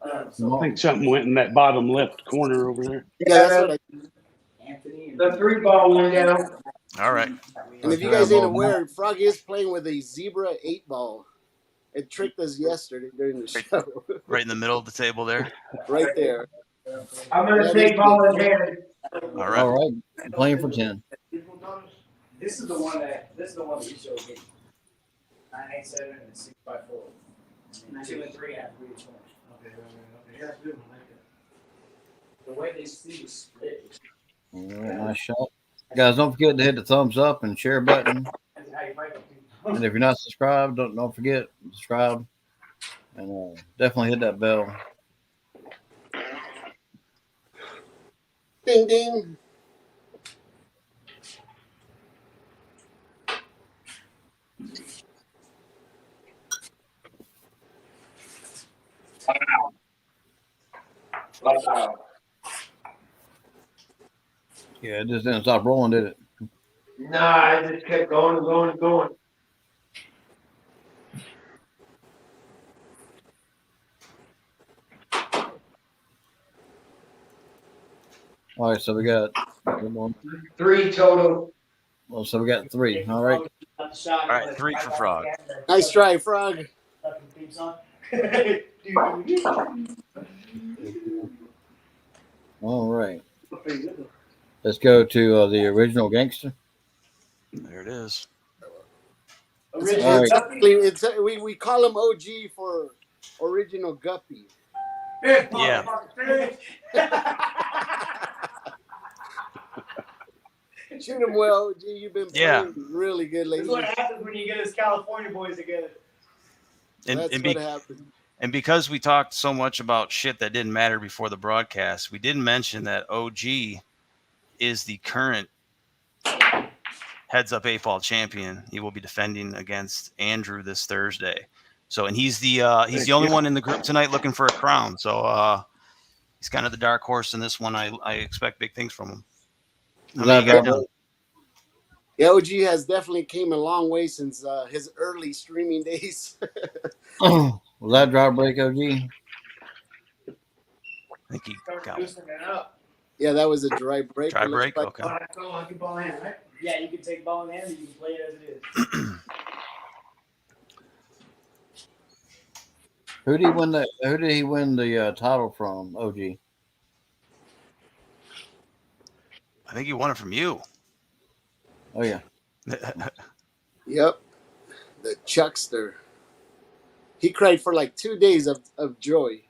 I think something went in that bottom left corner over there. Yeah, that's what I. The 3 ball went down. All right. And if you guys ain't aware, Froggy is playing with a Zebra 8-ball. It tricked us yesterday during the show. Right in the middle of the table there. Right there. I'm going to take ball in hand. All right. All right. I'm playing for 10. This is the one that you showed me. 987 and 6x4. 2 and 3 have 3 to 20. Okay. Yeah, that's good. I like that. The way they see the split. All right, nice shot. Guys, don't forget to hit the thumbs up and share button. That's how you fight them. And if you're not subscribed, don't forget subscribe. And definitely hit that bell. Ding, ding. Yeah, it just didn't stop rolling, did it? Nah, it just kept going and going and going. All right, so we got 3 total. well, so we got 3. All right. All right, 3 for Frog. Nice try, Frog. All right. Let's go to the original gangster. There it is. All right. We call him OG for original Guppy. Yeah. Shoot him well, OG. You've been playing really good lately. That's what happens when you get us California boys together. That's what happened. And because we talked so much about shit that didn't matter before the broadcast, we didn't mention that OG is the current heads up 8-ball champion. He will be defending against Andrew this Thursday. So, and he's the only one in the group tonight looking for a crown. So he's kind of the dark horse in this one. I expect big things from him. Yeah, OG has definitely came a long way since his early streaming days. Was that dry break, OG? I think he got one. Yeah, that was a dry break. Dry break? Okay. Ball in hand, right? Yeah, you can take ball in hand and you can play it as it is. Who did he win the title from, OG? I think he won it from you. Oh, yeah. Yep. The Chuckster. He cried for like 2 days of joy.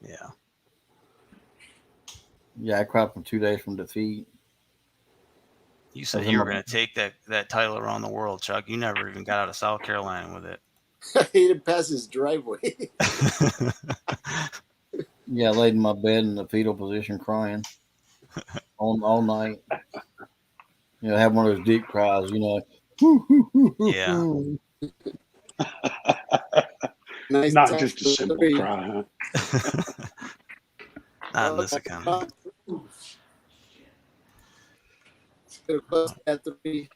Yeah. Yeah, I cried for 2 days from defeat. You said you were going to take that title around the world, Chuck. You never even got out of South Carolina with it. He didn't pass his driveway. Yeah, I laid in my bed in the fetal position crying all night. You know, have one of those deep cries, you know. Yeah. Nice Not time just a for simple three. cry, huh? Not in this economy. At 3.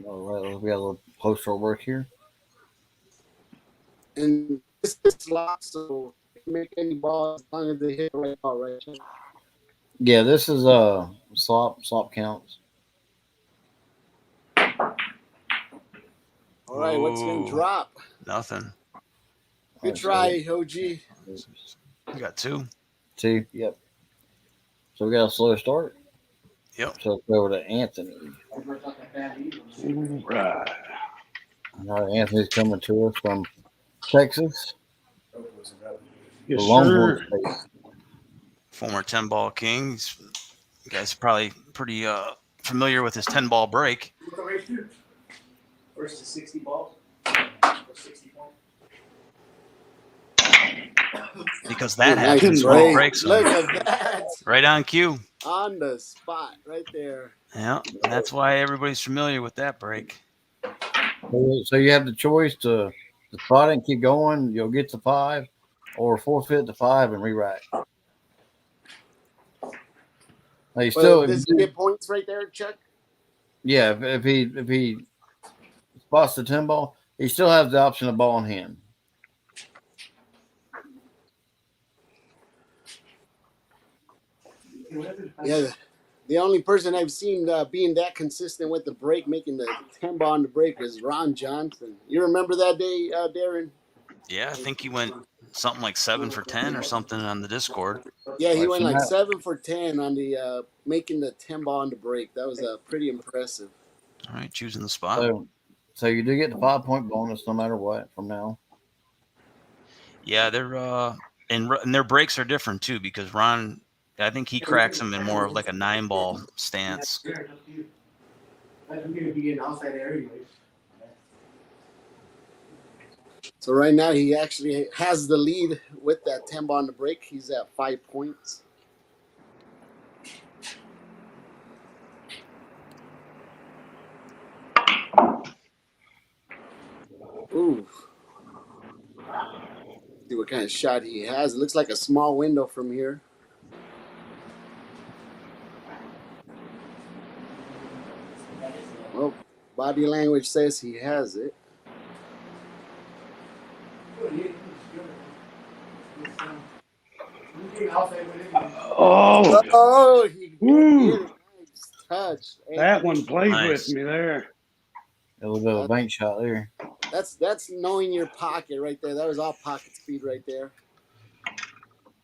All right, we got a little postal work here. And this is locked, so you can make any ball as long as they hit the right ball, right? Yeah, this is slop counts. All right, what's going to drop? Nothing. Good try, OG. You got 2. 2, yep. So we got a slow start. Yep. So let's go over to Anthony. Right. All right, Anthony's coming to us from Texas. Yes, the Longhorn sir. State. Former 10-ball king. You guys are probably pretty familiar with his 10-ball break. Versus 60 balls. 60 points. Because that Nice happens break. when it breaks him. Look at that. Right on cue. On the spot, right there. Yeah, that's why everybody's familiar with that break. So you have the choice to spot it and keep going. You'll get to 5, or forfeit to 5 and rewrite. Now Well, does he get points right there, Chuck? yeah. If he spots the 10 ball, He still has the option of ball in hand. Yeah, the only person I've seen being that consistent with the break, making the 10 ball on the break, is Ron Johnson. You remember that day, Darren? Yeah, I think he went something like 7 for 10 or something on the Discord. Yeah, he Like went some like out. 7 for 10 on the making the 10 ball on the break. That was pretty impressive. All right, choosing the spot. So you do get the 5-point bonus no matter what from now. Yeah, they're and their breaks are different too because Ron, I think he cracks them in more of like a 9-ball stance. I'm gonna be getting outside there anyways. So right now he actually has the lead with that 10 ball on the break. He's at 5 points. Ooh. See what kind of shot he has. It looks like a small window from here. Well, body language says he has it. Oh, Oh, he Woo. did it. Nice touch. that one played Nice. with me there. A little bit of a bank shot there. That's knowing your pocket right there. That was all pocket speed right there.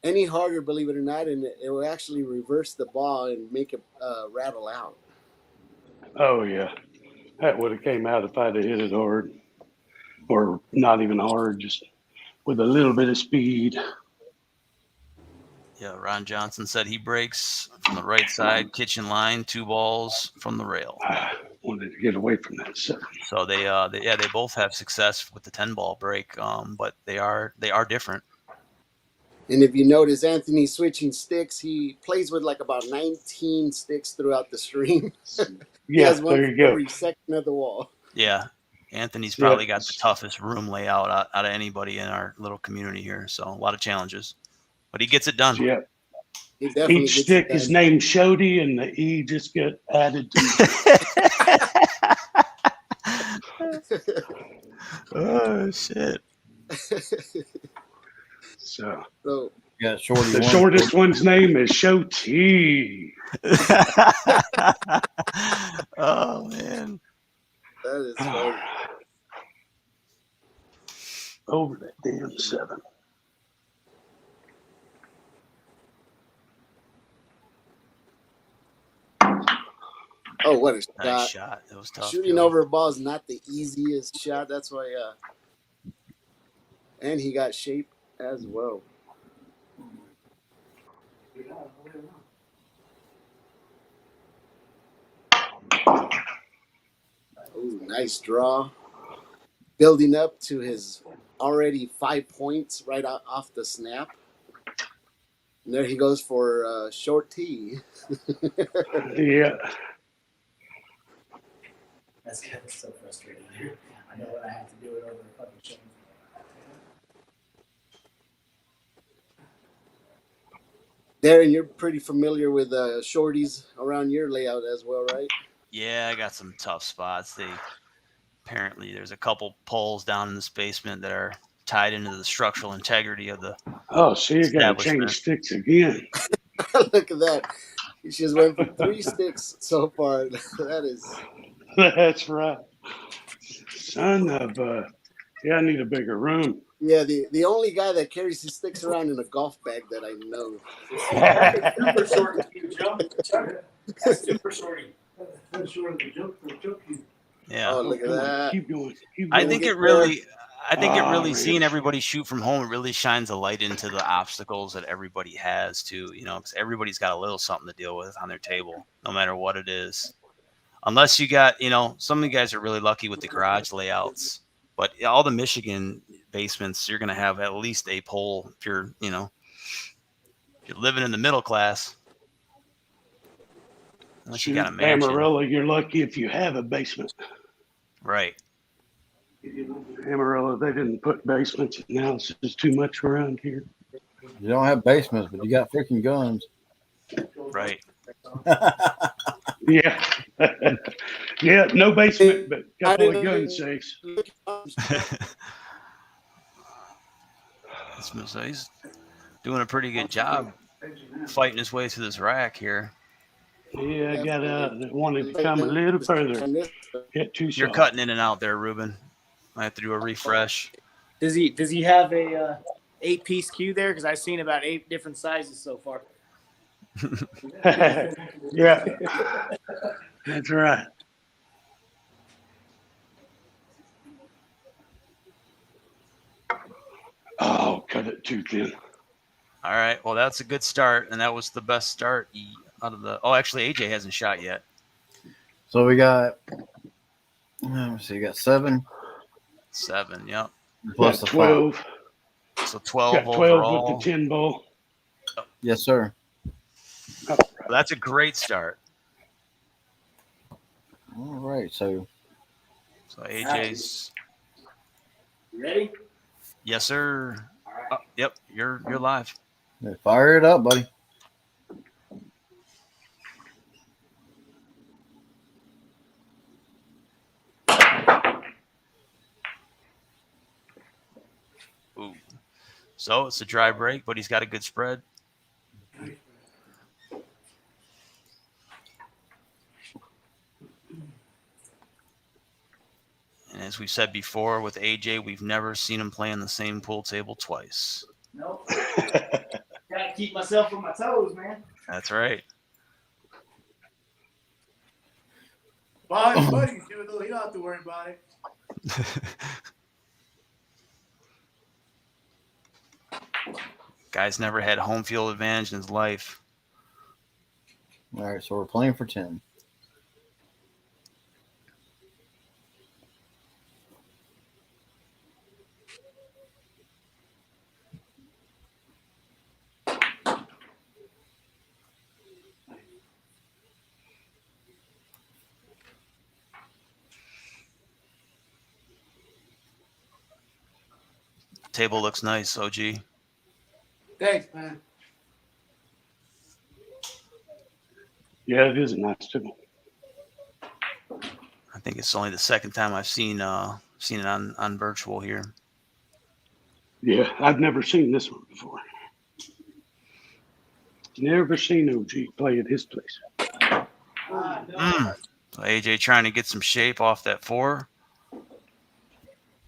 Any harder, believe it or not, and it will actually reverse the ball and make it rattle out. Oh yeah, that would have came out if I'd have hit it hard, or not even hard, just with a little bit of speed. Yeah, Ron Johnson said he breaks from the right side, kitchen line, 2 balls from the rail. I wanted to get away from that. So they both have success with the 10-ball break, but they are different. And if you notice, Anthony switching sticks, he plays with like about 19 sticks throughout the stream. He Yeah, has one there you for go. every section of the wall. Yeah, Anthony's probably got the toughest room layout out of anybody in our little community here. So a lot of challenges, but he gets it done. Yeah, He definitely each gets stick it is done. named Shody, and the E just get added to. Oh shit! So So You got Shorty the one. shortest one's name is Shoti. Oh man! that is funny. Over that damn 7. Oh, what a Nice shot. shot. It was tough. Shooting Joey. over a ball is not the easiest shot. That's why, and he got shape as well. Ooh, nice draw. Building up to his already 5 points right off the snap. And there he goes for short tee. Yeah. That's so frustrating. I know what I have to do it over the fucking show. Darren, you're pretty familiar with shorties around your layout as well, right? Yeah, I got some tough spots. Apparently there's a couple poles down in this basement that are tied into the structural integrity of the. Oh, so you got to Establishment. change sticks again. Look at that. He just went for 3 sticks so far. That is. That's right. Son of a. Yeah, I need a bigger room. Yeah, the only guy that carries his sticks around in a golf bag that I know. Super short you jump. That's super shorty. That's short the jump you. Yeah. Oh, look at that. Keep going. Keep I going. think get it really, man. seeing everybody shoot from home, it really shines a light into the obstacles that everybody has too. You know, because everybody's got a little something to deal with on their table, no matter what it is. Unless you got, some of you guys are really lucky with the garage layouts, but all the Michigan basements, you're going to have at least a pole if you're, if you're living in the middle class. Unless you got a mansion. Amarillo, you're lucky if you have a basement. Right. Amarillo, they didn't put basements in the house. There's too much around here. You don't have basements, but you got freaking guns. Right. Yeah. Yeah, no basement, but a couple of I gun didn't safes. look up. So he's doing a pretty good job fighting his way through this rack here. Yeah, I got out and wanted to come a little further. Hit too You're soft. cutting in and out there, Ruben. I have to do a refresh. Does he have a 8-piece queue there? Because I've seen about 8 different sizes so far. Yeah, that's right. Oh, cut it too thin. All right. Well, that's a good start, and that was the best start out of the. Oh, actually, AJ hasn't shot yet. So we got, let's see, you got 7 7. Yep. plus Got the 12. So 12 Got 12 overall. with the 10 ball. 5. Yes, sir. Oh, Well, that's a great start. All right. So So AJ's. You ready? Yes, sir. All right. Yep. You're live. fire it up, buddy. Ooh. So it's a dry break, but he's got a good spread. And as we've said before with AJ, we've never seen him play on the same pool table twice. Nope. Gotta keep myself on my toes, man. That's right. Buddy's doing it. You don't have to worry about it. Guy's never had home field advantage in his life. All right. So we're playing for 10. Table looks nice, OG. Thanks, man. Yeah, it is a nice table. I think it's only the second time I've seen it on virtual here. Yeah, I've never seen this one before. Never seen OG play at his place. So AJ trying to get some shape off that 4.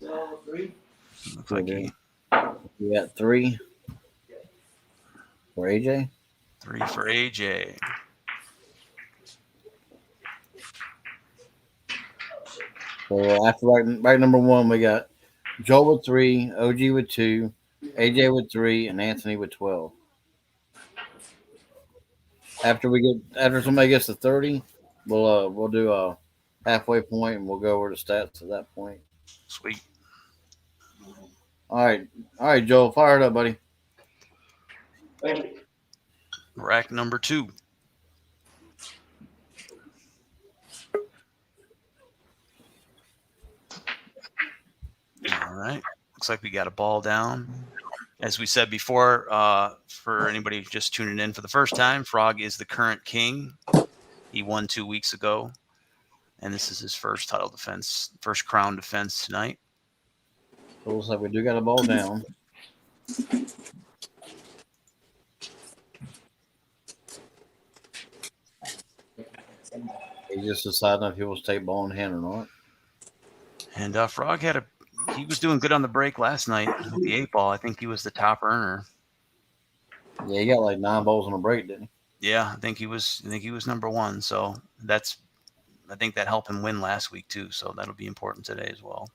So, 3. Looks like We got 3 for AJ. 3 for AJ. So after right number 1, we got Joel with 3, OG with 2, AJ with 3, and Anthony with 12. After somebody gets to 30, we'll do a halfway point and we'll go over the stats at that point. Sweet. All right, Joel, fire it up, buddy. Thank you. Rack number 2. All right. Looks like we got a ball down. As we said before, for anybody just tuning in for the first time, Frog is the current king. He won 2 weeks ago, and this is his first title defense, first crown defense tonight. So looks like we do got a ball down. He just deciding if he was take ball in hand or not. And Frog he was doing good on the break last night with the 8 ball. I think he was the top earner. Yeah, he got like 9 balls on a break, didn't he? Yeah, I think he was number 1. So I think that helped him win last week too. So that'll be important today as well.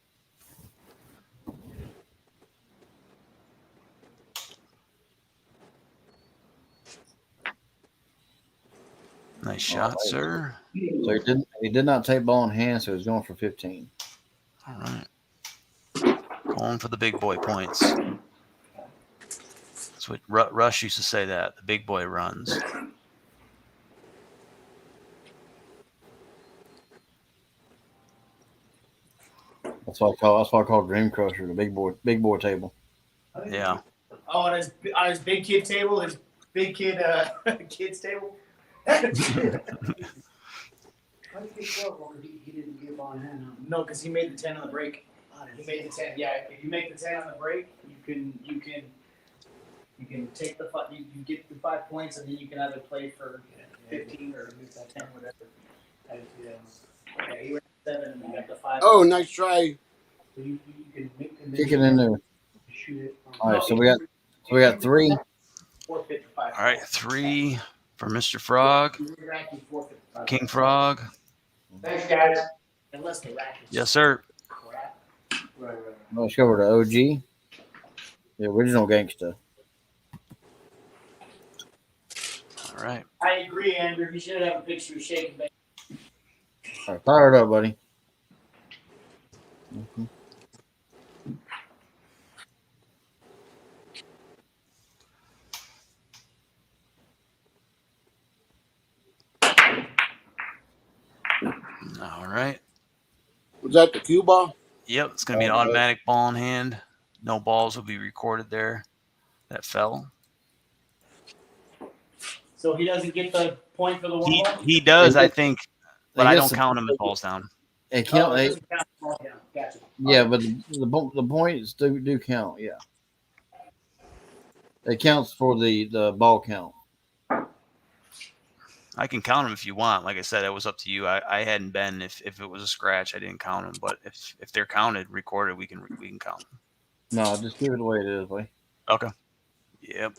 Nice shot, right. sir. So he did not take ball in hand, so he's going for 15. All right. Going for the big boy points. That's what Rush used to say, that the big boy runs. That's what I call Dream Crusher, the big boy table. Yeah. Oh, on his big kid table, his big kid kids table. How did he get 12? Well, he didn't get ball in hand. Huh? No, because he made the 10 on the break. He made the 10. Yeah, if you make the 10 on the break, you can take the you get the 5 points, and then you can either play for 15 or 10, whatever. Yeah, he ran 7, and we got the 5. Oh, nice try. So you can make Kick it in there. shoot it. All right, so we got 3. Forfeit the 5. All right, 3 for Mr. Frog, King Frog. Thanks, guys. Unless the rack is Yes, sir. crap. Let's go over to OG, the original gangster. All right. I agree, Andrew. You should have a picture of Shake and Bake. All right, fire it up, buddy. All right. Was that the cue ball? Yep, it's going to be an automatic ball in hand. No balls will be recorded there. That fell. So he doesn't get the point for the one ball? He does, I think, but I don't guess count him as balls down. It count. Oh, it doesn't count the ball down. Gotcha. Yeah, but the points do count. Yeah, it counts for the ball count. I can count them if you want. Like I said, it was up to you. I hadn't been. If it was a scratch, I didn't count them. But if they're counted, recorded, we can count them. No, just give it the way it is, buddy. Okay. Yep.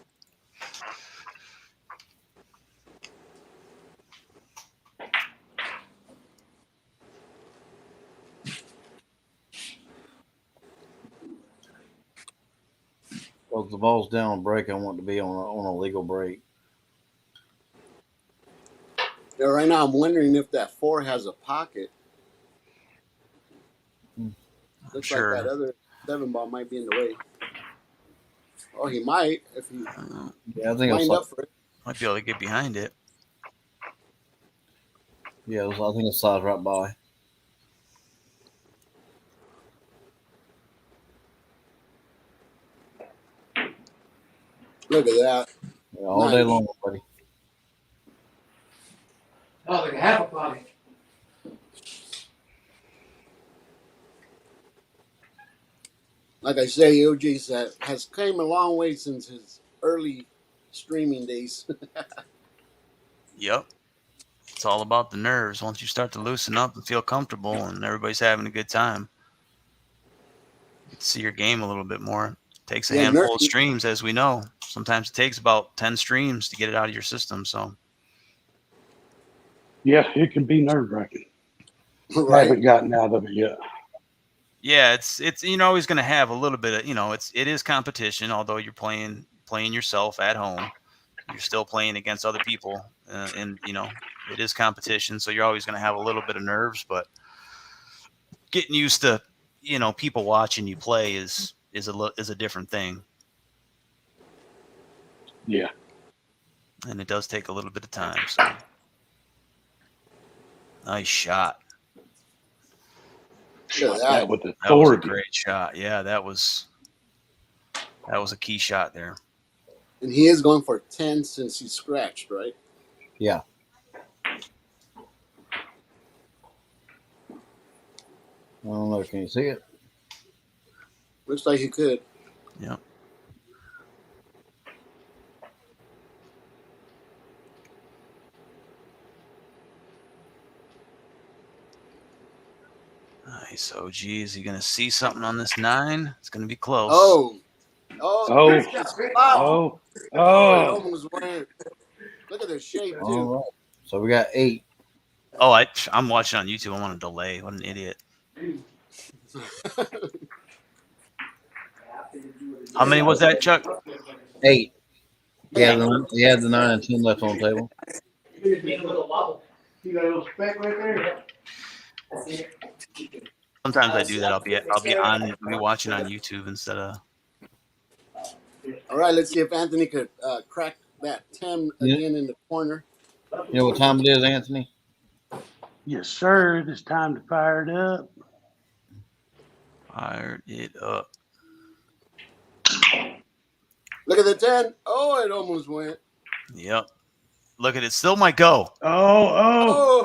Well, if the ball's down on break, I want it to be on a legal break. Yeah, right now I'm wondering if that 4 has a pocket. Looks Sure. like that other 7 ball might be in the way. Oh, he might if he Yeah, I think lined up for it. Might be able to get behind it. I think it slides right by. Look at that. Yeah, all day Nice. long, buddy. Oh, they have a pocket. Like I say, OG has came a long way since his early streaming days. Yep. It's all about the nerves. Once you start to loosen up and feel comfortable and everybody's having a good time, you get to see your game a little bit more. It takes a Yeah, handful of streams, as we know. Sometimes it takes about 10 streams to get it out of your system. So, Yeah, it can be nerve wracking. I Right. haven't gotten out of it yet. yeah, it's you're always going to have a little bit of, it is competition, although you're playing yourself at home. You're still playing against other people, and it is competition, so you're always going to have a little bit of nerves, but getting used to people watching you play is a different thing, Yeah. and it does take a little bit of time. So nice shot. Look at That that. with That was a authority. great shot. Yeah, that was a key shot there. And he is going for 10 since he scratched, right? Yeah. I don't know. Can you see it? Looks like he could. Yep. Nice. Oh, geez. He going to see something on this 9? It's going to be close. Oh. Oh. It's foul. Oh. It Oh. almost went. Look at the shape, All too. right. So we got 8. Oh, I'm watching on YouTube. I'm on a delay. What an idiot. How many was that, Chuck? 8. He had the 9 and 10 left on the table. You get a little level. You got a little speck right there? Sometimes I do that. I'll be watching on YouTube instead of. All right, let's see if Anthony could crack that 10 again in the corner. You know what time it is, Anthony? Yes, sir. It's time to fire it up. Fired it up. Look at the 10. Oh, it almost went. Yep. Look at it. Still might go. Oh.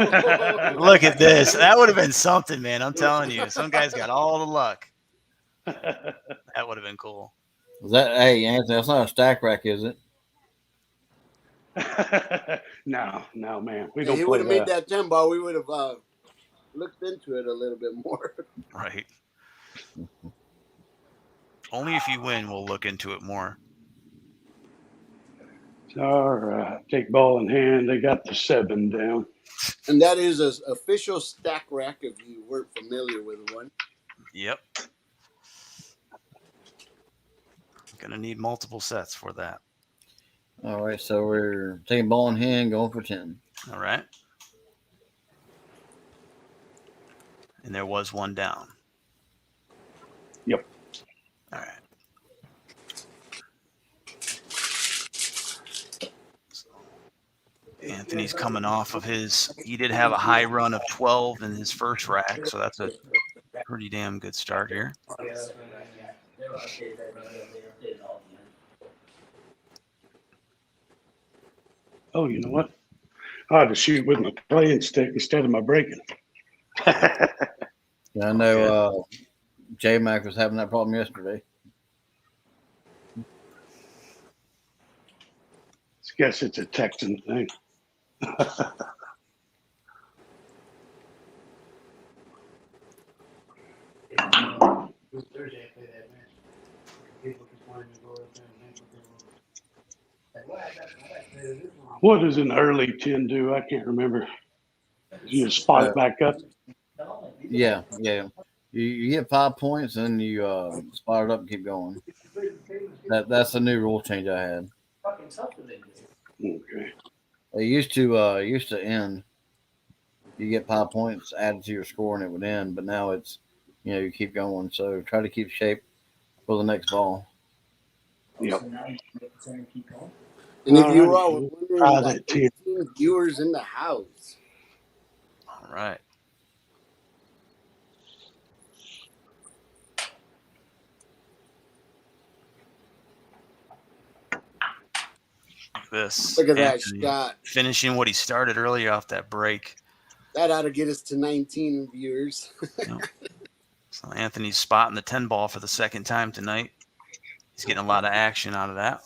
Look at this. That would have been something, man. I'm telling you. Some guy's got all the luck. That would have been cool. Is that, hey, Anthony, that's not a stack rack, is it? No, man. We If don't he play would have made that. that 10 ball, we would have looked into it a little bit more. Right. Only if you win, we'll look into it more. All right. Take ball in hand. They got the 7 down. And that is an official stack rack if you weren't familiar with one. Yep. Gonna need multiple sets for that. All right, so we're taking ball in hand, going for 10. All right. And there was one down. Yep. All right. Anthony's coming off of he did have a high run of 12 in his first rack, so that's a pretty damn good start here. Oh, you know what? I had to shoot with my playing stick instead of my breaking. Yeah, I know J-Mac was having that problem yesterday. I guess it's a Texan thing. Thursday I play that match. People just wanted to go up there and hang with them. Like, well, I got to play this one. What does an early 10 do? I can't remember. You just spot it back up. Yeah. You get 5 points, and you spot it up and keep going. That's a new rule change I had. Fucking tough with it. Okay. It used to end. You get 5 points added to your score, and it would end. But now it's, you keep going. So try to keep shape for the next ball. Yep. So now you can keep going. And if you All were all right. wondering, Ah, like that 10. 18 viewers in the house. All right. Look at this. Look at that Anthony shot. finishing what he started earlier off that break. That ought to get us to 19 viewers. So Anthony's spotting the 10 ball for the second time tonight. He's getting a lot of action out of that.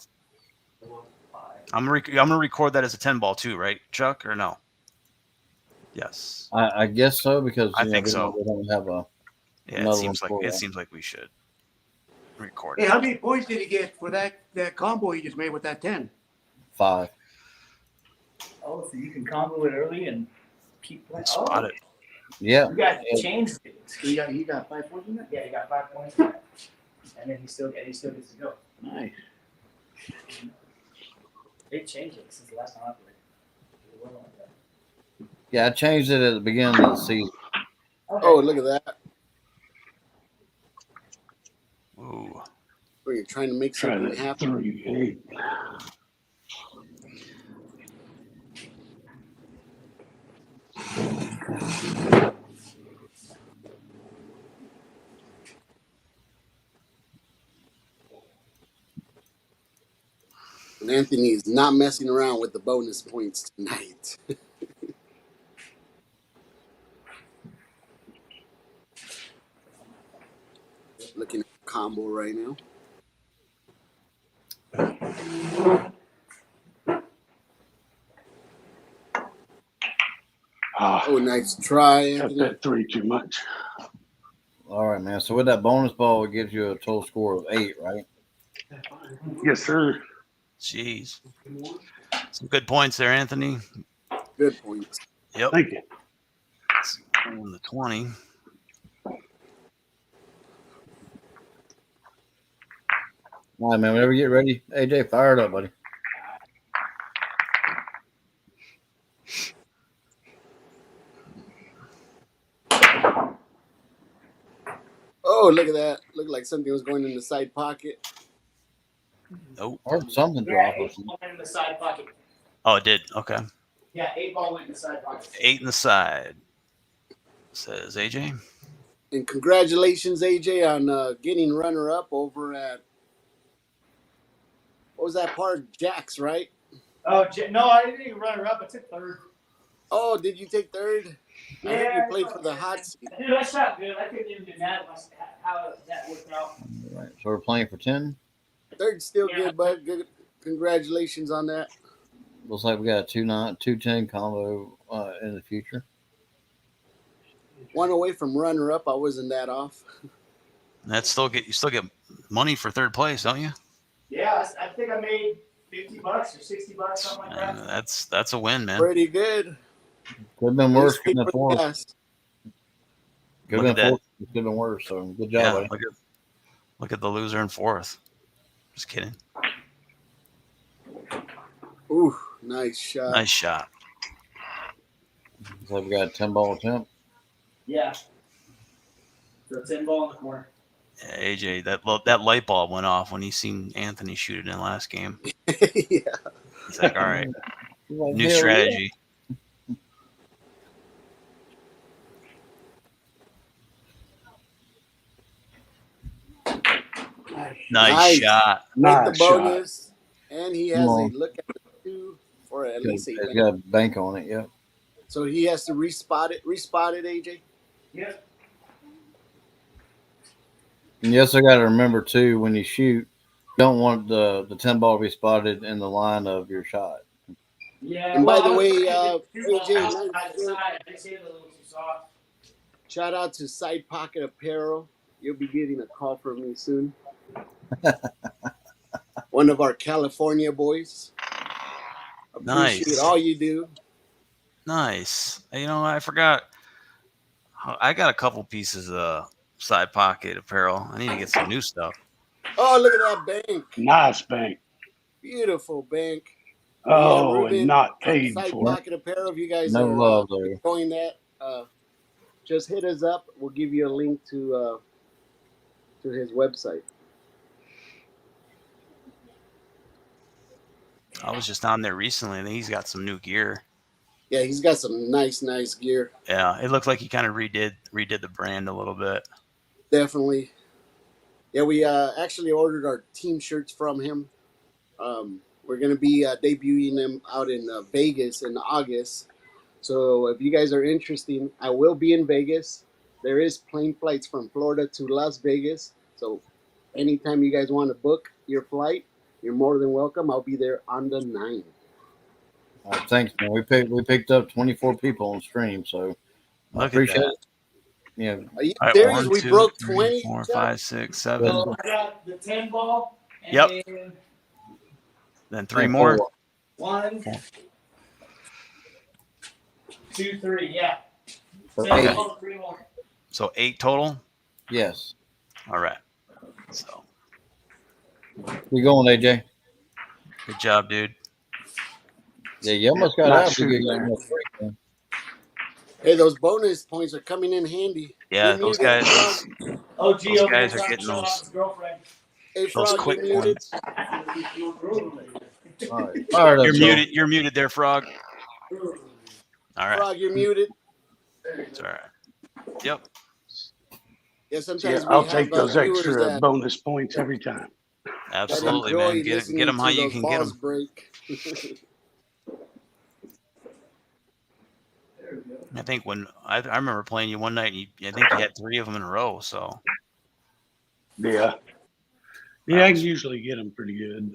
I'm gonna record that as a 10 ball too, right, Chuck? Or no? Yes. I guess so, because I think so. we don't have a. Yeah, Another it seems one like for it that. seems like we should record Hey, it. how many points did he get for that combo he just made with that 10? 5. Oh, so you can combo it early and keep playing. Spot it. Yeah. You guys changed it. He got 5 points in that? Yeah, he got 5 points. And then he still gets to go. Nice. They changed it since the last time I played. It wasn't like that. Yeah, I changed it at the beginning of the season. Okay. Oh, look at that. Ooh. Where you're trying to make Try something that happen. 3, 8. And Anthony is not messing around with the bonus points tonight. Looking at the combo right now. Ah, Oh, nice try, got Anthony. that 3 too much. All right, man. So with that bonus ball, it gives you a total score of 8, right? Yes, sir. Jeez. Some good points there, Anthony. Good points. Yep. Thank you. On the 20. All right, man. Whenever you get ready, AJ, fire it up, buddy. Oh, look at that. Looked like something was going in the side pocket. Nope. Or something Yeah, drop. 8 ball went in the side pocket. Oh, it did. Okay. Yeah, 8 ball went in the side pocket. 8 in the side. Says AJ. And congratulations, AJ, on getting runner-up over at, what was that park? Jack's, right? Oh, no, I didn't even run her up. I took third. Oh, did you take third? I heard you played for the hot seat. Dude, that shot good. I couldn't even be mad at how that worked out. All right. So we're playing for 10. Third's still Yeah. good, bud. Good. Congratulations on that. Looks like we got a 2-10 combo in the future. One away from runner up. I wasn't that off. That's you still get money for third place, don't you? Yeah, I think I made $50 or $60, something like that. That's a win, man. Pretty good. Could have been worse. Could Paid have been for the fourth. gas. Could Look have at been fourth. Could have been worse. So good job, Yeah, buddy. look at the loser in fourth. Just kidding. Ooh, nice shot. Nice shot. Looks like we got a 10-ball attempt. Yeah. So 10 ball in the corner. Yeah, AJ, that light bulb went off when he seen Anthony shoot it in the last game. Yeah. He's like, all right, Like, new hell yeah. strategy. Nice Nice. shot. Make the Nice shot. bonus. And he has Come a on. look at the 2 or at least It's a got a bank on it. Yep. So he has to respot it, AJ. Yep. And you also got to remember too, when you shoot, you don't want the 10-ball to be spotted in the line of your shot. Yeah. And by the I was way, thinking two balls AJ, outside the side. I just hit it a little too soft. Shout out to Side Pocket Apparel. You'll be getting a call from me soon. One of our California boys. Appreciate Nice. all you do. Nice. You know, I forgot. I got a couple pieces of Side Pocket apparel. I need to get some new stuff. Oh, look at that bank. Nice bank. Beautiful bank. Oh, Ruben, and not paid Side for it. Pocket Apparel. If you guys No are love there. enjoying that, just hit us up. We'll give you a link to his website. I was just on there recently, and he's got some new gear. Yeah, he's got some nice gear. Yeah, it looked like he kind of redid the brand a little bit. Definitely. Yeah, we actually ordered our team shirts from him. We're going to be debuting them out in Vegas in August. So if you guys are interested, I will be in Vegas. There is plane flights from Florida to Las Vegas. So anytime you guys want to book your flight, you're more than welcome. I'll be there on the 9th. Thanks, man. We picked up 24 people on stream, so I Look at appreciate that. it. Yeah, Are you All right, serious? 1, We 2, broke 3, 20. 4, Chuck? 5, 6, 7. So I got the 10 ball. And Yep. then Then 3 more. 1, 2, 3. Yeah. So 10 eight. ball, 3 more. So 8 total. Yes. All right. So You going, AJ? good job, dude. Yeah, you almost got Not out. sure You there. got free, man. Hey, those bonus points are coming in handy. Yeah, You're those muted, guys. Frog. Oh, Gio, Those guys trying are to getting show off those his girlfriend. Hey, those Frog, quick you're muted. points. All right. Fired up, You're Joe. muted. You're muted there, Frog. All right. Frog, you're muted. It's all right. Yep. Yeah, sometimes Yeah, I'll we take have those viewers extra that bonus points every time. Absolutely, enjoy man. Get listening them how to you those can get balls them. break. I think when I remember playing you one night, I think you had 3 of them in a row. So Yeah. Yeah, I can usually get them pretty good.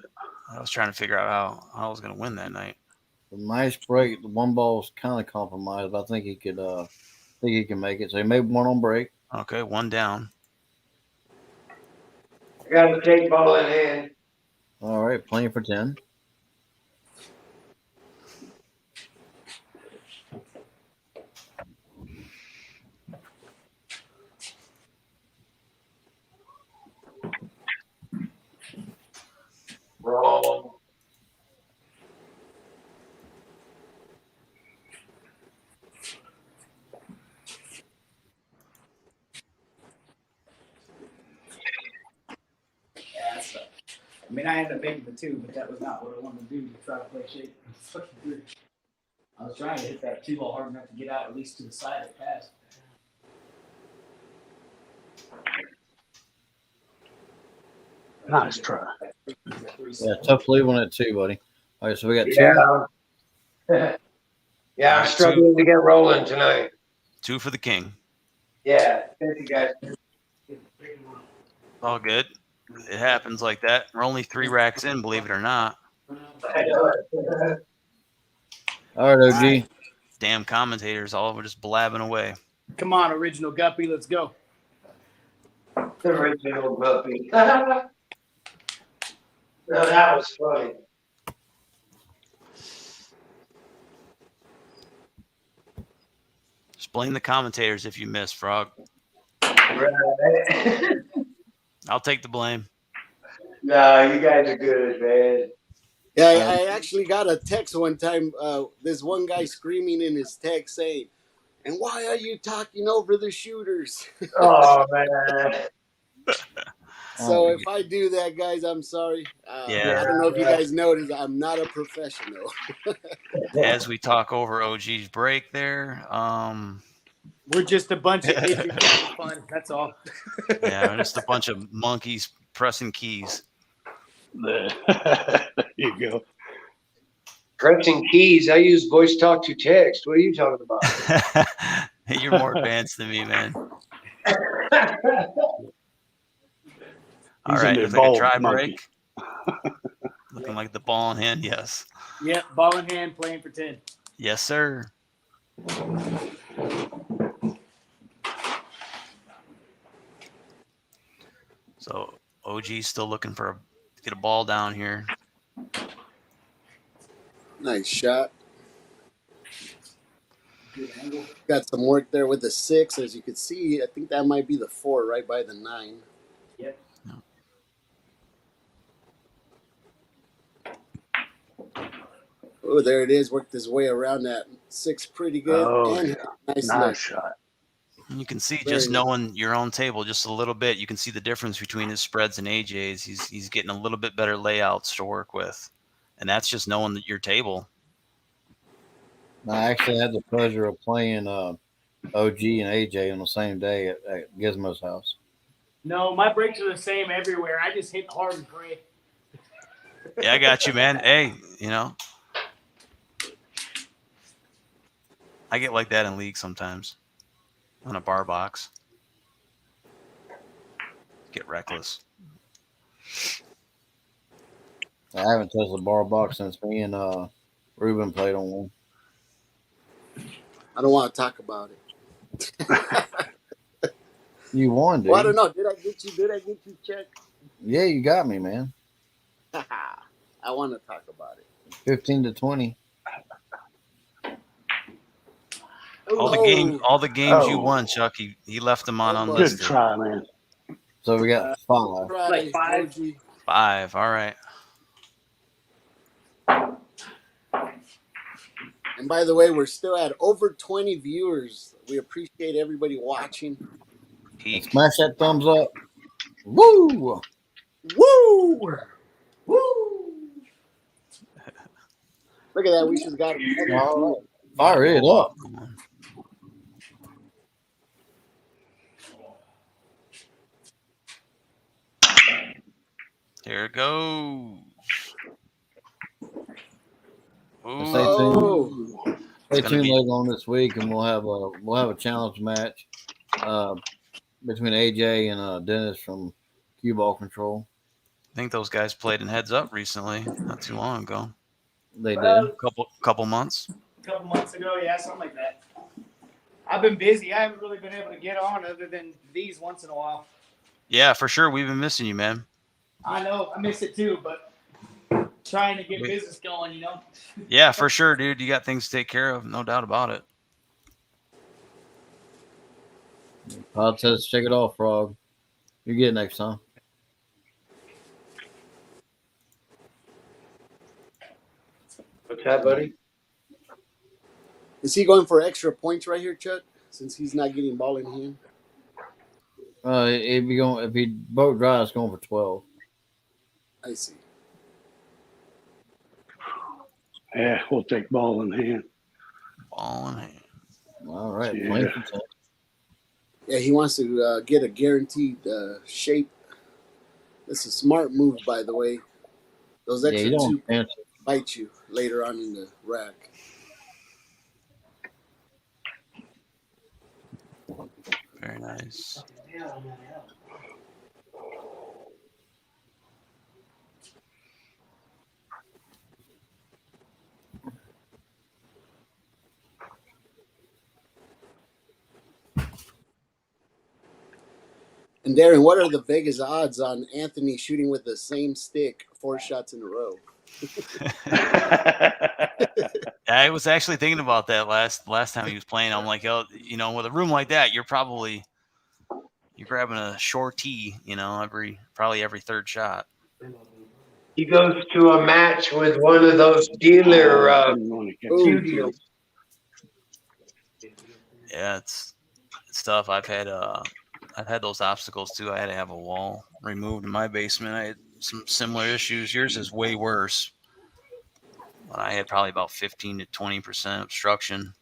I was trying to figure out how I was going to win that night. A nice break. The one ball's kind of compromised, but I think he could. Think he can make it. So he made one on break. Okay, 1 down. I got the 10 ball in hand. All right, playing for 10. Roll. Yeah, that sucked. I mean, I ended up making the 2, but that was not what I wanted to do to try to play shape. Fucking weird. I was trying to hit that 2 ball hard enough to get out at least to the side it passed. Nice try. Yeah, tough leave on it too, buddy. All right, so we got two. Yeah. Yeah, I'm Alright, struggling to get rolling tonight. 2 for the king. Yeah, thank you guys. All good. It happens like that. We're only 3 racks in, believe it or not. I know it. All right, OG. Damn commentators, all of them just blabbing away. Come on, original Guppy, let's go. The original puppy. No, that was funny. Just blame the commentators if you missed, Frog. Right. I'll take the blame. No, you guys are good, man. Yeah, I actually got a text one time. This one guy screaming in his text saying, "And why are you talking over the shooters?" Oh man. So if I do that, guys, I'm sorry. Yeah. I don't know if you guys noticed, I'm not a professional. As we talk over OG's break there, We're just a bunch of idiots having fun. That's all. yeah, we're just a bunch of monkeys pressing keys. There you go. Pressing keys. I use voice talk to text. What are you talking about? You're more advanced than me, man. All He's in right, the looks like a ball try monkey. break. Looking like the ball in hand, yes. Yep, ball in hand, playing for 10. Yes, sir. So OG's still looking for get a ball down here. Nice shot. Got some work there with the 6, as you can see. I think that might be the 4 right by the 9. Yep. Oh, there it is. Worked his way around that 6 pretty good. Oh, and yeah. nice Nice look. shot. And you can see Very just nice. knowing your own table just a little bit, you can see the difference between his spreads and AJ's. He's getting a little bit better layouts to work with. And that's just knowing that your table. I actually had the pleasure of playing OG and AJ on the same day at Gizmo's house. No, my breaks are the same everywhere. I just hit hard and pray. Yeah, I got you, man. Hey, you know. I get like that in league sometimes. On a bar box. Get reckless. I haven't touched the bar box since me and Ruben played on one. I don't want to talk about it. You won, dude. Well, I don't know. Did I get you, Chuck? Yeah, you got me, man. I want to talk about it. 15-20. All the games you won, Chuck, he left them on Good Good unlisted. try, man. So we got 5. Like 5. 5. All right. And by the way, we're still at over 20 viewers. We appreciate everybody watching. Peak. Smash that thumbs up. Woo! Woo! Woo! Look at that. We just got it. All right. Fire it up. Here it goes. Ooh. Stay tuned. Oh, Stay gonna tuned be- later on this week, and we'll have a challenge match between AJ and Dennis from Cue Ball Control. I think those guys played in Heads Up recently, not too long ago. They did. Couple months. A couple months ago, yeah, something like that. I've been busy. I haven't really been able to get on other than these once in a while. Yeah, for sure. We've been missing you, man. I know. I miss it too, but trying to get business going, you know? Yeah, for sure, dude. You got things to take care of, no doubt about it. Pod says, "Check it off, Frog. You get it next time." What's that, buddy? is he going for extra points right here, Chuck? Since he's not getting ball in hand. If he boat dry, it's going for 12. I see. Yeah, we'll take ball in hand. Ball in hand. All right. Yeah. Playing for 10. Yeah, he wants to get a guaranteed shape. That's a smart move, by the way. Those Yeah, extra you don't 2. chance bite you later on in the rack. Very nice. Fucking nail on that L. And Darren, what are the Vegas odds on Anthony shooting with the same stick 4 shots in a row? I was actually thinking about that last time he was playing. I'm like, oh, with a room like that, you're grabbing a short tee, probably every third shot. He goes to a match with one of those dealer Didn't want to catch Ooh. it. studios. Yeah, it's tough. I've had those obstacles too. I had to have a wall removed in my basement. I had some similar issues. Yours is way worse. But I had probably about 15 to 20% obstruction.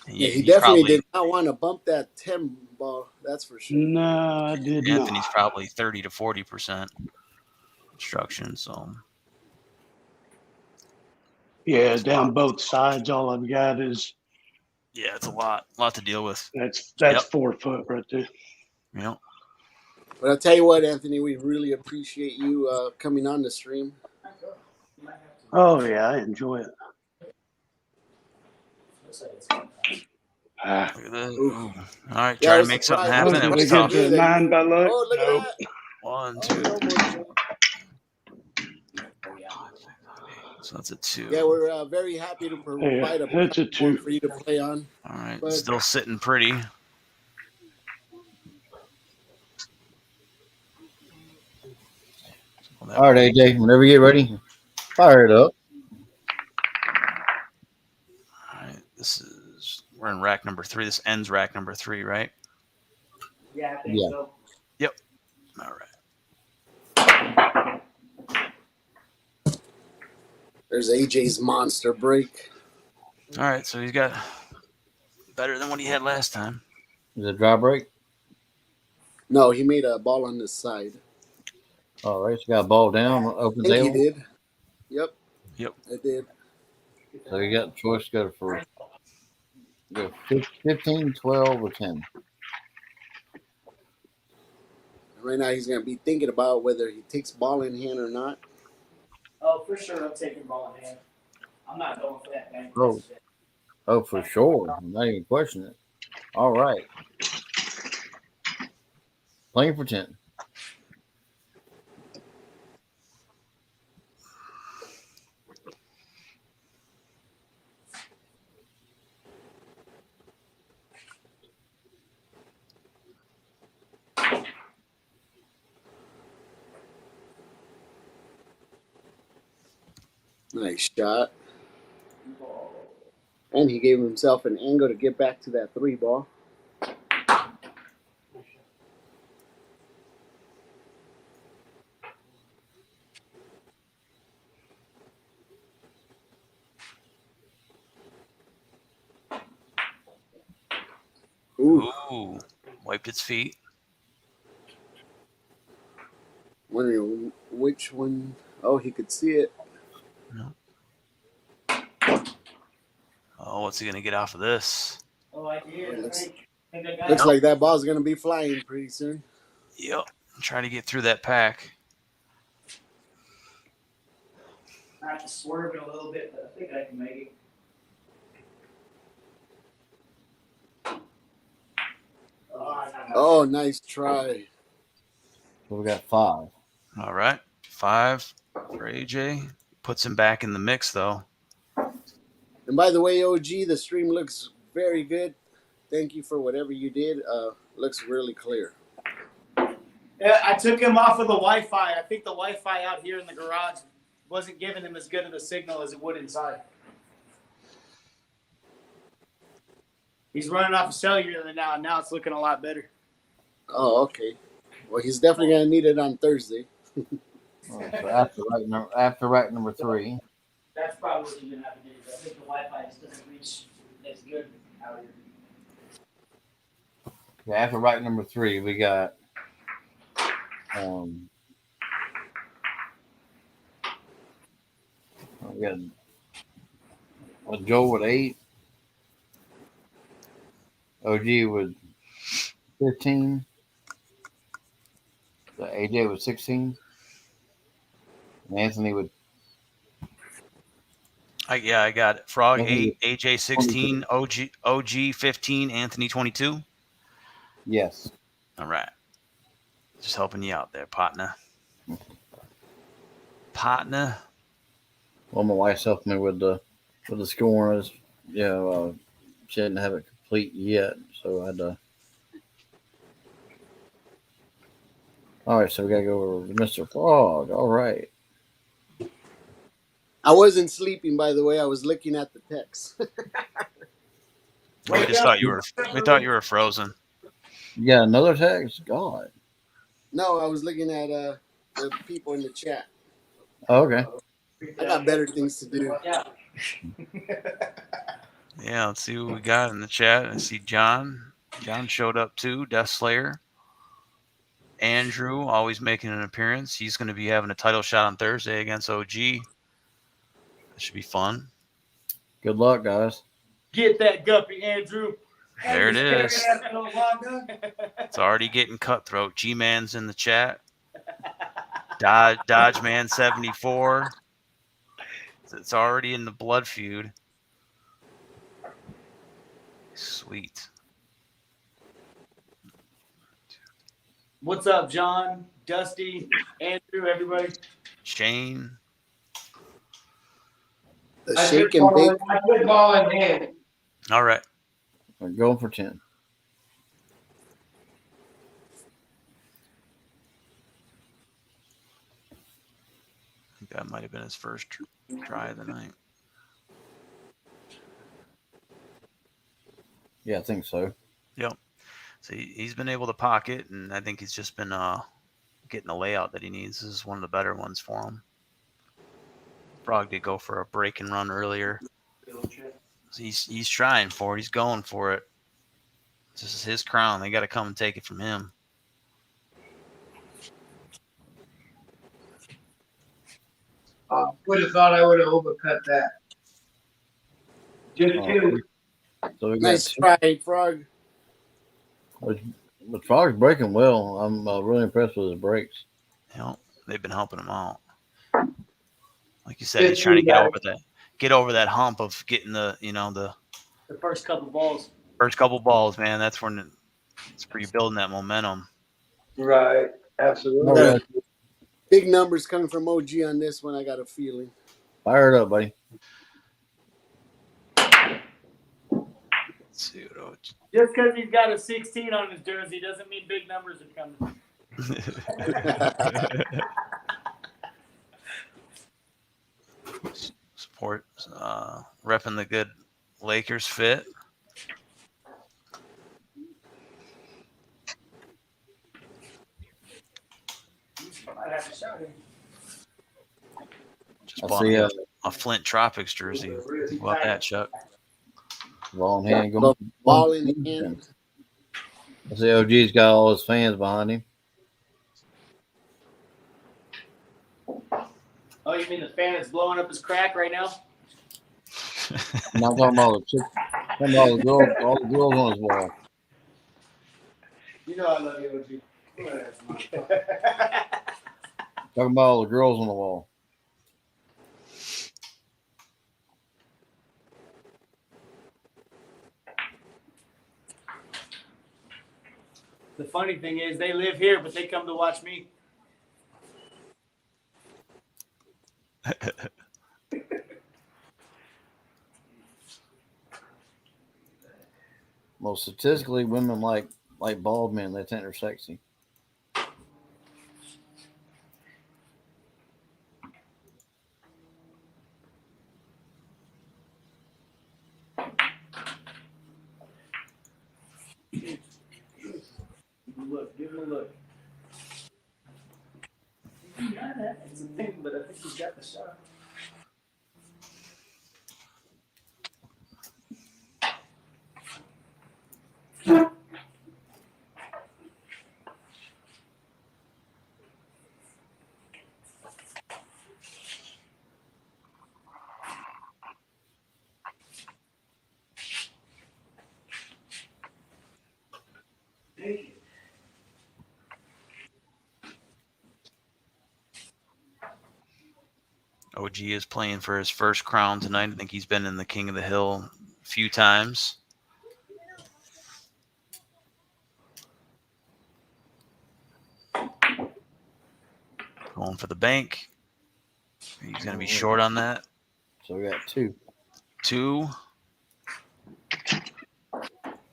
And Yeah, he he's definitely probably- did not want to bump that 10 ball. That's for sure. No, I did Anthony's not. probably 30 to 40% obstruction. So Yeah, down both sides. All I've got is yeah, it's a lot to deal with. that's Yep. 4 foot right there. But I'll tell you what, Anthony, we really appreciate you coming on the stream. Oh yeah, I enjoy it. Ah. Look at this. Ooh. Ooh. All right, Yeah, try I to was make something surprised. happen. Oh, It did was I get tough. to 9 by luck? Oh, look Nope. at that. 1, Oh, 2. no more. So that's a 2. Yeah, we're very happy to provide a That's a platform 2. for you to play on. All right, But- still sitting pretty. All right, AJ, whenever you get ready, fire it up. All right, we're in rack number 3. This ends rack number 3, right? Yeah, I think Yeah. so. All right. There's AJ's monster break. All right, so he's got better than what he had last time. Is it dry break? No, he made a ball on this side. All right, so got a ball down, open I think he table. did. Yep. Yep. It did. So you got the choice to go for 15, 12, or 10. Right now, he's going to be thinking about whether he takes ball in hand or not. Oh, for sure, I'm taking ball in hand. I'm not going for that bank. Oh. Oh, for sure. I'm not even questioning it. All right. Playing for 10. Nice shot. And he gave himself an angle to get back to that 3 ball. Ooh. Ooh, wiped its feet. Wondering which one. Oh, he could see it. Oh, what's he gonna get off of this? Oh, I did. Looks- I think I got Looks it. like that ball's going to be flying pretty soon. Yep. Try to get through that pack. I have to swerve it a little bit, but I think I can make it. Oh, nice try. So we got 5. All right, 5 for AJ. Puts him back in the mix though. And by the way, OG, the stream looks very good. Thank you for whatever you did. Looks really clear. Yeah, I took him off of the Wi-Fi. I think the Wi-Fi out here in the garage wasn't giving him as good of a signal as it would inside. He's running off of cellular now, and now it's looking a lot better. Oh, okay. Well, he's definitely going to need it on Thursday. All right, so after rack number 3. That's probably what you're gonna have to do. I think the Wi-Fi just doesn't reach as good out here. Yeah, after rack number 3, we got We got Joel with 8. OG with 15. AJ with 16. And Anthony with I got it. Frog Anthony 8, AJ 16, OG 15, Anthony 22. yes. All right. Just helping you out there, partner. Partner. Well, my wife's helping me with the scoring. Is she didn't have it complete yet, so I had to. All right, so we gotta go over to Mr. Frog. All right. I wasn't sleeping, by the way. I was looking at the text. We just thought you were frozen. You got another text? God. No, I was looking at the people in the chat. Oh, okay. I got better things to do. Yeah, let's see what we got in the chat. I see John. John showed up too. Death Slayer. Andrew always making an appearance. He's going to be having a title shot on Thursday against OG. That should be fun. Good luck, guys. Get that guppy, Andrew. There it is. Wanda. It's already getting cutthroat. G-Man's in the chat. Dodge Man 74. It's already in the blood feud. Sweet. What's up, John, Dusty, Andrew, everybody? Shane. The shake and bake. Good ball in hand. All right. We're going for 10. I think that might have been his first try of the night. Yeah, I think so. Yep. So he's been able to pocket, and I think he's just been getting the layout that he needs. This is one of the better ones for him. Frog did go for a break and run earlier. So he's trying for it. He's going for it. This is his crown. They got to come and take it from him. Would have thought I would have overcut that. Just two. So we got Nice try, Frog. the Frog's breaking well. I'm really impressed with his breaks. You know, they've been helping him out. Like you said, he's trying to get over that hump of getting the first couple balls. first couple balls, man. That's when it's where you're building that momentum. Right. Absolutely. Yeah. Big numbers coming from OG on this one. I got a feeling. Fire it up, buddy. Let's see what OG. Just because he's got a 16 on his jersey doesn't mean big numbers are coming. Support repping the good Lakers fit. Just I bought see me a Flint Tropics jersey. Think about that, Chuck. Ball in hand. Going. Ball in the hand. I see OG's got all his fans behind him. Oh, you mean the fan is blowing up his crack right now? I'm not talking about the chick. I'm talking about all the girls on his wall. You know I love you, OG. Talking about all the girls on the wall. The funny thing is, they live here, but they come to watch me. Well, statistically, women like bald men. They think they're sexy. Look, give him a look. It's a thing, but I think he's got the shot. OG is playing for his first crown tonight. I think he's been in the King of the Hill a few times. Going for the bank. He's going to be short on that. So we got 2. 2.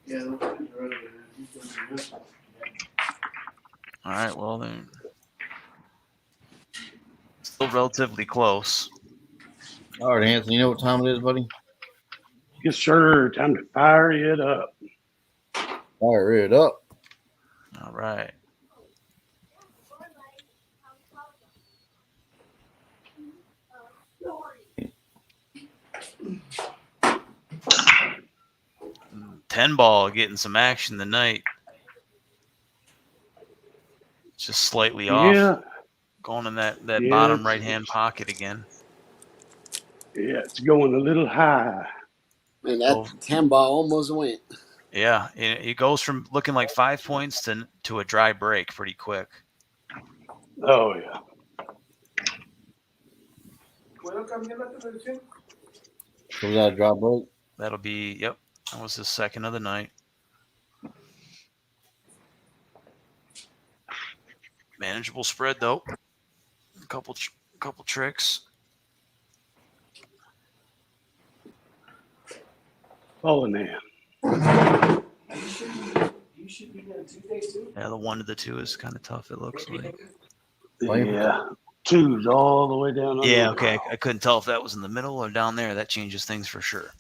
Yeah, those two are earlier. He's doing this. All right. Well, then still relatively close. All right, Anthony, you know what time it is, buddy? Yes, sir. Time to fire it up. Fire it up. All right. Ten ball getting some action tonight. Just slightly off. Yeah. Going in that Yeah, bottom it's- right hand pocket again. Yeah, it's going a little high. Man, that Oh. 10 ball almost went. Yeah, it goes from looking like 5 points to a dry break pretty quick. Oh, yeah. ¿Puedo cambiar la televisión? So we got a drop break. That'll be, yep, that was the second of the night. Manageable spread though. A couple tricks. Falling in. You should be doing Tuesdays too. Yeah, the 1 to the 2 is kind of tough. It looks like. Yeah. 2's all the way down. Yeah, okay. I couldn't tell if that was in the middle or down there. That changes things for sure.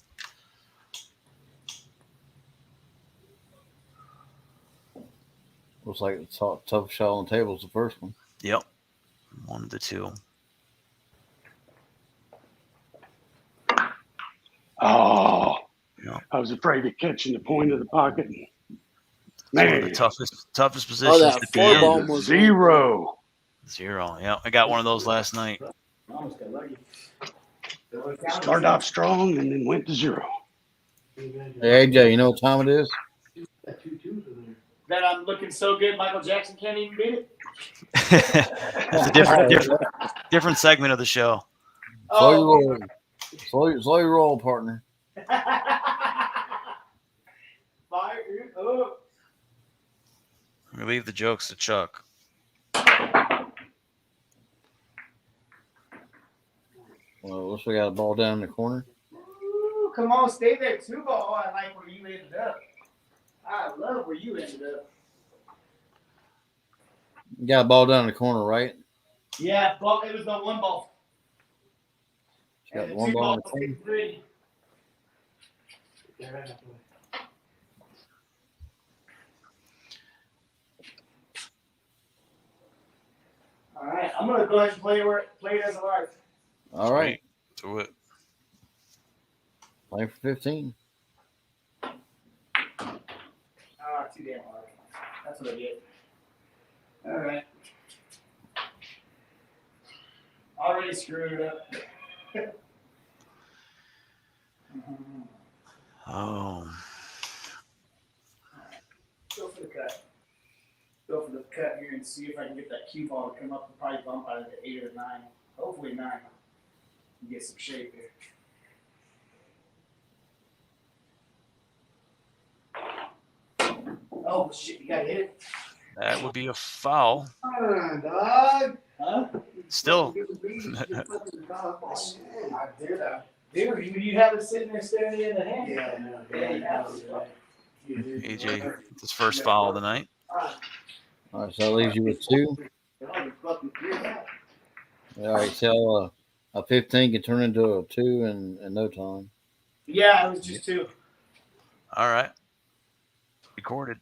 Looks like the toughest shot on the table is the first one. Yep. 1 to the 2. Oh, Yeah. I was afraid of catching the point of the pocket. One of the Man, toughest positions that to be four in. ball down to was- 0. 0. Yeah, I got one of those last night. Almost got lucky. Started off strong and then went to 0. Hey, AJ, you know what time it is? Got 2 twos in there. That I'm looking so good, Michael Jackson can't even beat it. It's a different segment of the show. Slow Oh. your roll. Slow your roll, partner. Fire it up. We leave the jokes to Chuck. Well, looks like we got a ball down in the corner. Ooh, come on, stay there too. Oh, I like where you ended up. I love where you ended up. You got a ball down in the corner, right? Yeah, ball, it was the 1 ball. You got And the one 2 ball in balls the corner. hit 3. Yeah, right after that. All right, I'm gonna go ahead and play it as a live. All right. Do it. Playing for 15. Ah, too damn hard. That's what I get. All right. Already screwed it up. Oh. Go for the cut. Go for the cut here and see if I can get that cue ball to come up and probably bump out of the 8 or 9. Hopefully 9. And get some shape here. Oh shit! You gotta hit it. That would be a foul. Come on, dog. Huh? Still. I did. Dude, you have it sitting there staring you in the hand. Yeah, I know. Yeah, you have it. AJ, his first foul of the night. All right, so that leaves you with 2. All right, so a 15 can turn into a 2 in no time. Yeah, it was just 2. All right. Recorded.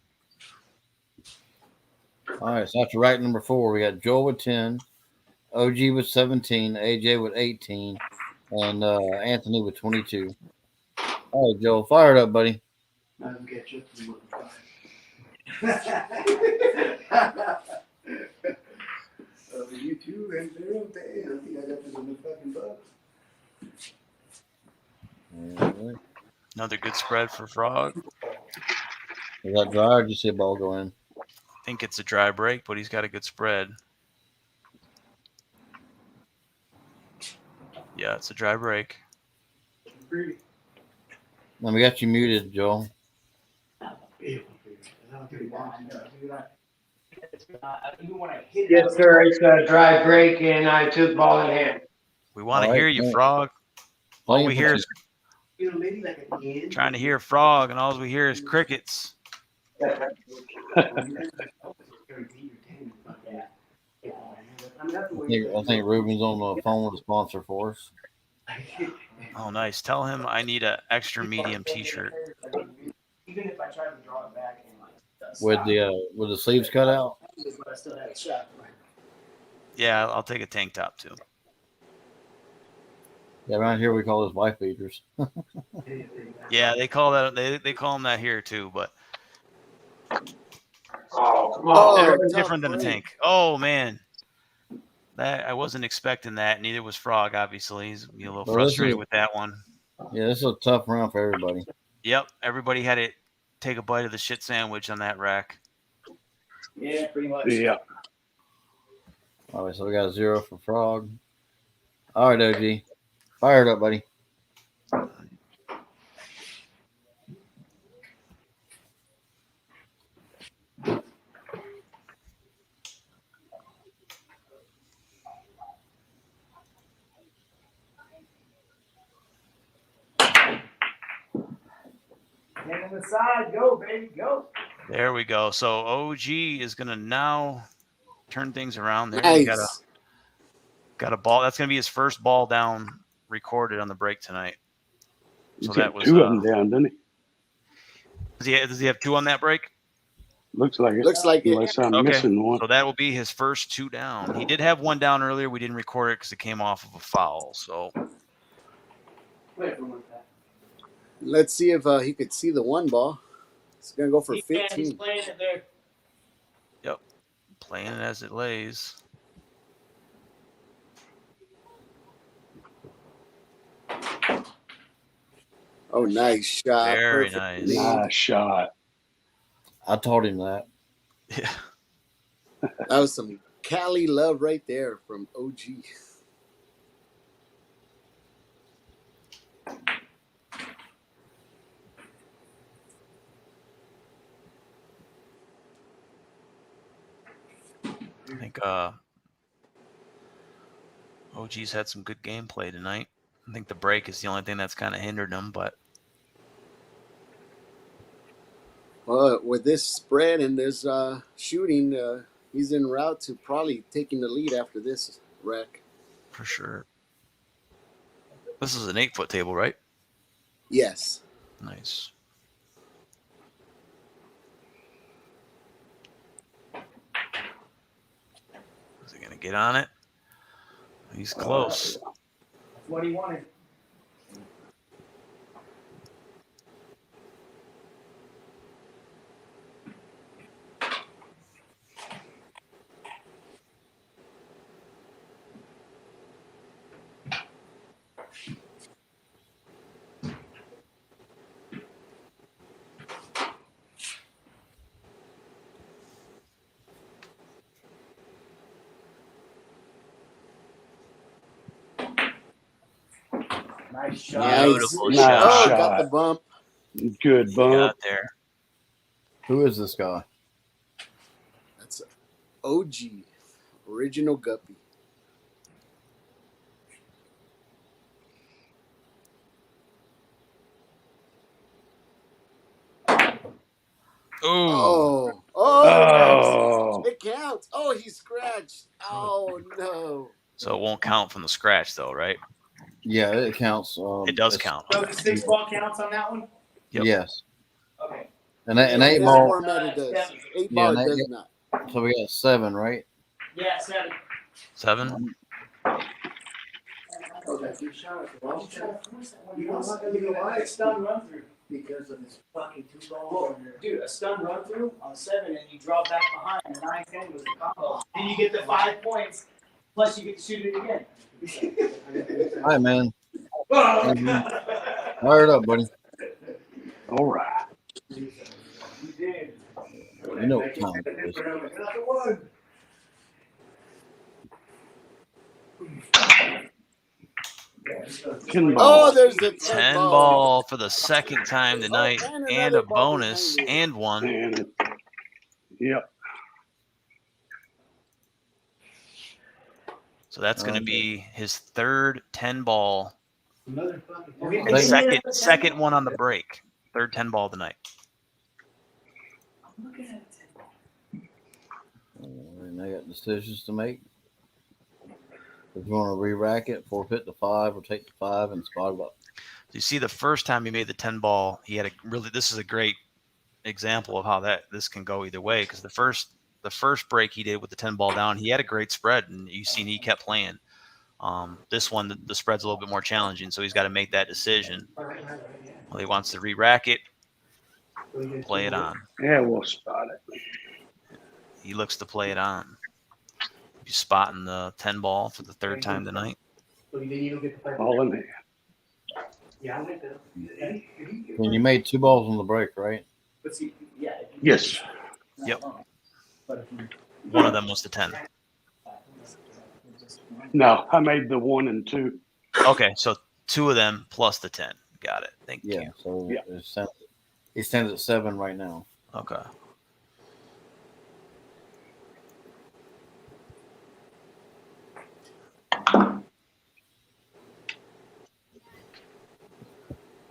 All right, so after right number 4, we got Joel with 10, OG with 17, AJ with 18, and Anthony with 22. All right, Joel, fire it up, buddy. I don't get you. You too, and zero. Damn, I think I got this in the fucking book. All right. Another good spread for Frog. Is that dry or did you see a ball go in? I think it's a dry break, but he's got a good spread. Yeah, it's a dry break. Now we got you muted, Joel. Even when I hit it, Yes, sir. It's a dry break, and I took ball in hand. We want to All right, hear you, cool. Frog. All Playing we for hear you. is you know, maybe like at the end. trying to hear Frog, and all we hear is crickets. Yeah. I think Ruben's on the phone with a sponsor for us. Oh, nice. Tell him I need an extra medium T-shirt. Even if I try to draw it back and like With the sleeves cut out. but I still had a shot. Yeah, I'll take a tank top too. Yeah, around here we call those wife beaters. Yeah, they call that they call them that here too, but Oh, come Oh, on. they're tough different than a break. tank. Oh man, that I wasn't expecting that. Neither was Frog. Obviously, he's a little Well, this frustrated is- with that one. Yeah, this is a tough round for everybody. Yep, everybody had to take a bite of the shit sandwich on that rack. Yeah, pretty much. Yeah. All right, so we got a 0 for Frog. All right, OG. Fire it up, buddy. Hand on the side, go baby, go. There we go. So OG is gonna now turn things around. There, he Nice. got a ball. That's gonna be his first ball down recorded on the break tonight. He's So got that was two of them down, doesn't he? does he have two on that break? Looks like it. Looks like it. Unless I'm Okay. missing one. So that will be his first two down. He did have one down earlier. We didn't record it because it came off of a foul. So Wait for one time. Let's see if he could see the one ball. It's gonna go for He can, he's 15. playing it there. playing it as it lays. Oh, nice shot. Very Perfect nice. lead. Nice shot. I told him that. Yeah. That was some Cali love right there from OG. I think OG's had some good gameplay tonight. I think the break is the only thing that's kind of hindered him, but Well, with this spread and this shooting, he's en route to probably taking the lead after this wreck. for sure. This is an 8-foot table, right? Yes. Nice. Is he gonna get on it? He's close. That's what he wanted. Nice shot. Nice. Beautiful Nice shot. Oh, shot. got the bump. Good He bump. got there. Who is this guy? That's OG, original Guppy. Ooh. Oh, Oh. it counts. Oh, he scratched. Oh no. So it won't count from the scratch, though, right? Yeah, it counts. It does it's- count. So the 6-ball counts on that one? Yep. Yes. Okay. And an In 8 this ball. format it does. Yeah. 8 Yeah, ball and it that- does not. So we got 7, right? Yeah, 7. 7? You know why? A stun run through. Because of this fucking 2-ball. Dude, a stun run through on 7 and you draw back behind. And 9-10 was a combo. Then you get the 5 points. Plus you get to shoot it again. All right, man. Oh, Fire it up, buddy. All right. you did. You know what time it is. Another one. 10 Oh, ball. there's the 10 ball for the second time tonight, and and another a ball bonus behind it. and one. And yep. So that's going to be his third 10 ball Another fucking. Okay. and second one on the break. Third 10 ball tonight. I'm looking at it. And they got decisions to make. If you want to re-rack it, forfeit the 5 or take the 5 and spot it up. You see, the first time he made the 10 ball, he had a really. This is a great example of how this can go either way. Because the first break he did with the 10 ball down, he had a great spread, and you seen he kept playing. This one, the spread's a little bit more challenging, so he's got to make that decision. Well, he wants to re-rack it, play it on. Yeah, we'll spot it. He looks to play it on. You spotting the 10 ball for the third time tonight. So then you don't get the All in hand. Yeah, I like that. And you made 2 balls on the break, right? But see, yeah. Yes. Yep. But if you, One of them was the 10. No, I made the 1 and 2. Okay, so 2 of them plus the 10. Got it. Thank Yeah. you. So Yeah. he stands at 7 right now. Okay.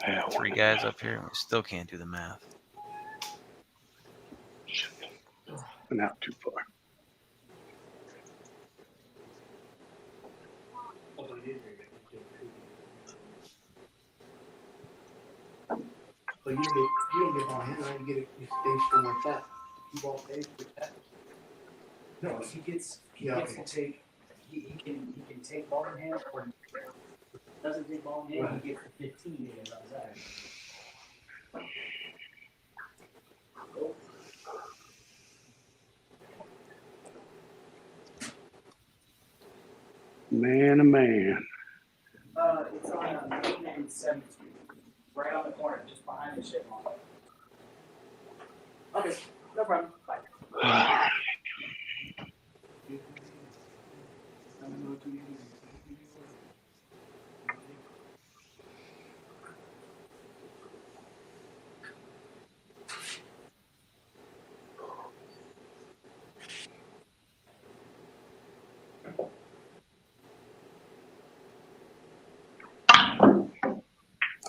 Yeah, 3 guys up here. We still can't do the math. went out too far. But you don't get ball hand, right? You get it, you stay still like that. You ball face with that. no, he gets Yeah, to take. He can take ball in hand, or doesn't take ball in hand. Right. He gets the 15 and runs out. Man, oh man. It's on Main and 7th Street, right on the corner, just behind the ship mall. Okay, no problem. Bye.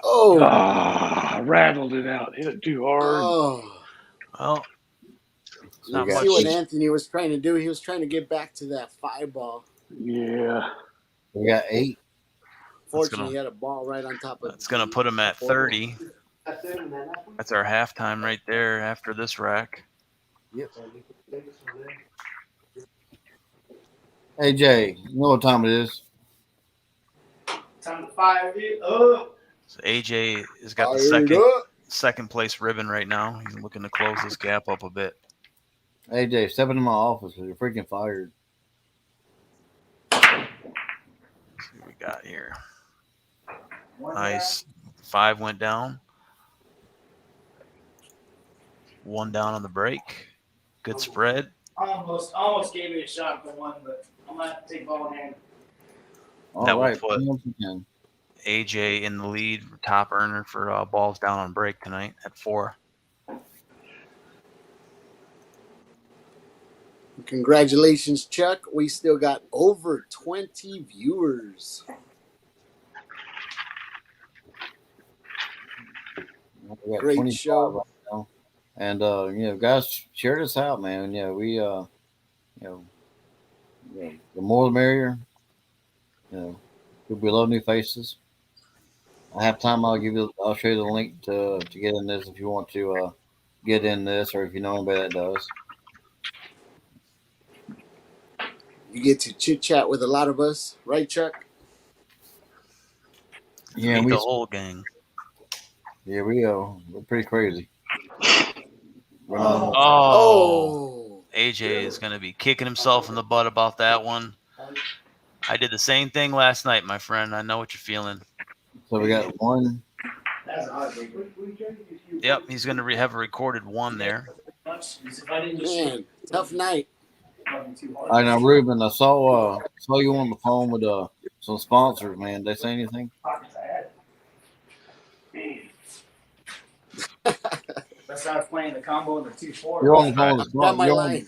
Oh, Rattled it out. Hit it too hard. oh. Well, You not can much. see what Anthony was trying to do. He was trying to get back to that 5 ball. Yeah. We got 8. Fortunately, he had a ball right on top of. That's going to put him at 30. That's it, and that last one? That's our halftime right there after this rack. Hey, Jay, you know what time it is? Time to fire it up. So AJ has got the Fired second up. second place ribbon right now. He's looking to close this gap up a bit. Hey, Jay, step into my office because you're freaking fired. Let's see what we got here. Nice. 5 went down. 1 down on the break. Good spread. Almost gave it a shot for 1, but I'm gonna have to take ball in hand. All That will right, put- once again. AJ in the lead, top earner for balls down on break tonight at 4. Congratulations, Chuck. We still got over 20 viewers. We got Great 25 show. right now. And guys, share this out, man. The more the merrier. We love new faces. I have time. I'll show you the link to get in this if you want to get in this, or if you know anybody that does. You get to chit chat with a lot of us, right, Chuck? Yeah, Meet the whole gang. we're pretty crazy. Oh. Oh, AJ is going to be kicking himself in the butt about that one. I did the same thing last night, my friend. I know what you're feeling. So we got 1. That's a heartbreaker. Yep, he's going to have a recorded 1 there. If I didn't just man, tough night. nothing too hard. I know, Ruben. I saw you on the phone with So sponsors, man, they say anything? Pockets I had. That's how I was playing the combo and the 2-4. You're on the phone with the Got my sponsor. line.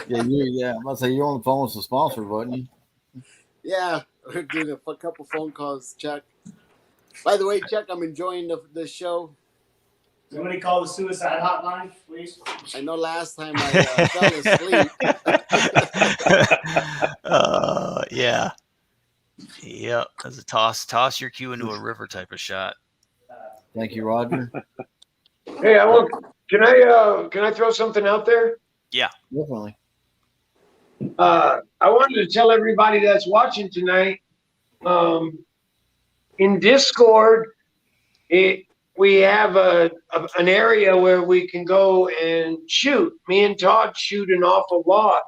Yeah. I'm about to say you're on the phone with the sponsor, wasn't you? Yeah, we're doing a couple phone calls, Chuck. By the way, Chuck, I'm enjoying the show. Somebody call the suicide hotline, please. I know last time I fell asleep. Yeah. Yep. That's a toss your cue into a river type of shot. Thank you, Roger. Hey, can I throw something out there? Definitely. I wanted to tell everybody that's watching tonight, in Discord, we have an area where we can go and shoot. Me and Todd shoot an awful lot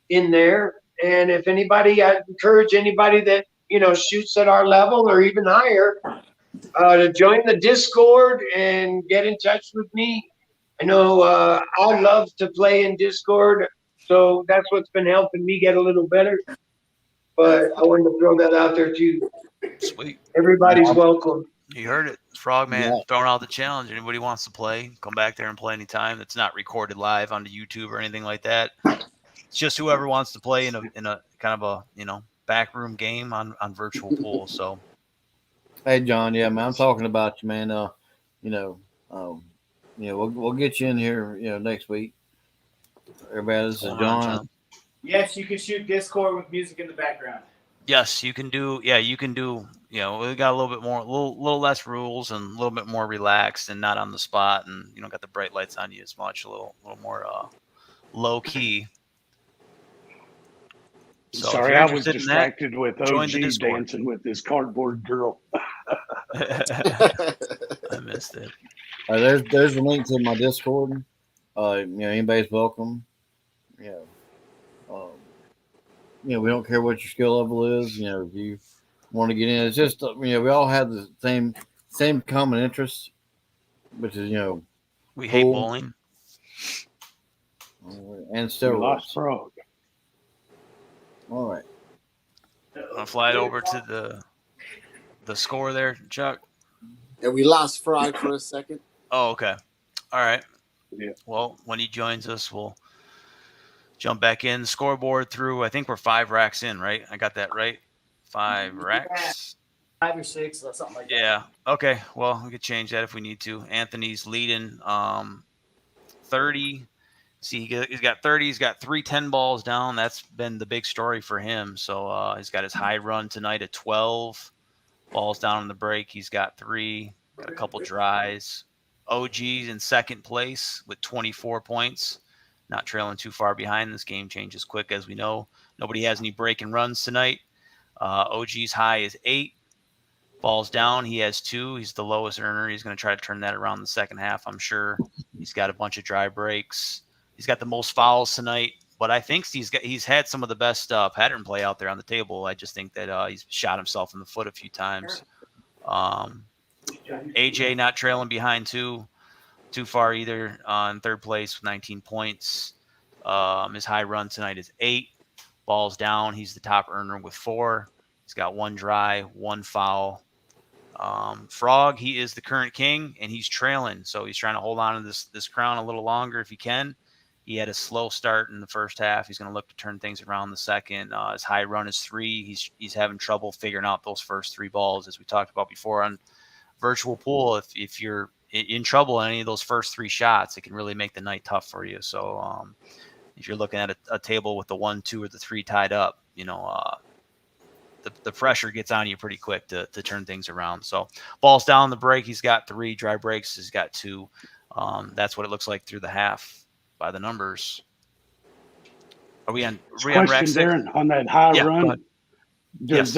in there. And if anybody, I'd encourage anybody that, shoots at our level or even higher, to join the Discord and get in touch with me. I know I love to play in Discord, so that's what's been helping me get a little better. But I wanted to throw that out there too. Sweet. Everybody's welcome. You heard it. Frogman Yeah. throwing out the challenge. Anybody wants to play, come back there and play anytime. It's not recorded live onto YouTube or anything like that. It's just whoever wants to play in a kind of a backroom game on virtual pool. So Hey, John. Yeah, man, I'm talking about you, man. We'll get you in here, next week. Everybody, this is What's going on, John. John? Yes, you can shoot Discord with music in the background. Yes, you can do. Yeah, you can do. We got a little bit more, a little less rules, and a little bit more relaxed and not on the spot, and you don't got the bright lights on you as much. A little more low key. So if Sorry, you're I was interested in that, distracted with join the OG Discord. dancing with this cardboard girl. I missed it. There's a link to my Discord. Anybody's welcome. We don't care what your skill level is. If you want to get in, it's just we all have the same common interests, which is We hate Cool. bowling. and We lost steroids. Frog. All right. I'll fly it over to the score there, Chuck. And we lost Frog for a second. Oh, okay. All right. Yeah. Well, when he joins us, we'll jump back in. Scoreboard through, I think we're 5 racks in, right? I got that right? 5 racks. 5 or 6, or something like that. Yeah. Okay. Well, we could change that if we need to. Anthony's leading 30. See, he's got 30. He's got 3 10 balls down. That's been the big story for him. So he's got his high run tonight at 12 balls down on the break. He's got 3. Got a couple dries. OG's in second place with 24 points. Not trailing too far behind. This game changes quick, as we know. Nobody has any break and runs tonight. OG's high is 8. Balls down, he has 2. He's the lowest earner. He's going to try to turn that around in the second half, I'm sure. He's got a bunch of dry breaks. He's got the most fouls tonight, but I think he's had some of the best pattern play out there on the table. I just think that he's shot himself in the foot a few times. AJ not trailing behind too far either, in third place with 19 points. His high run tonight is 8. Balls down, he's the top earner with 4. He's got 1 dry, 1 foul. Frog, he is the current king, and he's trailing, so he's trying to hold on to this crown a little longer if he can. He had a slow start in the first half. He's going to look to turn things around the second. His high run is 3. He's having trouble figuring out those first 3 balls, as we talked about before on virtual pool. If you're in trouble in any of those first 3 shots, it can really make the night tough for you. So if you're looking at a table with the 1, 2, or the 3 tied up, the pressure gets on you pretty quick to turn things around. So balls down the break, he's got 3. Dry breaks, he's got 2. That's what it looks like through the half by the numbers. Are we on rack Question, 6? Darren, on that high Yeah, go run, ahead. does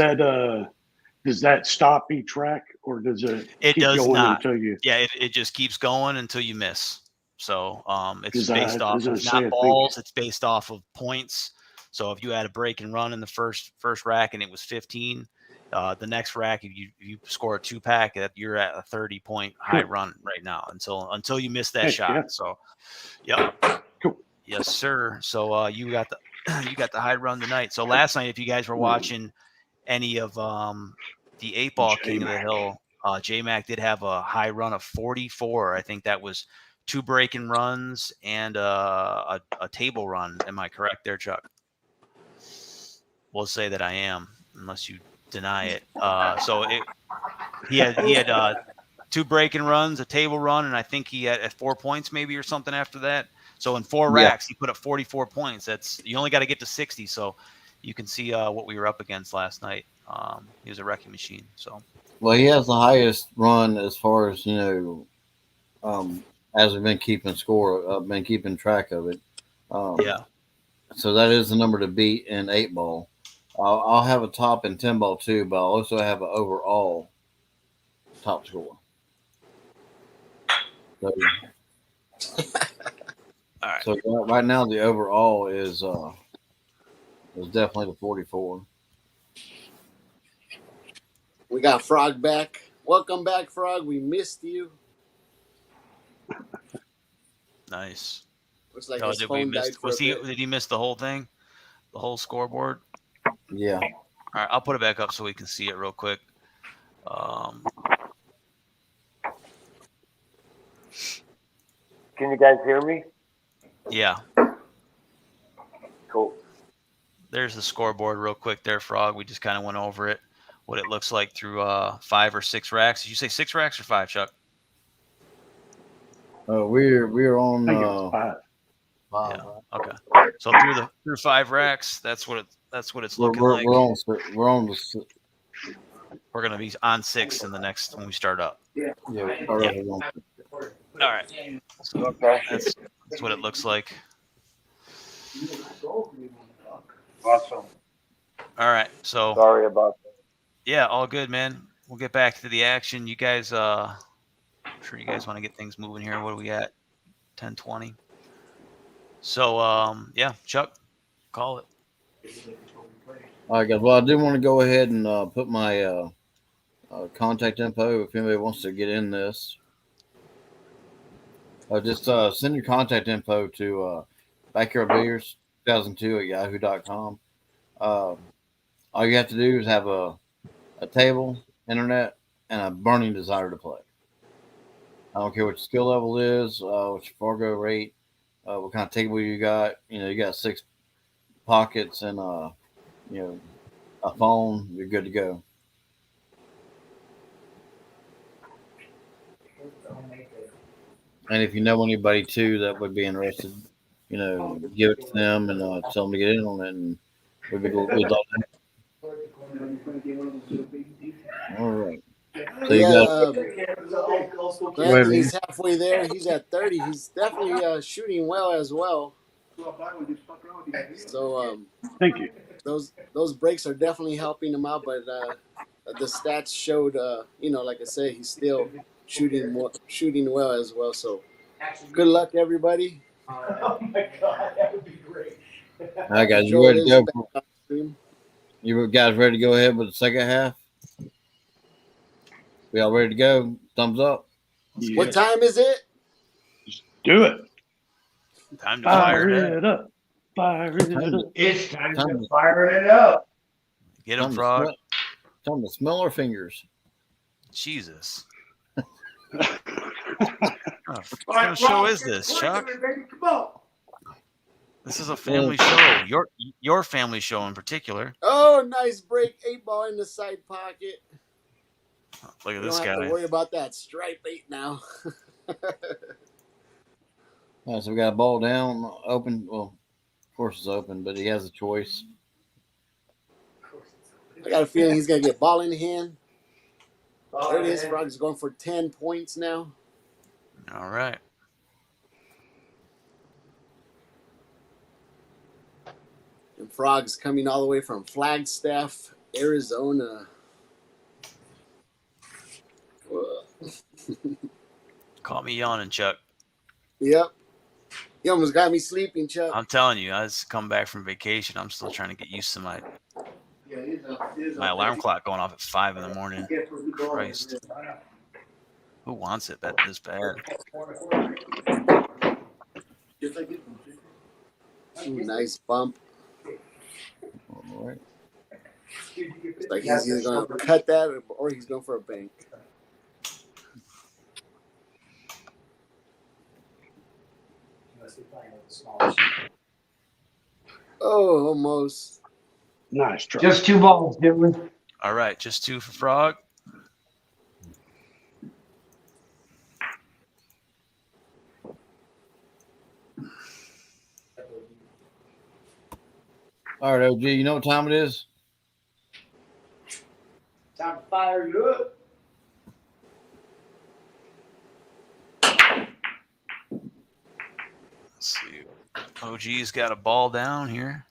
that stop each rack, or does it It keep does going not. until you? Yeah, it just keeps going until you miss. So it's 'Cause I based off was gonna of say, I not think- balls. It's based off of points. So if you had a break and run in the first rack and it was 15, the next rack, if you score a 2-pack, you're at a 30-point high run right now until you miss that Heck, shot. yeah. So, yep. Cool. Yes, sir. So you got the high run tonight. So last night, if you guys were watching, any of the 8-Ball King of the Hill, J-Mac did have a high run of 44. I think that was 2 breaking runs and a table run. Am I correct there, Chuck? We'll say that I am, unless you deny it. He had 2 breaking runs, a table run, and I think he had at 4 points maybe or something after that. So in 4 racks, he put up 44 points. You only got to get to 60. So you can see what we were up against last night. He was a wrecking machine. So Well, he has the highest run as far as as we've been keeping score, been keeping track of it. yeah. So that is the number to beat in 8-Ball. I'll have a top in 10-Ball too, but I'll also have an overall top score. So, All right. so right now the overall is definitely the 44. We got Frog back. Welcome back, Frog. We missed you. Nice. Looks like Oh, his phone died for a bit. Did he miss the whole thing? The whole scoreboard? Yeah. All right, I'll put it back up so we can see it real quick. Can you guys hear me? Yeah. Cool. There's the scoreboard real quick there, Frog. We just kind of went over it, what it looks like through 5 or 6 racks. Did you say 6 racks or 5, Chuck? We're on I think it was 5. 5. Yeah. Okay. So through 5 racks, that's what it's looking like. We're on the We're gonna be on 6 in the next when we start up. yeah. All right. So Okay. that's what it looks like. Awesome. All right. So Sorry about that. yeah, all good, man. We'll get back to the action. You guys, I'm sure you guys want to get things moving here. What are we at? 10:20. So yeah, Chuck, call it. All right, guys. Well, I do want to go ahead and put my contact info if anybody wants to get in this. Just send your contact info to Backyard Billiards 2002 at yahoo.com. All you have to do is have a table, internet, and a burning desire to play. I don't care what your skill level is, what your Fargo rate, what kind of table you got. You got 6 pockets and a phone. You're good to go. And if you know anybody too that would be interested, give it to them and tell them to get in on it, and we'd love that. All right. So you got Brandon, he's halfway there. He's at 30. He's definitely shooting well as well. So Thank you. those breaks are definitely helping him out. But the stats showed, like I said, he's still shooting well as well. So good luck, everybody. Oh my God, that would be great. all right, guys. You Joel ready to is go? back on stream. You guys ready to go ahead with the second half? We all ready to go? Thumbs up. Yeah. What time is it? Do it. Time to fire Fire it. it up. Fire it up. It's time to fire it up. Get him, Frog. Time to smell our fingers. Jesus. What kind of show is this, Chuck? Come on. This is a family show. Your family show in particular. Oh, nice break. 8-Ball in the side pocket. Look at You this don't have to guy. worry about that stripe 8 now. All right, so we got a ball down, open. Well, of course it's open, but he has a choice. I got a feeling he's going to get ball in hand. There it is. Frog's going for 10 points now. All right. And Frog's coming all the way from Flagstaff, Arizona. Caught me yawning, Chuck. Yep. You almost got me sleeping, Chuck. I'm telling you, I just come back from vacation. I'm still trying to get used to my alarm clock going off at 5 in the morning. Christ. Who wants it this bad? Ooh, nice bump. All right. Like he's either going to cut that or he's going for a bank. You must be playing with the smallest. Oh, almost. Nice try. Just 2 balls, Dylan. All right, just 2 for Frog. All right, OG, you know what time it is? Time to fire you up. Let's see. OG's got a ball down here.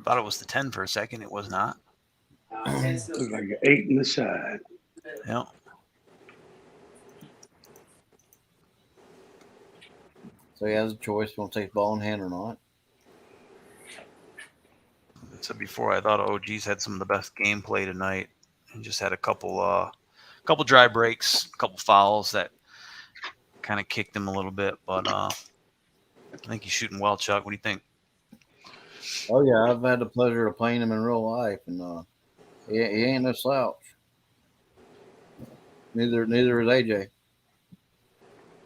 Thought it was the 10 for a second. It was not. Looks like an 8 in the side. Yep. So he has a choice. You want to take the ball in hand or not? So before, I thought OG's had some of the best gameplay tonight. He just had a couple dry breaks, a couple fouls that kind of kicked him a little bit. But I think he's shooting well, Chuck. What do you think? Oh yeah, I've had the pleasure of playing him in real life, and he ain't no slouch. Neither is AJ.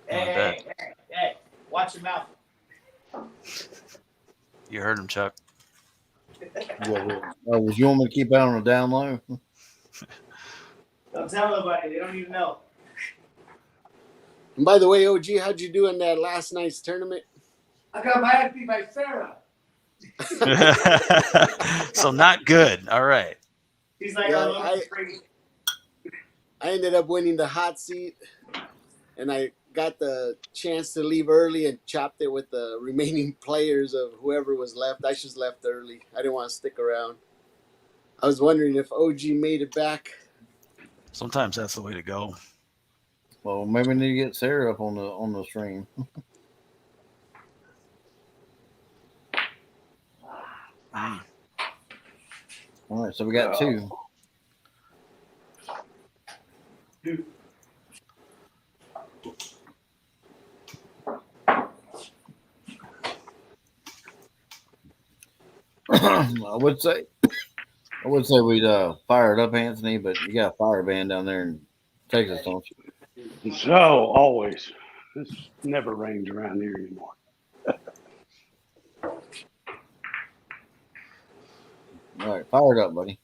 Hey, watch your mouth. You heard him, Chuck. Was you want me to keep out on the down low? Don't tell nobody. They don't even know. And by the way, OG, how'd you do in that last night's tournament? I got my ass beat by Sarah. So not good. All right. He's like, Yeah, I ended up winning the hot seat, and I got the chance to leave early and chopped it with the remaining players of whoever was left. I just left early. I didn't want to stick around. I was wondering if OG made it back. Sometimes that's the way to go. Well, maybe we need to get Sarah up on the stream. All right, so we got 2. I would say we'd fire it up, Anthony, but you got a fire band down there in Texas, don't you? So always. It's never rains around here anymore. All right, fire it up, buddy.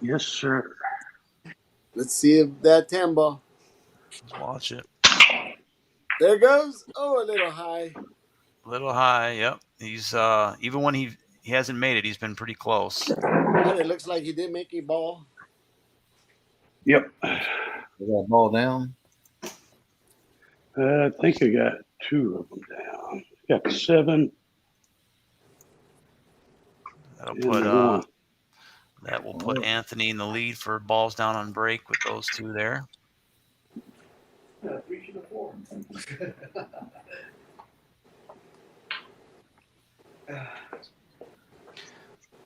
Yes, sir. Let's see if that 10 ball. Let's watch it. There it goes. Oh, a little high. A little high. Yep. He's even when he hasn't made it, he's been pretty close. But it looks like he did make a ball. Yep. We got a ball down. I think I got 2 of them down. Got 7. That'll and put 1. that will put Anthony in the lead for balls down on break with those 2 there. 3 to 4.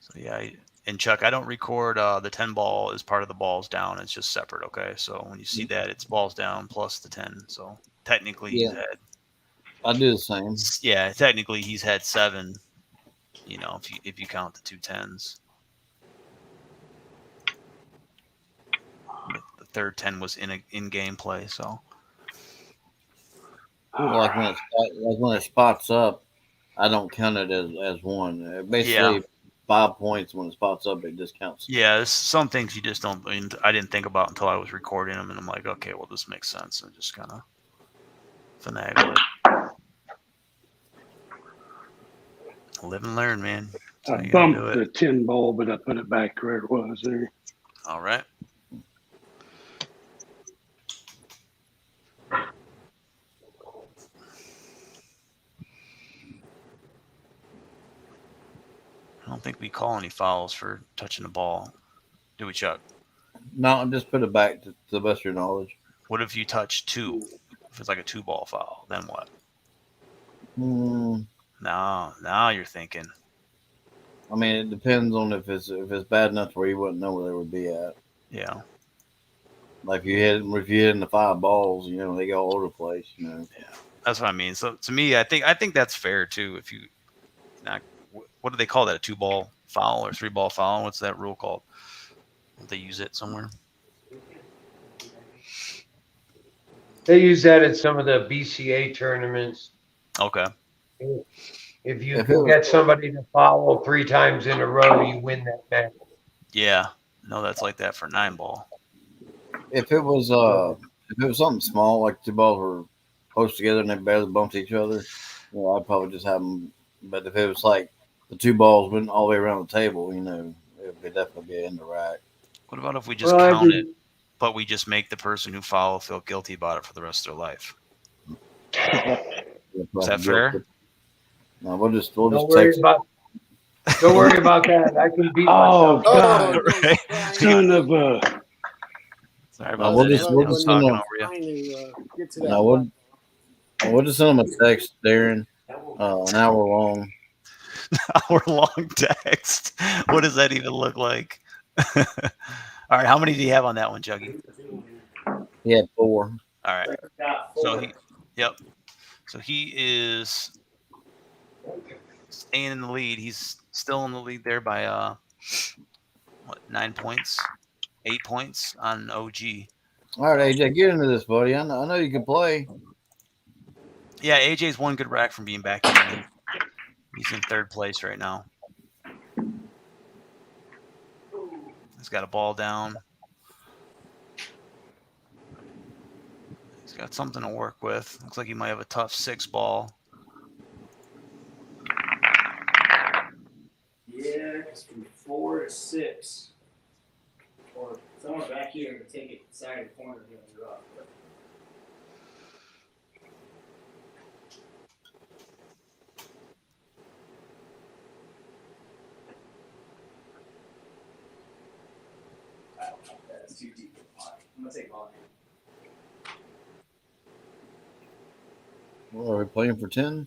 So yeah, and Chuck, I don't record the 10 ball as part of the balls down. It's just separate. Okay, so when you see that, it's balls down plus the 10. So technically, he's had. I do the same. Yeah, technically he's had 7. You know, if you count the 2 10s. The third 10 was in game play. So. Like when it spots up, I don't count it as 1. Basically, 5 points when it spots up, it just counts. Yeah, there's some things you just don't. I didn't think about until I was recording them, and I'm like, okay, well, this makes sense, and just kind of finagle it. Live and learn, man. That's how I you gotta bumped do the it. 10 ball, but I put it back where it was there. All right. I don't think we call any fouls for touching the ball, do we, Chuck? No, just put it back to the best of your knowledge. What if you touch 2? If it's like a 2-ball foul, then what? Now you're thinking. I mean, it depends on if it's bad enough where you wouldn't know where they would be at. Yeah. Like if you hit in the 5 balls, you know, they go all over the place. You know. Yeah, that's what I mean. So to me, I think that's fair too. If you, what do they call that? A 2-ball foul or 3-ball foul? What's that rule called? They use it somewhere. They use that at some of the BCA tournaments. Okay. If you If it can was- get somebody to follow 3 times in a row, you win that match. Yeah. No, that's like that for 9-ball. If it was something small, like 2 balls were close together and they barely bumped each other, I'd probably just have them. But if it was like the 2 balls went all the way around the table, it would definitely be in the rack. What about if we just Well, I count do- it, but we just make the person who foul feel guilty about it for the rest of their life? Is that fair? No, we'll just Don't worry take. about that. I can beat Oh, myself. God. Right. Son of a. Sorry No, about we'll that. just- Anthony. we'll I was just talking send over you. Trying to get to that. No, we'll just send them a text, Darren, an hour long. Hour-long text. What does that even look like? All right. How many do you have on that one, Juggy? He had 4. All right. Got So four. So he is staying in the lead. He's still in the lead there by 9 points, 8 points on OG. All right, AJ, get into this, buddy. I know you can play. Yeah, AJ's one good rack from being back in the lead. He's in 3rd place right now. He's got a ball down. He's got something to work with. Looks like he might have a tough 6 ball. Yeah, it's from 4 to 6. Or someone back here to take it side of the corner and get it up. I don't know. That's too deep for the pot. I'm gonna take volume. Well, are we playing for 10?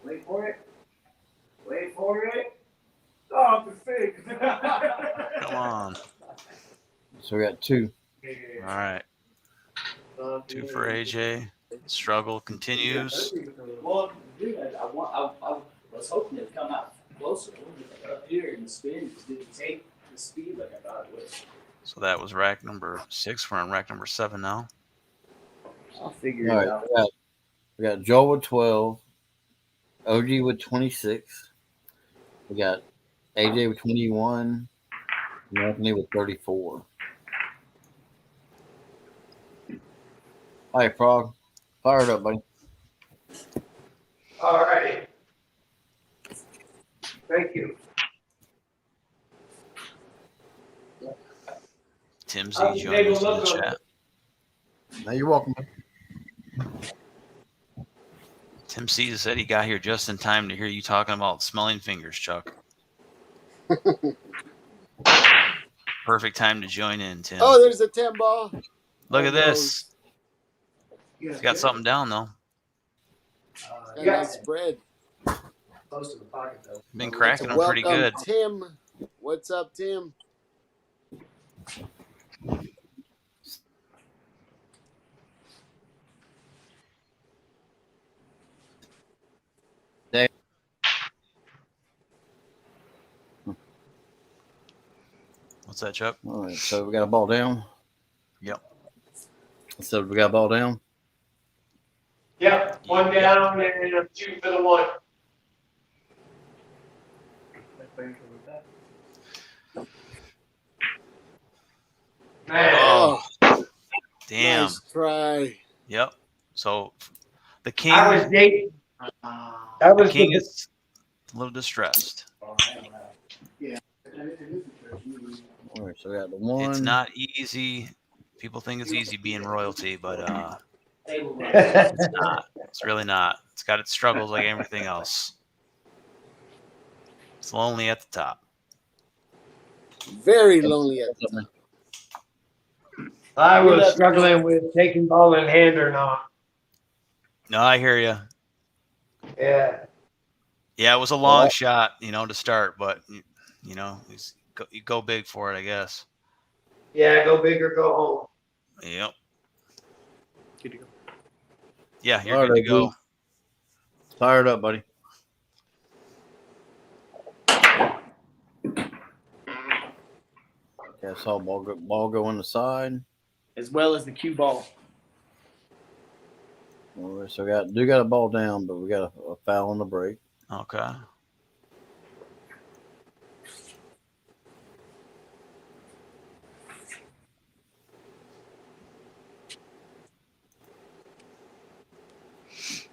Wait for it. Wait for it. Oh, the fig. Come on. So we got 2. All right. 2 for AJ. Struggle continues. Well, dude, I was hoping it'd come out closer. Up here and the spin just didn't take the speed like I thought it would. So that was rack number 6. We're on rack number 7 now. I'll figure All right, we got Joel with 12, OG with 26. We got AJ with 21, and Anthony with 34. All right, Frog, fire it up, buddy. All right. Thank you. Tim I'll Z take joining a us in the look. chat. Now you're welcome. Tim C said he got here just in time to hear you talking about smelling fingers, Chuck. Perfect time to join in, Tim. Oh, there's a 10 ball. Look at there this. He's got something down, though. Got a nice spread. Close to the pocket though. Been cracking them pretty good. Tim. What's up, Tim? What's that, Chuck? All right, so we got a ball down. Yep. So we got a ball down. Yep, 1 down and a 2 for the 1. Man, Oh, damn. Nice try. Yep. So the king, I was dating. Uh, That the was king the, is a little distressed. Yeah. All right, right, so we got the one. It's not easy. People think it's easy being royalty, but Table it's not. It's really not. It's got its struggles like everything else. It's lonely at the top. Very lonely at the Something. I was struggling with taking ball in hand or not. No, I hear you. Yeah. Yeah, it was a long shot, to start, but you go big for it, I guess. Yeah, go big or go home. Yep. Good to go. Yeah, you're All good to right, go. dude. Fired up, buddy. Okay, I saw ball go on the side. as well as the cue ball. All right, so we got a ball down, but we got a foul on the break. Okay.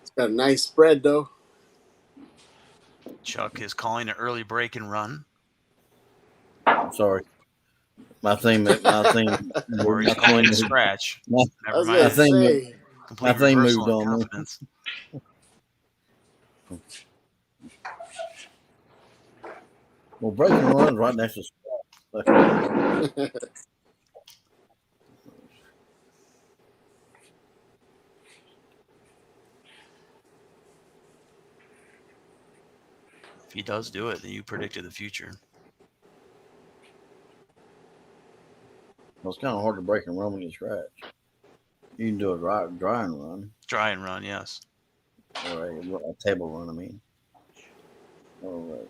It's got a nice spread though. Chuck is calling an early break and run, I'm sorry. My theme. or he's calling a scratch. I I Never was mind. gonna think say. Complete my thing reversal moved in on me. confidence. Well, breaking runs right next to scratch. If he does do it, then you predicted the future. Well, it's kind of hard to break and run when you scratch. You can do a dry and run, Try and run, yes. or a table run. I mean. All right.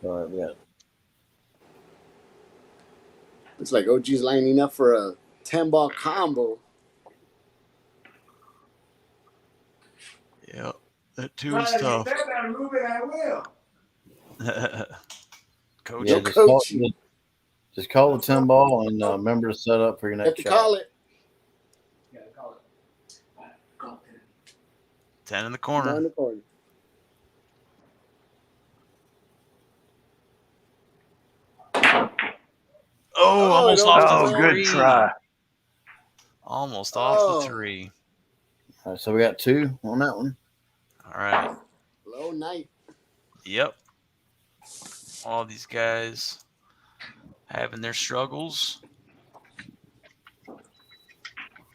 All right, we got. Looks like OG's lining up for a 10-ball combo. Yep. That too is tough. I move it, I will. Coach, Yeah, Coach. just call the 10 ball and remember to set up for your Have next to shot. call it. Yeah, call it. Call it. 10 in the Down corner. the corner. Oh, almost it off almost the Oh, went. good three. try. Almost off Oh. the three. All right, so we got 2 on that one. All right. Low night. Yep. All these guys having their struggles.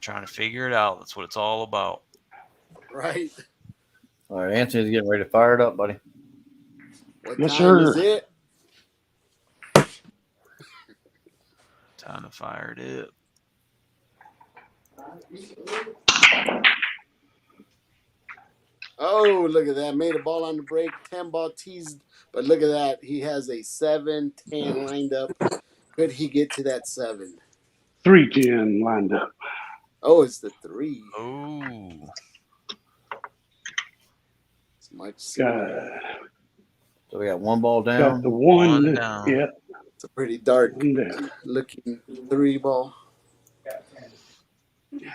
Trying to figure it out. That's what it's all about. Right. All right, Anthony's getting ready to fire it up, buddy. What Yes, time is sir. it? Time to fire it. Oh, look at that. Made a ball on the break. 10-ball teased. But look at that. He has a 7-10 lined up. Could he get to that 7? 310 lined up. Oh, it's the 3. Oh. It's much. Got, So we got 1 ball got down. the one. One down. Yeah, It's a pretty dark one down. looking 3 ball. Got 10.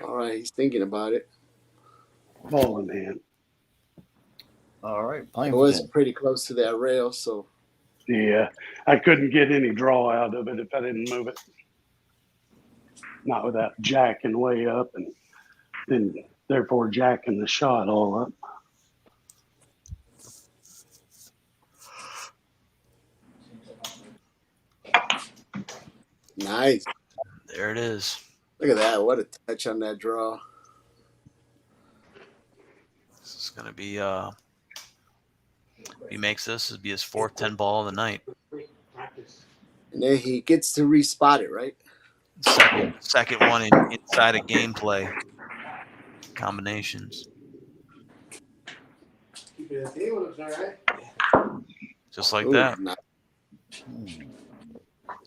All right, he's thinking about it. Ball in hand. All right, It playing for was 10. pretty close to that rail, so Yeah, I couldn't get any draw out of it if I didn't move it. Not without jacking way up and then therefore jacking the shot all up. nice. There it is. Look at that. What a touch on that draw. This is going to be, if he makes this, it'll be his 4th 10 ball of the night. Practice. And then he gets to respot it, right? Second one inside of gameplay combinations. Keep it at the table, looks all right. Just like Ooh, that. nice.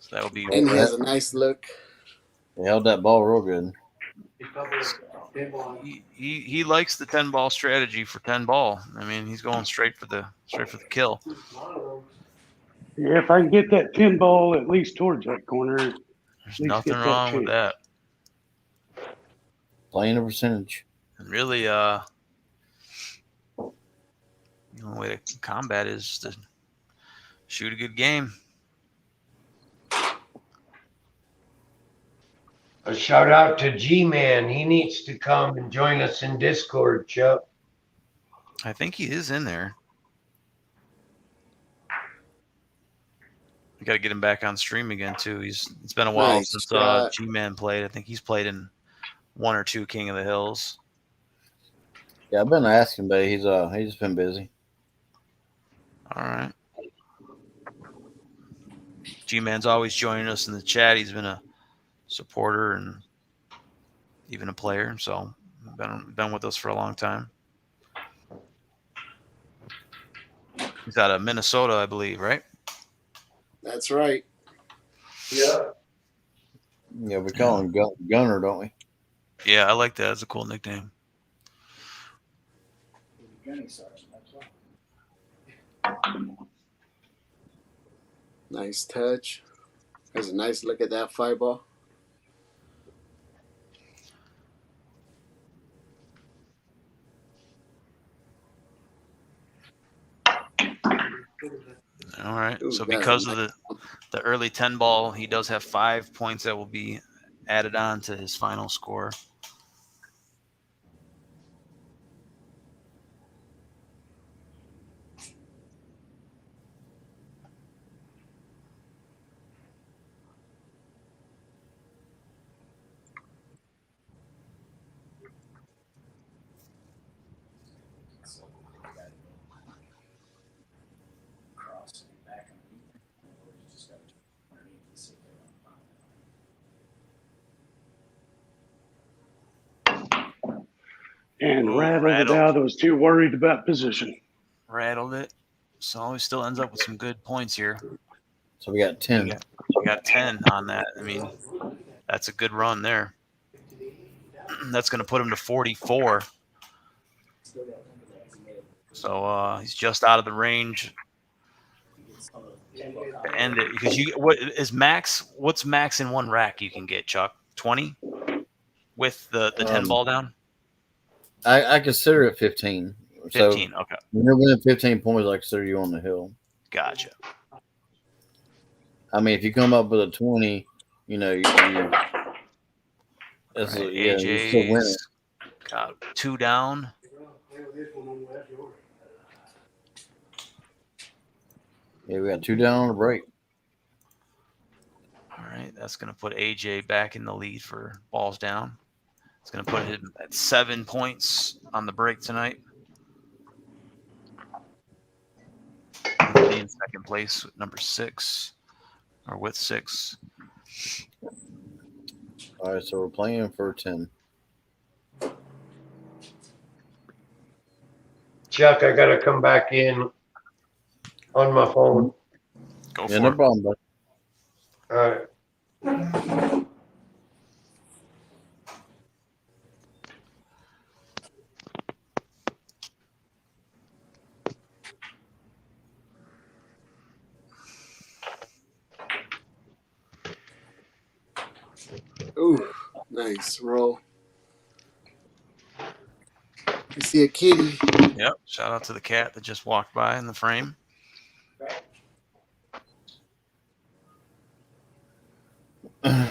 So that would be And he has a nice look. They held that ball real good. He covered 10 ball. he likes the 10 ball strategy for 10 ball. I mean, he's going straight for the kill. A lot of those. Yeah, if I can get that 10 ball at least towards that corner, There's least nothing get that wrong with chance. that. Playing a percentage. And really, The only way to combat is to shoot a good game. A shout out to G-Man. He needs to come and join us in Discord, Chuck. I think he is in there. We got to get him back on stream again too. It's been a while Nice since shot. G-Man played. I think he's played in 1 or 2 King of the Hills. Yeah, I've been asking, but he's just been busy. All right. G-Man's always joining us in the chat. He's been a supporter and even a player, so been with us for a long time. He's out of Minnesota, I believe, right? That's right. Yeah. Yeah, we call him Gunner, don't we? Yeah, I like that. It's a cool nickname. Gunny sergeant, that's all. Nice touch. There's a nice look at that fly ball. All right. Ooh, So that's because nice. of the early 10 ball, he does have 5 points that will be added on to his final score. Cross and back underneath. Or you just got to underneath and sit there on the bottom. And Oh, rattled it rattled. out. I was too worried about position. Rattled it. So he still ends up with some good points here. So we got 10. You got 10 on that. I mean, that's a good run there. That's going to put him to 44. So he's just out of the range to end it. Because what's max in one rack you can get, Chuck? 20 with the 10 ball down? I consider it 15. 15. So Okay. when you're within 15 points, I consider you on the hill. Gotcha. I mean, if you come up with a 20, you know, Right. you still win it. AJ's got 2 down. Yeah, we got 2 down on the break. All right. That's going to put AJ back in the lead for balls down. It's going to put him at 7 points on the break tonight. He'll be in second place with number 6, or with 6. All right, so we're playing for 10. Chuck, I got to come back in on my phone. Go Yeah, for no it. problem, bud. All right. Ooh, nice roll. You see a kitty. Yep. Shout out to the cat that just walked by in the frame. I'm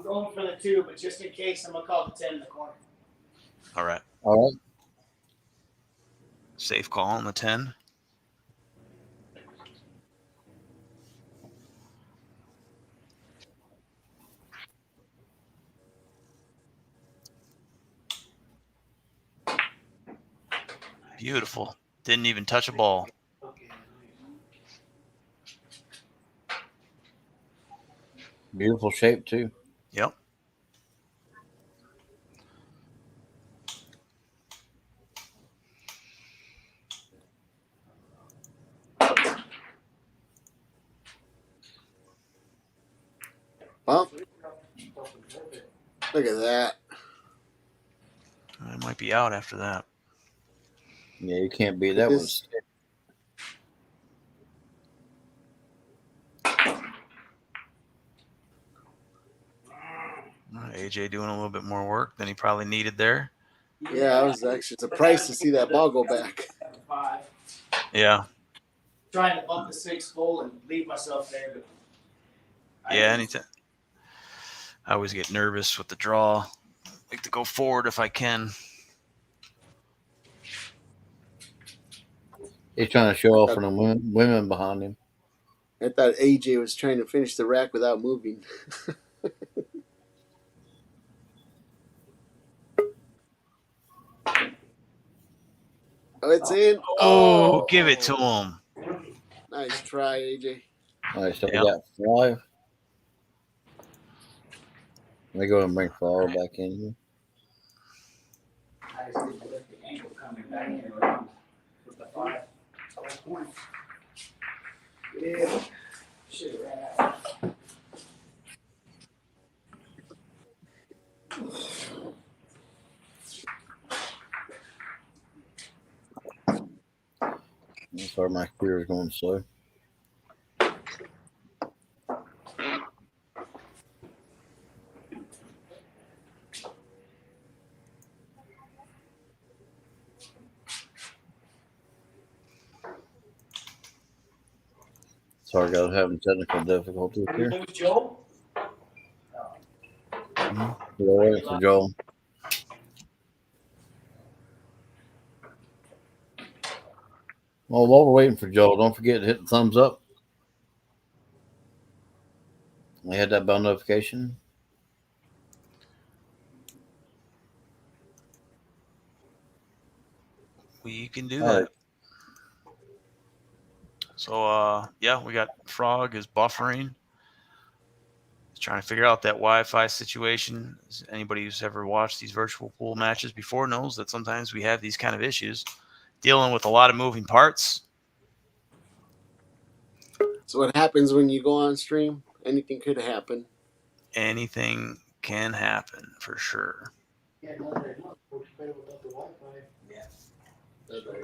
going for the 2, but just in case, I'm going to call the 10 in the corner. All right. All right. Safe call on the 10. Beautiful. Didn't even touch a ball. Beautiful shape, too. Yep. Bump. Look at that. It might be out after that. Yeah, you can't beat that one. AJ doing a little bit more work than he probably needed there. Yeah, I was actually surprised to see that ball go back. Yeah. Trying to bump the 6 full and leave myself there, but Yeah. Anytime. I always get nervous with the draw. I like to go forward if I can. He's trying to show off for the women behind him. I thought AJ was trying to finish the rack without moving. Oh, it's in. Oh, give it to him. Nice try, AJ. All right, so Yep. we got 5. Let me go and bring Flower back in here. I just didn't let the ankle coming back in around with the 5. Point. Yeah. Should have ran out. Sorry, my computer is going slow. Sorry, guys, having technical difficulties here. Who's Joel? Yeah, waiting for Joel. Well, while we're waiting for Joel, don't forget to hit the thumbs up. We had that bell notification. We can do All that. right. So, yeah, we got Frog is buffering. He's trying to figure out that Wi-Fi situation. Anybody who's ever watched these virtual pool matches before knows that sometimes we have these kind of issues, dealing with a lot of moving parts. So what happens when you go on stream? Anything could happen. Anything can happen for sure. Yeah, no, they're not. Works better without the Wi-Fi. Yeah.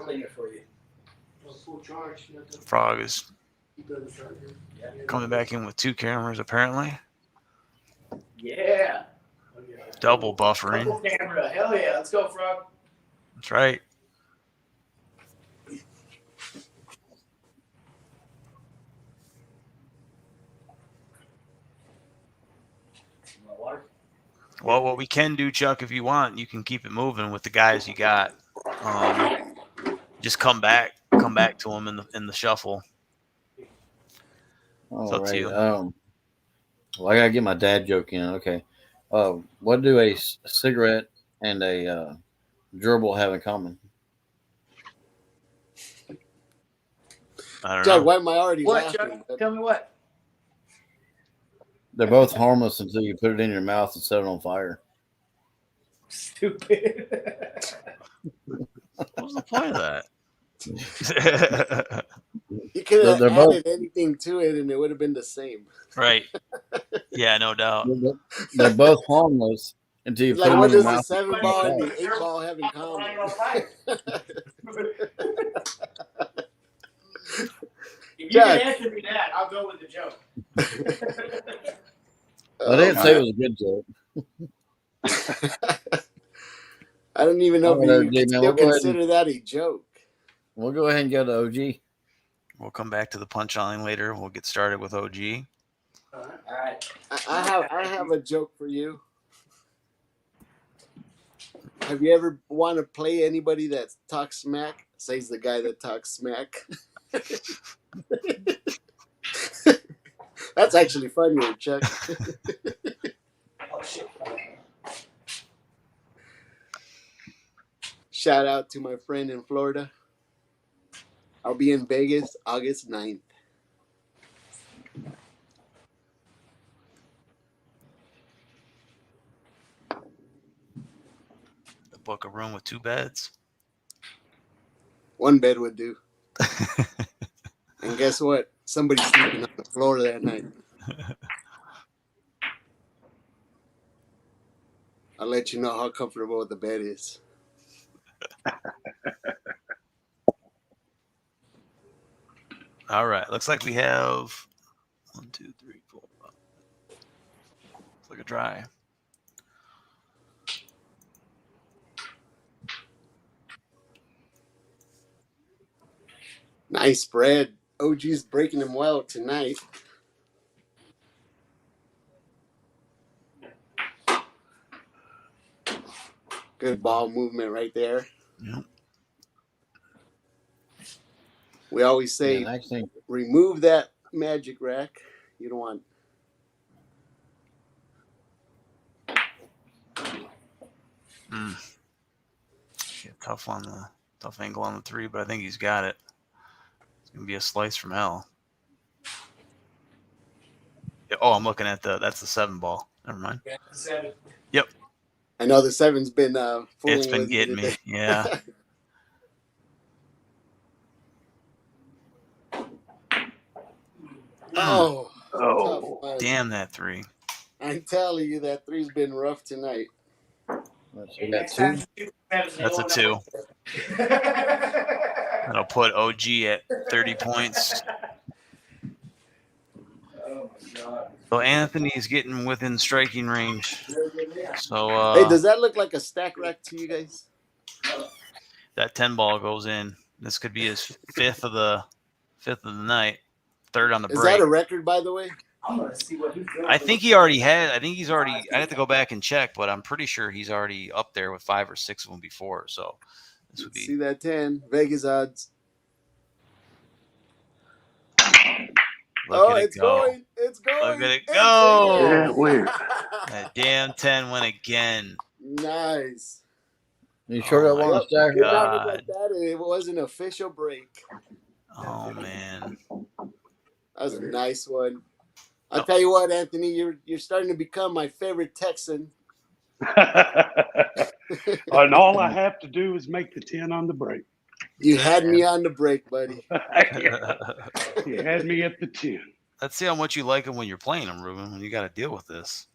Clean it for you. No full charge. Nothing. Frog is Keep it on the charger. Yeah. coming back in with 2 cameras apparently. Yeah. Double buffering. Double camera. Hell yeah. Let's go, Frog. That's right. You want water? Well, what we can do, Chuck, if you want, you can keep it moving with the guys you got. Just come back to them in the shuffle. All up to right. you. Well, I gotta get my dad joke in. Okay. What do a cigarette and a gerbil have in common? I don't Chuck, know. why am I already What, laughing? Chuck? Tell me what? They're both harmless until you put it in your mouth and set it on fire. Stupid. What was the point of that? You could have They're added anything to it and it would have been the same. Right. Yeah, no doubt. They're both harmless until you Like, put what them in does your the mouth. 7 ball and the 8 ball have in common? If you Jack. can answer me that, I'll go with the joke. I didn't say it was a good joke. I don't even know Oh, if there, you J-Man, still we'll go ahead consider that a joke. We'll go ahead and go to OG. We'll come back to the punchline later. We'll get started with OG. All right. I have a joke for you. Have you ever want to play anybody that talks smack? Says the guy that talks smack. That's actually funnier, Chuck. Oh, shit. Shout out to my friend in Florida. I'll be in Vegas August 9th. Book a room with 2 beds. 1 bed would do. And guess what? Somebody's sleeping on the floor that night. I'll let you know how comfortable the bed is. All right. Looks like we have 1, 2, 3, 4, 5. Looks like a dry. Nice spread. OG's breaking him well tonight. Good ball movement right there. Yep. We always say Yeah, next thing, remove that magic rack. You don't want. Shit, tough angle on the 3, but I think he's got it. It's gonna be a slice from hell. Yeah, oh, I'm looking at that's the 7 ball. Never mind. Yeah, 7. I know the 7's been fooling It's been with you getting me. today. Yeah. Oh, Oh, tough one. Damn that 3. I'm telling you, that 3's been rough tonight. let's see, Hey, we got next time 2. you shoot 7s, That's a 2. That'll put OG at 30 points. Oh my god. So Anthony's getting within striking range. So Hey, does that look like a stack rack to you guys? that 10 ball goes in. This could be his fifth of the night, 3rd on the Is break. that a record, by the way? I'm gonna see what he's doing. I think he already had. I think he's already. I have to go back and check, but I'm pretty sure he's already up there with 5 or 6 of them before. So this would See be. that 10? Vegas odds. Look Oh, at it it's go. going. It's going. Look at it It's go. in. yeah, it went. That damn 10 went again. Nice. You sure Oh that my one stack? Good God. job with that. It was an official break. Oh man. That was a nice one. I'll tell you what, Anthony, you're starting to become my favorite Texan. And all I have to do is make the 10 on the break. You had me on the break, buddy. You had me at the 10. Let's see how much you like him when you're playing him, Ruben. When you got to deal with this,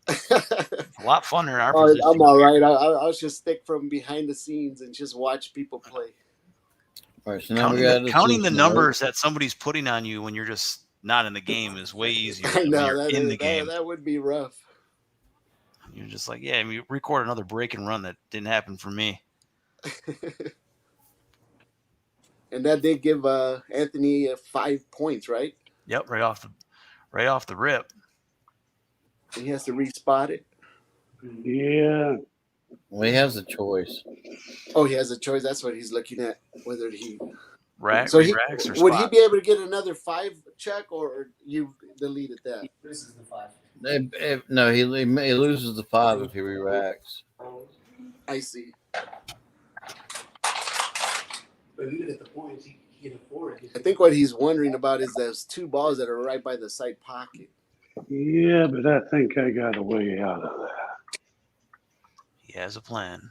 it's a lot funner in our position. I'm all right. I'll just stick from behind the scenes and just watch people play. All right, so now we got Counting the numbers that somebody's putting on you when you're just not in the game is way easier I than when know you're in the game. that would be rough. You're just like, yeah, you record another break and run that didn't happen for me. And that did give Anthony 5 points, right? Yep, right off the rip. And he has to respot it. Yeah. Well, he has a choice. Oh, he has a choice. That's what he's looking at. Whether he Racks so or he spots. would he be able to get another 5 check, or you deleted that? This is the 5. No, he loses the 5 if he re-racks. I see. But even at the points, he can afford it. I think what he's wondering about is those 2 balls that are right by the side pocket. Yeah, but I think I got a way out of that. He has a plan.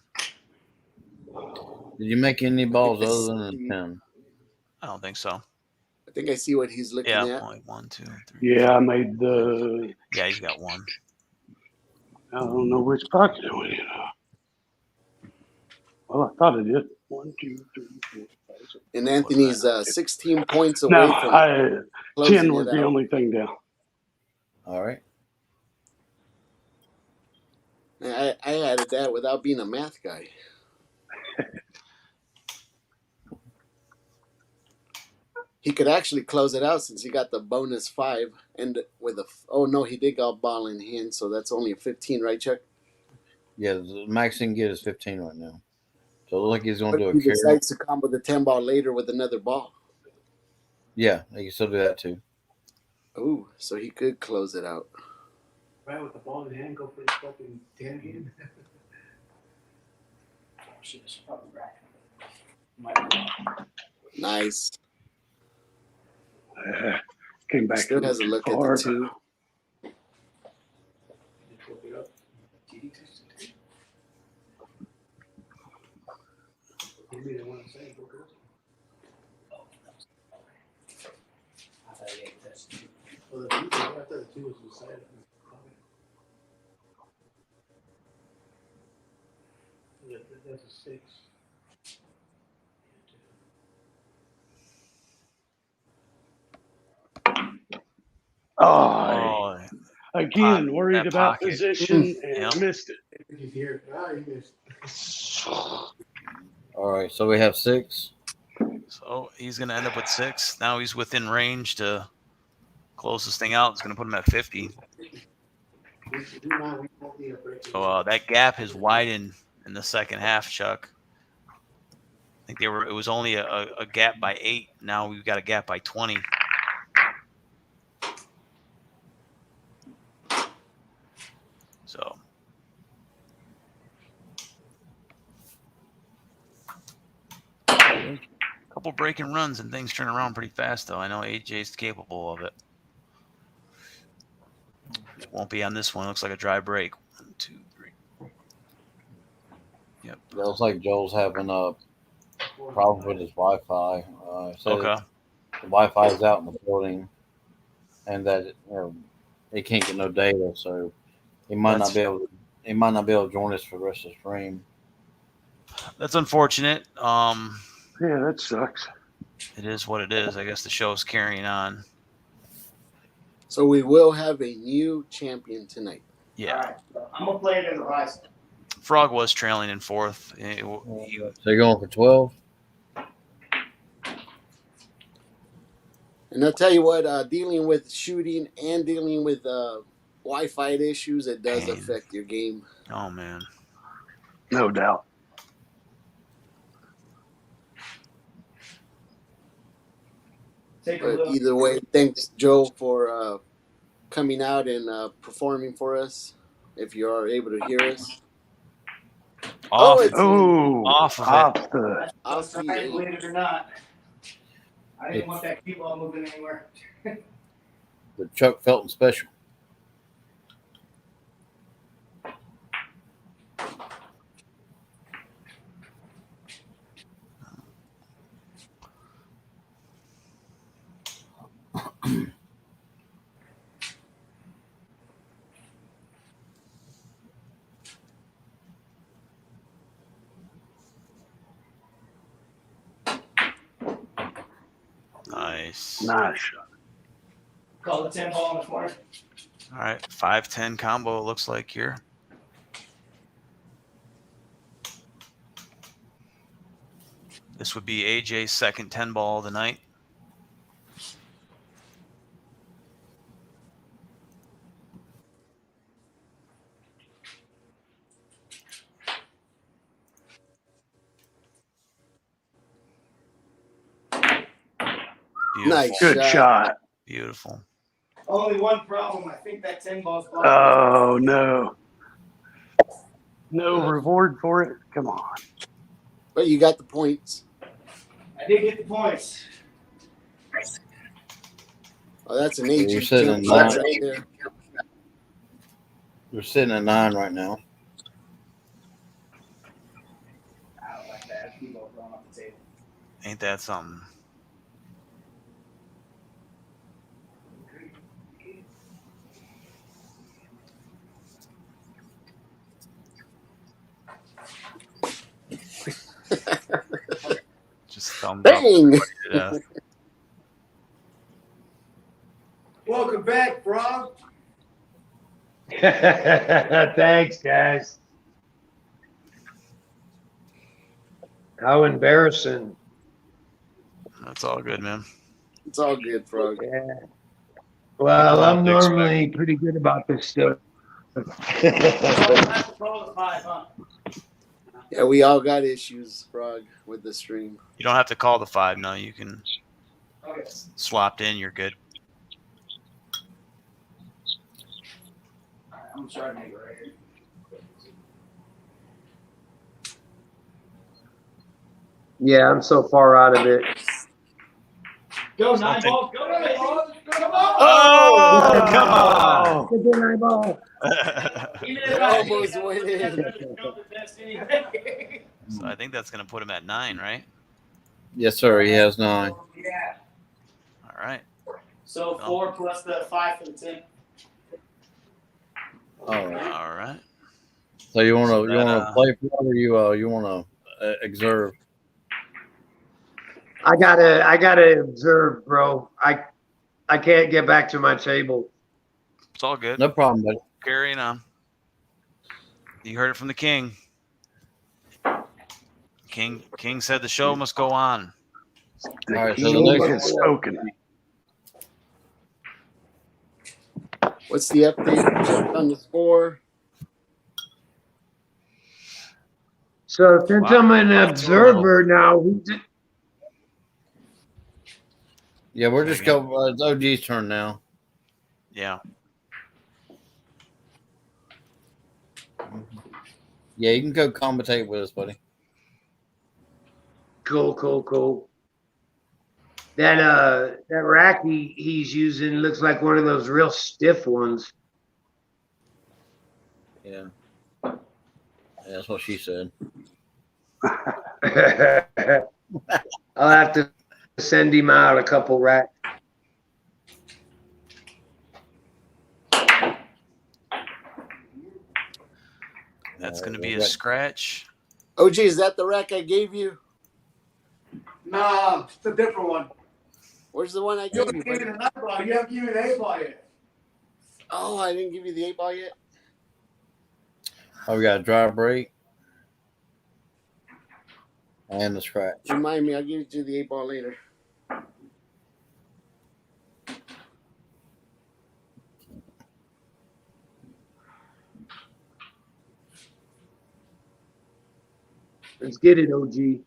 Did you make any balls other than the 10? I don't think so. I think I see what he's looking Yeah, at. only 1, 2, 3. Yeah, I made the. Yeah, he's got 1. I don't know which pocket it went in. Well, I thought it did. 1, 2, 3, 4, 5, 6. And Anthony's 16 points away No, from closing 10 was it the out. only thing down. All right. I added that without being a math guy. He could actually close it out since he got the bonus 5 and with a. Oh no, he did got ball in hand, so that's only a 15, right, Chuck? Yeah, the max he can get is 15 right now. So it looks like he's going But to do a he carry. decides to combo the 10 ball later with another ball. Yeah, he can still do that too. Ooh, so he could close it out. Right with the ball in hand, go for the fucking 10 again. Shit, I should probably rack him. Might be. Nice. Came back Still to has a look at the hard. 2. Just flip it up. TD touches it. Give me the one saying, go girls. I thought he ate this. Well, the 2, I thought the 2 was inside of the pocket. That's a 6. Oh, Oh, again, worried that about pocket. position and Yep. missed it. Did you hear? Ah, you missed. All right, so we have 6. So he's going to end up with 6. Now he's within range to close this thing out. It's going to put him at 50. So that gap has widened in the second half, Chuck. I think it was only a gap by 8. Now we've got a gap by 20. So a couple breaking runs and things turn around pretty fast, though. I know AJ's capable of it. Won't be on this one. Looks like a dry break. 1, 2, 3. Yep. It looks like Joel's having a problem with his Wi-Fi. Okay. The Wi-Fi is out in the building, and that he can't get no data, so he might not be able to join us for the rest of the stream. That's unfortunate. Yeah, that sucks. It is what it is. I guess the show's carrying on. So we will have a new champion tonight. Yeah. All right. So I'm gonna play it as a rise. Frog was trailing in 4th. So you're going for 12? And I'll tell you what, dealing with shooting and dealing with Wi-Fi issues, it does Man. affect your game. Oh, man. No doubt. Take a But look. either way, thanks, Joe, for coming out and performing for us. If you are able to hear us. Off. it's- Off of it. the I'll That's see right, you. believe it or not. I didn't want that cue ball moving anywhere. The Chuck Felton special. Nice. nice shot. Call the 10 ball in the corner. All right. 5-10 combo, it looks like here. This would be AJ's second 10 ball of the night. Beautiful. Nice. Good shot. Beautiful. Only one problem. I think that 10 ball's blocked. Oh, no. No reward for it? Come on. But you got the points. I did get the points. Oh, that's an You're AG sitting jump in shot nine. right there. We're sitting at 9 right now. I don't like that. Cue ball thrown off the table. Ain't that something? Just thumbs up. Dang! Yeah. Welcome back, Frog. Thanks, guys. How embarrassing. That's all good, man. It's all good, Frog. Yeah. Well, I'm People have to normally pretty good about this stuff. That's the 5, huh? Yeah, we all got issues, Frog, with the stream. You don't have to call the 5. No, you can Okay. swapped in. You're good. All right, I'm gonna try to make it right here. Yeah, I'm so far out of it. Go, 9 Something. balls. Go, 9 balls. Come on. Oh, come on. Good eyeball. Even They if I almost think went I in. doesn't go the best anyway. So I think that's going to put him at 9, right? Yes, sir. He has 9. Yeah. All right. So 4 plus the 5 for the 10. All right. All right. So you want So to that, play for it, or you want to observe? I gotta observe, bro. I can't get back to my table. It's all good. No problem, buddy. Carrying on. You heard it from the king. King said the show must go on. The All right, so the king next- has spoken. What's the update on the score? So since Wow. I'm an Wow, it's a little- observer now, Yeah, we're Say just again. go. It's OG's turn now. Yeah. Yeah, you can go commentate with us, buddy. cool. That rack he's using looks like one of those real stiff ones. Yeah. That's what she said. I'll have to send him out a couple racks. That's All going to right, be we'll a get- scratch. OG, is that the rack I gave you? Nah, it's a different one. Where's the one I You gave haven't you? given buddy? an 9 ball. You haven't given an 8 ball yet. Oh, I didn't give you the 8-ball yet? Oh, we got a dry break and the scratch. Remind me, I'll give you the 8-ball later. Let's get it, OG.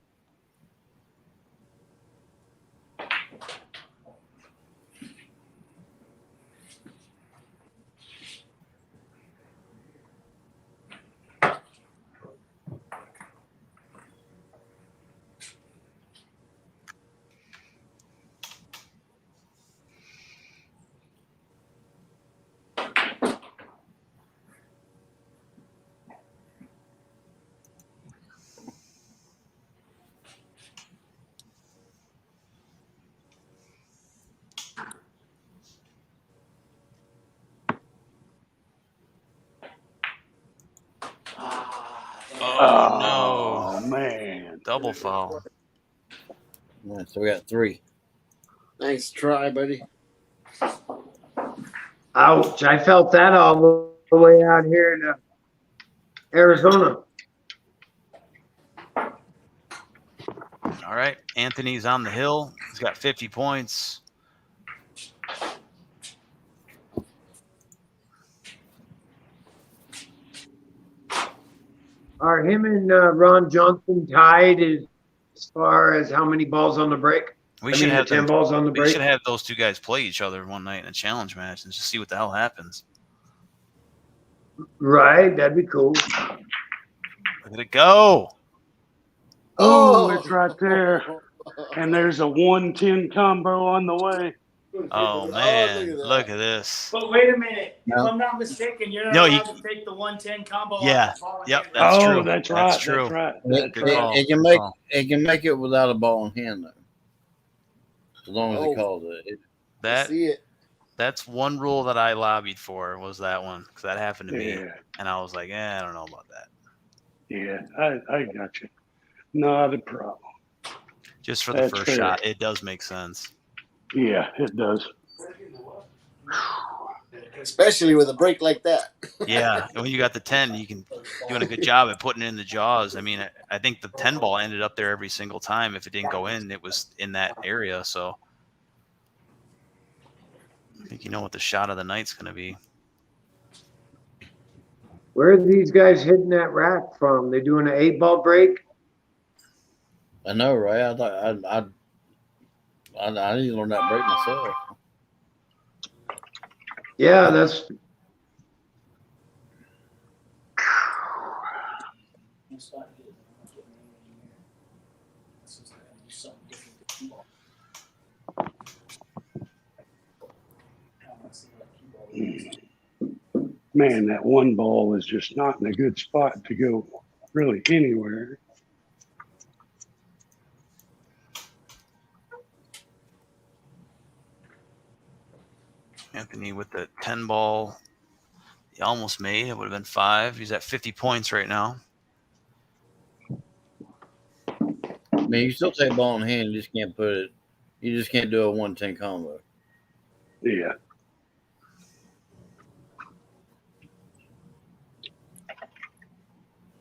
Oh, no. Man. Double foul. All right, so we got 3. Nice try, buddy. Ouch. I felt that all the way out here in Arizona. All right. Anthony's on the hill. He's got 50 points. Are him and Ron Johnson tied as far as how many balls on the break? We I should mean, have 10 them. balls on the We break. should have those two guys play each other one night in a challenge match and just see what the hell happens. Right, that'd be cool. Look at it go. Oh, it's right there. And there's a 110 combo on the way. Oh, man. Look at this. But wait a minute. No. If I'm not mistaken, you're not No, allowed you- to take the 110 combo Yeah. off the ball in Yep, hand. that's oh, true. that's That's right. true. That's right. It, Good call. it can Good make call. it can make it without a ball in hand though, as long as Oh. he calls it. That See it. That's one rule that I lobbied for was that one because that happened to me. Yeah. And I was like, I don't know about that. Yeah. I got you. Not a problem. Just for the That's first fair. shot, it does make sense. Yeah, it does. Especially with a break like that. Yeah, and when you got the 10, you can doing a good job at putting it in the jaws. I mean, I think the 10 ball ended up there every single time. If it didn't go in, it was in that area. So I think you know what the shot of the night's going to be. Where are these guys hitting that rack from? They doing an 8-ball break? I know, right? I thought I need to learn that break myself. Yeah, that's Man, that one ball is just not in a good spot to go really anywhere. Anthony with the 10 ball, he almost made. It would have been 5. He's at 50 points right now. I mean, you still take ball in hand, you just can't put it. You just can't do a 110 combo. Yeah.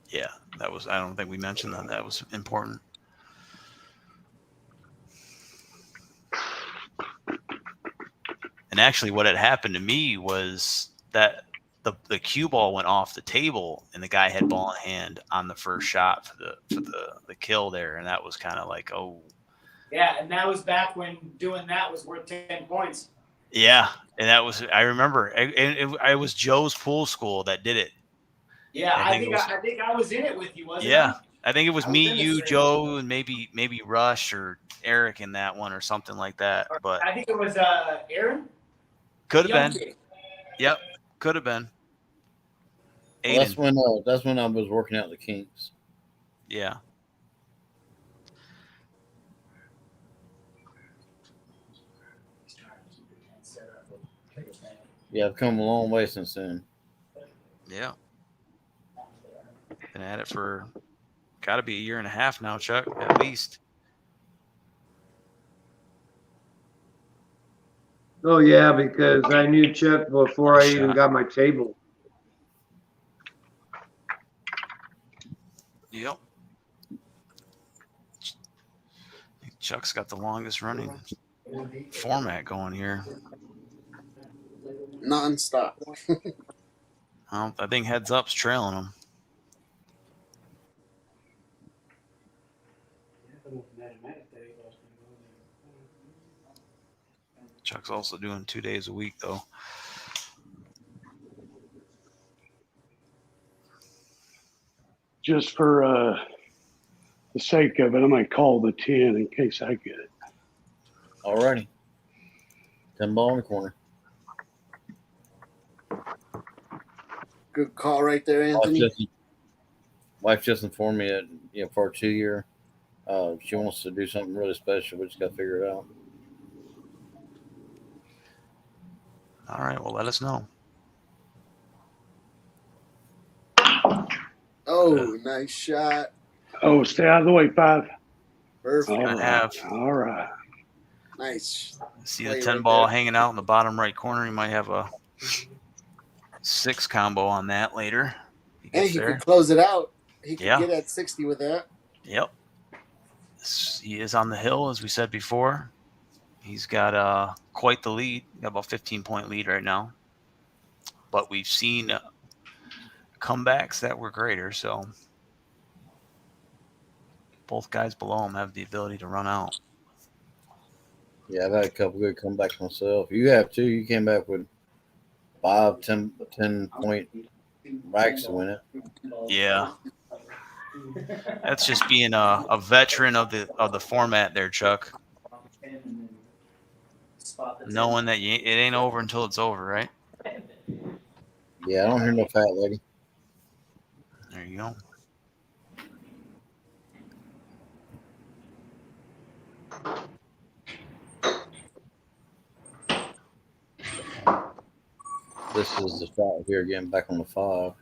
Yeah, that was. I don't think we mentioned that. That was important. And actually, what had happened to me was that the cue ball went off the table, and the guy had ball in hand on the first shot for the kill there, and that was kind of like, oh. Yeah, and that was back when doing that was worth 10 points. Yeah, and that was, I remember, I was Joe's pool school that did it. Yeah, I think it was- I was in it with you, wasn't Yeah, I? I think it was I was me, in the you, same Joe, and maybe Rush or Eric in that one or something like that. But I think it was Aaron. could have Young been. kid. Yep, could have been. Well, Aiden. that's when I was working out the kinks. Yeah. Yeah, I've come a long way since then. Yeah. Been at it for got to be a year and a half now, Chuck, at least. Oh yeah, because I knew Chuck before I Nice even shot. got my table. Yep. Chuck's got the longest running format going here. Non-stop. I think Heads Up's trailing him. Chuck's also doing 2 days a week, though. Just for the sake of it, I'm going to call the 10 in case I get it. Alrighty. 10 ball in the corner. Good call right there, Anthony. Wife just informed me that for a 2-year, she wants to do something really special. We just got to figure it out. All right, well, let us know. Oh, nice shot. Oh, stay out of the way, 5. Perfect. All I right. have. All right. Nice. See the Play 10 right ball there. hanging out in the bottom right corner. You might have a 6 combo on that later. He And gets he there. could close it out. He could Yeah. get at 60 with that. Yep. He is on the hill, as we said before. He's got quite the lead. Got about 15-point lead right now. But we've seen comebacks that were greater, so both guys below him have the ability to run out. Yeah, I've had a couple good comebacks myself. You have too. You came back with 5, 10 point racks to win it. Yeah. That's just being a veteran of the format there, Chuck. Knowing that it ain't over until it's over, right? Yeah, I don't hear no fat lady. There you go. This is the shot here getting back on the 5.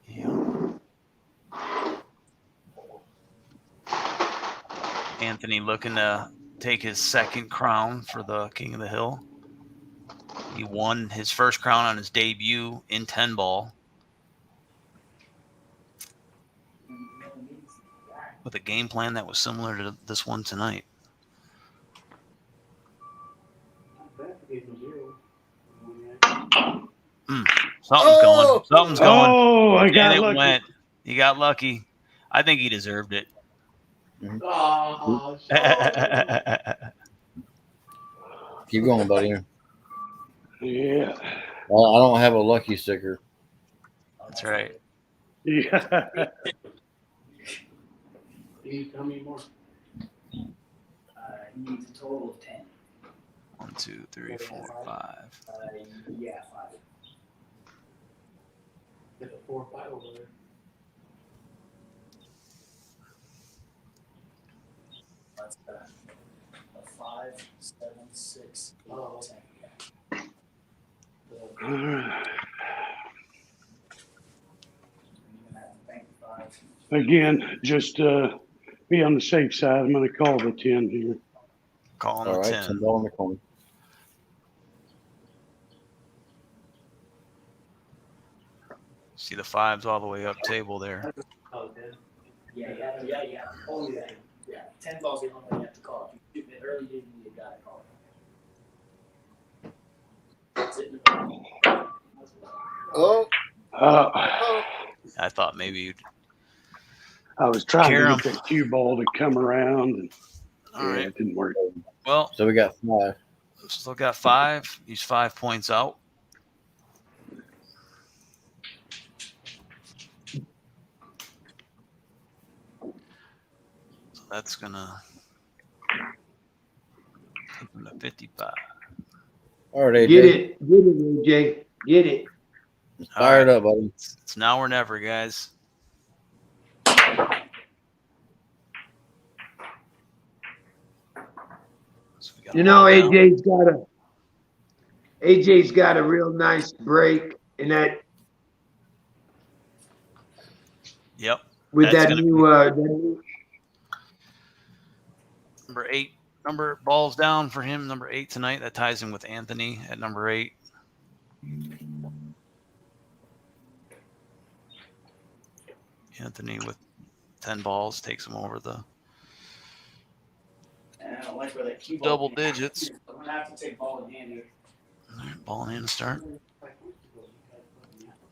Yeah. Anthony looking to take his second crown for the King of the Hill. He won his first crown on his debut in 10 ball with a game plan that was similar to this one tonight. Something's going. Something's going. Oh, I got And it lucky. went. He got lucky. I think he deserved it. Oh, Keep going, buddy. Yeah. Well, I don't have a lucky sticker. That's right. Yeah. how many more? He needs a total of 10. 1, 2, 3, 4, 5. Yeah, 5. Get a 4 or 5 over there. That's a 5, 7, 6, 8, 10. All right. Again, just be on the safe side. I'm going to call the 10 here. Calling All the right, 10. 10 ball in the corner. See the 5s all the way up table there. Oh, 10. Yeah. Only that. Yeah, 10 balls the only one you have to call. If you shoot it early, you got to call Oh, Uh, oh. I thought maybe you'd. I was trying Carry to 'em. get that cue ball to come around, and All right. it didn't work. Well, So we got 5. still got 5. He's 5 points out. So that's gonna take him to 55. All right, AJ. Get it, AJ, get it. Fired up, buddy. It's now or never, guys. So we got You know, ball down. AJ's got a real nice break in that Yep. with That's that gonna new Number 8. Number balls down for him. Number 8 tonight. That ties him with Anthony at number 8. Anthony with 10 balls takes him over the And I don't like where that cue ball double came. digits. I'm gonna have to take ball in hand here. All right, ball in hand to start.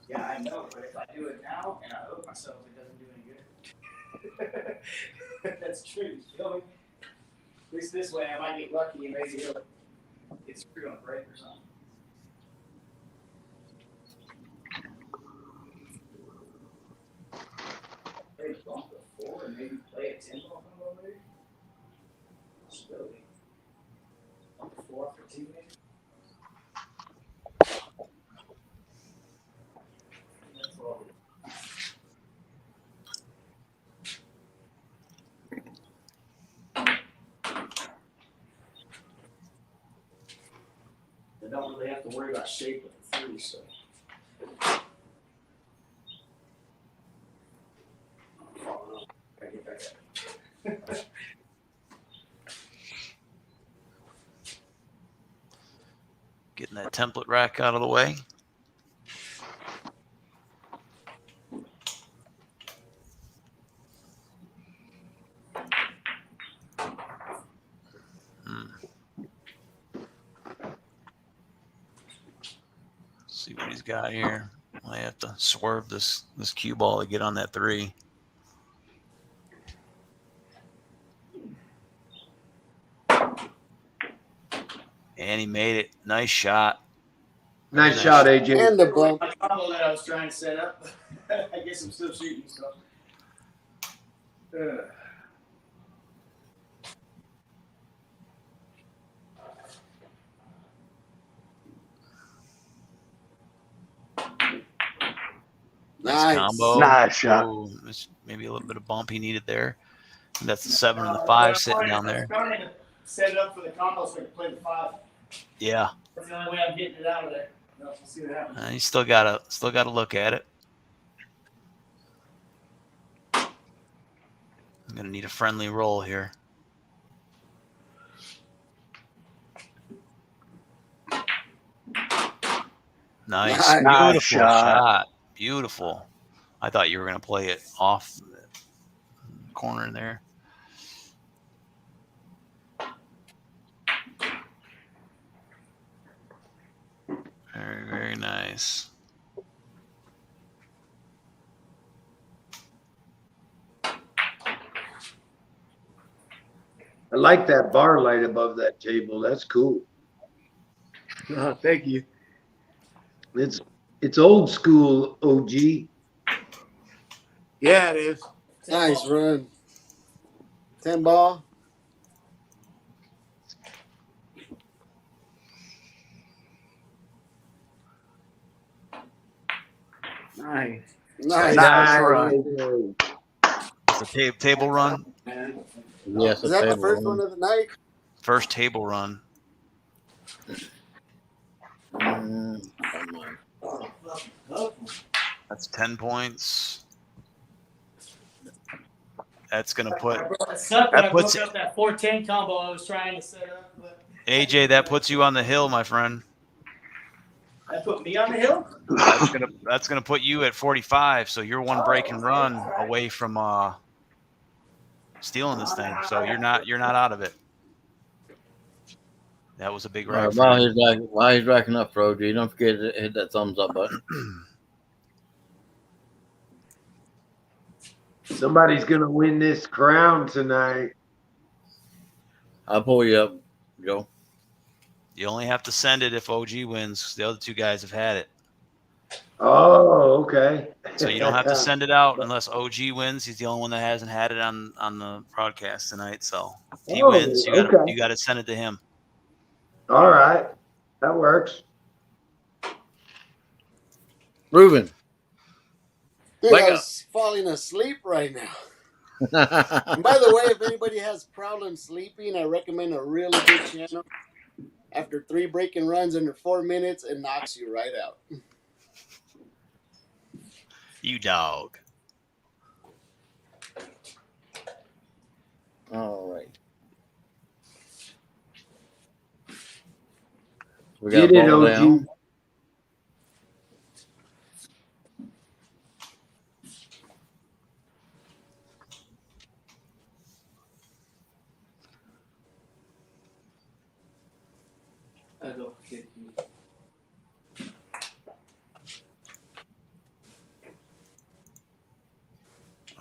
Yeah, I know, but if I do it now and I hook myself, it doesn't do any good. That's true. You feel me? At least this way, I might get lucky and maybe it'll get screwed on a break or something. Maybe bump the 4 and maybe play a 10 ball combo maybe. Possibility. Bump the 4 for 2 maybe. That's all. They don't really have to worry about shape with the 3, so. Gotta get back up. Getting that template rack out of the way. See what he's got here. I have to swerve this cue ball to get on that 3. And he made it. Nice shot. nice shot, AJ. And the bump. My combo that I was trying to set up, I guess I'm still shooting, so. Nice. Combo. Nice shot. Ooh, maybe a little bit of bump he needed there. And that's the 7 and the 5 sitting down there. I'm trying to set it up for the combo so I can play the 5. Yeah. That's the only way I'm getting it out of there. We'll see what happens. You still gotta look at it. I'm gonna need a friendly roll here. Nice, Nice beautiful shot. shot. Beautiful. I thought you were gonna play it off the corner in there. Very, very nice. I like that bar light above that table. That's cool. Oh, thank you. It's old school, OG. Yeah, it is. Nice run. 10 ball. Nice. Nice. Nice run. It's a table run. Yes, Is that the first one of the night? First table run. That's 10 points. That's gonna put It sucked that That I puts broke up that 4-10 combo I was trying to set up, but AJ. That puts you on the hill, my friend. that put me on the hill. That's gonna put you at 45. So you're one break and run away from stealing this thing. So you're not out of it. That was a big All right, ride for him. while he's racking up for OG, don't forget to hit that thumbs up button. Somebody's gonna win this crown tonight. I'll pull you up, Joe. You only have to send it if OG wins. 'Cause the other two guys have had it. Oh, okay. So you don't have to send it out unless OG wins. He's the only one that hasn't had it on the broadcast tonight. So if he wins, you got to send it to him. All right, that works. Ruben. Dude, Wake I up. was falling asleep right now. And by the way, if anybody has problems sleeping, I recommend a really good channel. After 3 breaking runs under 4 minutes, it knocks you right out. You dog. All right. We got Get it, ball OG. down.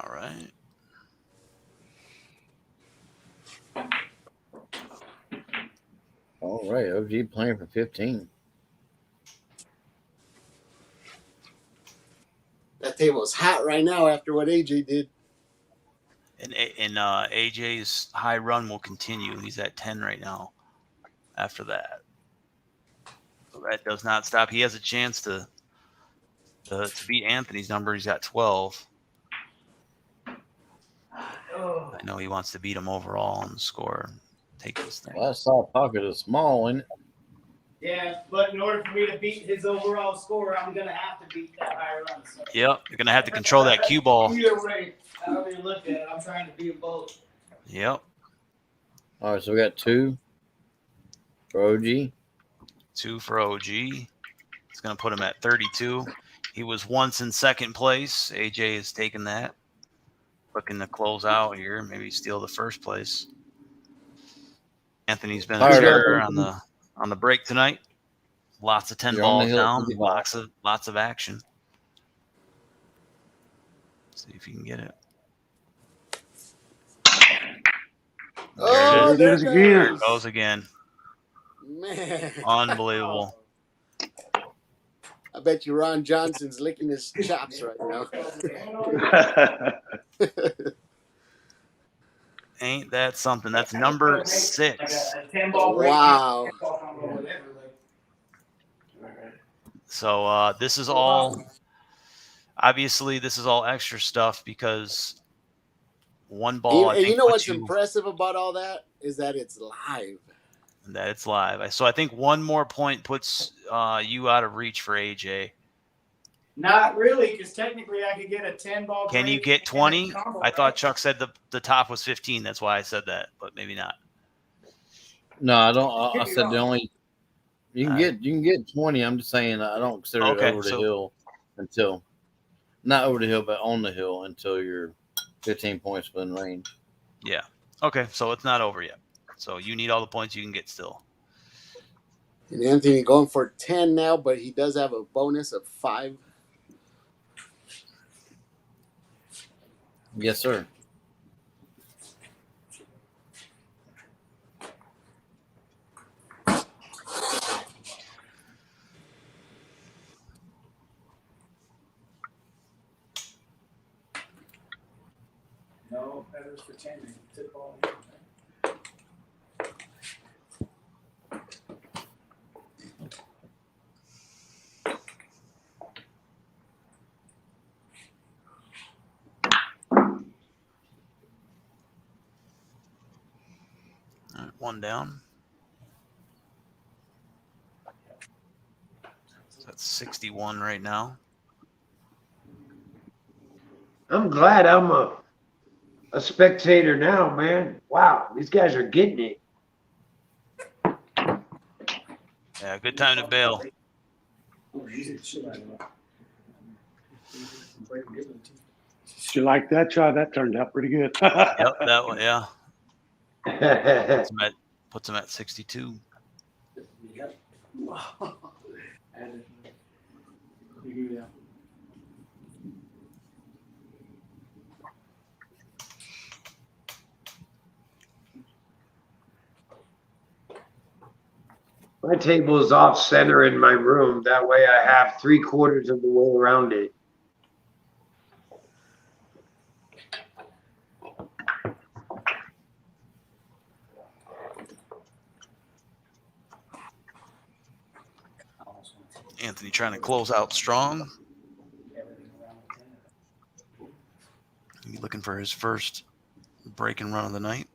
All right. All right, OG playing for 15. That table's hot right now after what AJ did. And AJ's high run will continue. He's at 10 right now. After that, so that does not stop. He has a chance to beat Anthony's number. He's got 12. I know he wants to beat him overall on the score. Take this thing. Well, that soft pocket is small, isn't it? Yeah, but in order for me to beat his overall score, I'm gonna have to beat that high run. So. Yep, you're gonna have to control that cue ball. Either way, however you look at it, I'm trying to beat them both. Yep, All right, so we got 2 for OG. 2 for OG. It's gonna put him at 32. He was once in second place. AJ has taken that. Looking to close out here, maybe steal the first place. Anthony's been a Fired up. terror on the break tonight. Lots of 10 You're on the balls hill, down. 55. Lots of action. See if you can get it. Oh, There it is again. There it goes again. Man. Unbelievable. I bet you Ron Johnson's licking his chops right now. Ain't that something? That's number 6. A 10-ball break. Wow. So this is all obviously this is all extra stuff because one ball. And you know what's impressive about all that is that it's live. That it's live. So I think one more point puts you out of reach for AJ. Not really, because technically I could get a 10-ball. Can you get 20? I thought Chuck said the top was 15. That's why I said that, but maybe not. No, I don't. I said the only you can get 20. I'm just saying I don't consider it over the hill until not over the hill, but on the hill until you're 15 points within range. Yeah. Okay, so it's not over yet. So you need all the points you can get still. And Anthony going for 10 now, but he does have a bonus of 5. Yes, sir. No, that was for 10. They took all. All right, one down. So that's 61 right now. I'm glad I'm a spectator now, man. Wow, these guys are getting it. Yeah, good time to bail. You like that shot? That turned out pretty good. Yep, that one, yeah. Puts him at 62. Yep. And figure it out. My table is off center in my room. That way I have 3/4 of the way around it. Anthony trying to close out strong. He's looking for his first break and run of the night.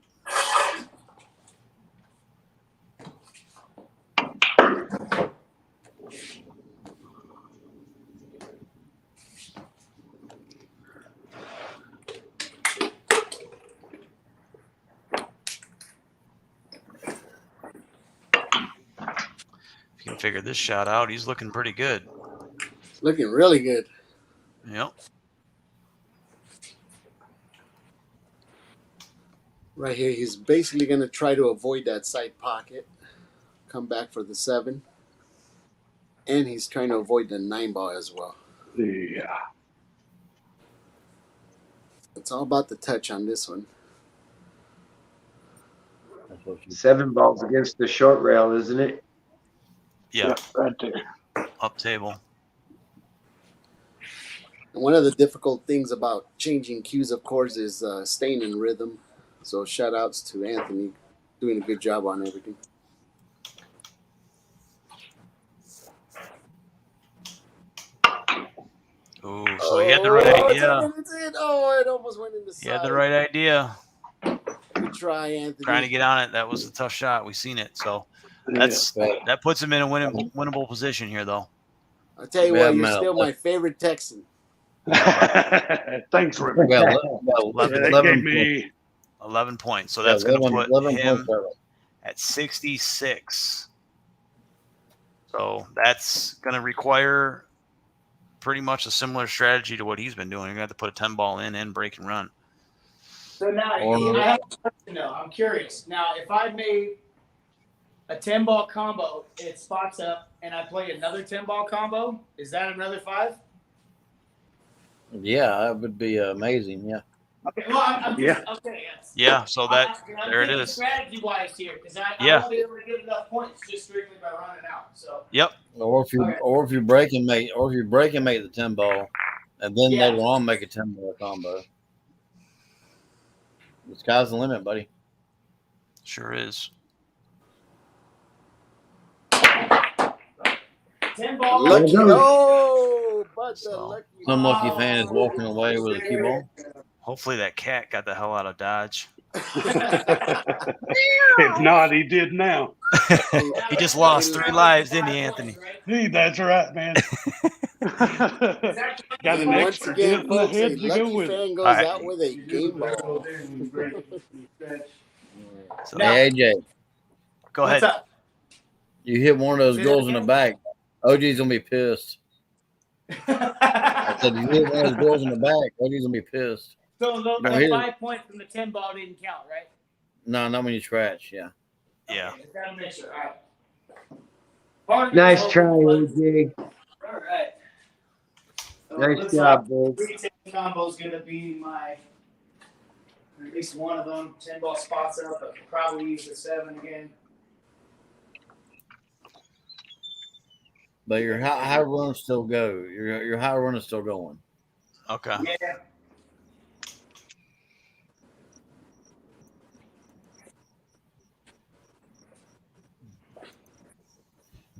If you can figure this shot out, he's looking pretty good. Looking really good. Yep. Right here, he's basically going to try to avoid that side pocket, come back for the 7, and he's trying to avoid the 9 ball as well. Yeah. It's all about the touch on this one. That's what you 7 balls against the short rail, isn't it? Yeah. Yep, right there. Up table. And one of the difficult things about changing cues, of course, is staying in rhythm. So shout outs to Anthony, doing a good job on everything. Ooh, so he had the right idea. It's in. Oh, it almost went in the side. He had the right idea. Good try, Anthony. Trying to get on it. That was a tough shot. We've seen it. So Yeah. that puts him in a winnable position here, though. I'll tell you Yeah, what, you're Mel. still my favorite Texan. Thanks, Rick. well, Yeah, that 11 gave me 11 points. So that's going to put 11 him points early. at 66. So that's going to require pretty much a similar strategy to what he's been doing. You're going to have to put a 10 ball in and break and run. So now Or- I have a question though. I'm curious. Now, if I made a 10 ball combo, it spots up, and I play another 10 ball combo, is that another 5? Yeah, that would be amazing. Yeah. Okay, well, I'm Yeah. just, okay, yes. Yeah, so that I'm there it thinking is. strategy wise here, because I Yeah. won't be able to get enough points just strictly by running out. So Yep. Or if you break and make the 10 ball, and then Yeah. later on make a 10 ball combo. The sky's the limit, buddy. Sure is. 10 ball. Lucky. There you go. Oh, but the So, lucky. Some lucky fan is walking away with a cue ball. Hopefully that cat got the hell out of Dodge. if not, he did now. He just lost 3 lives, didn't he, Anthony? Hey, that's right, man. Got an Once extra again, dip in the folks, a head to go lucky with it. fan goes Alright. out with a game ball. So, Hey, AJ, go What's ahead. up? you hit one of those girls in the back. OG's gonna be pissed. I said you hit one of those girls in the back. OG's gonna be pissed. So No, the he- 5 points from the 10 ball didn't count, right? No, not when you scratch. Yeah. Yeah. Okay, just gotta make sure. All right. Pardon Nice me, try, folks. AJ. All right. So it Nice looks job, like bud. 3 10 combo is gonna be my, at least one of them. 10 ball spots up. I could probably use the 7 again. But your high run still go. Your high run is still going. Okay. Yeah.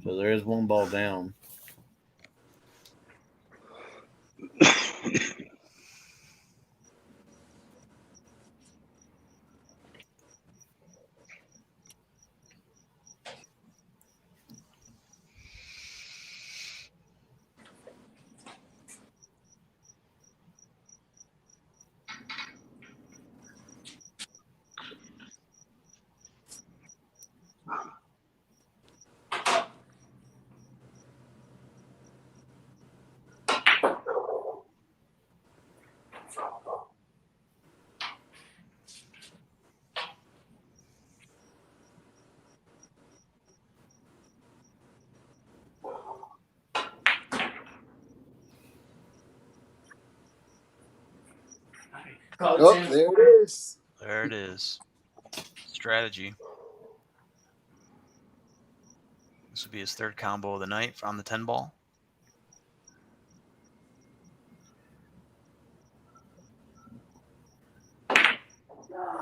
So there is one ball down. Oh, there it is. There it is. Strategy. This would be his third combo of the night on the 10 ball.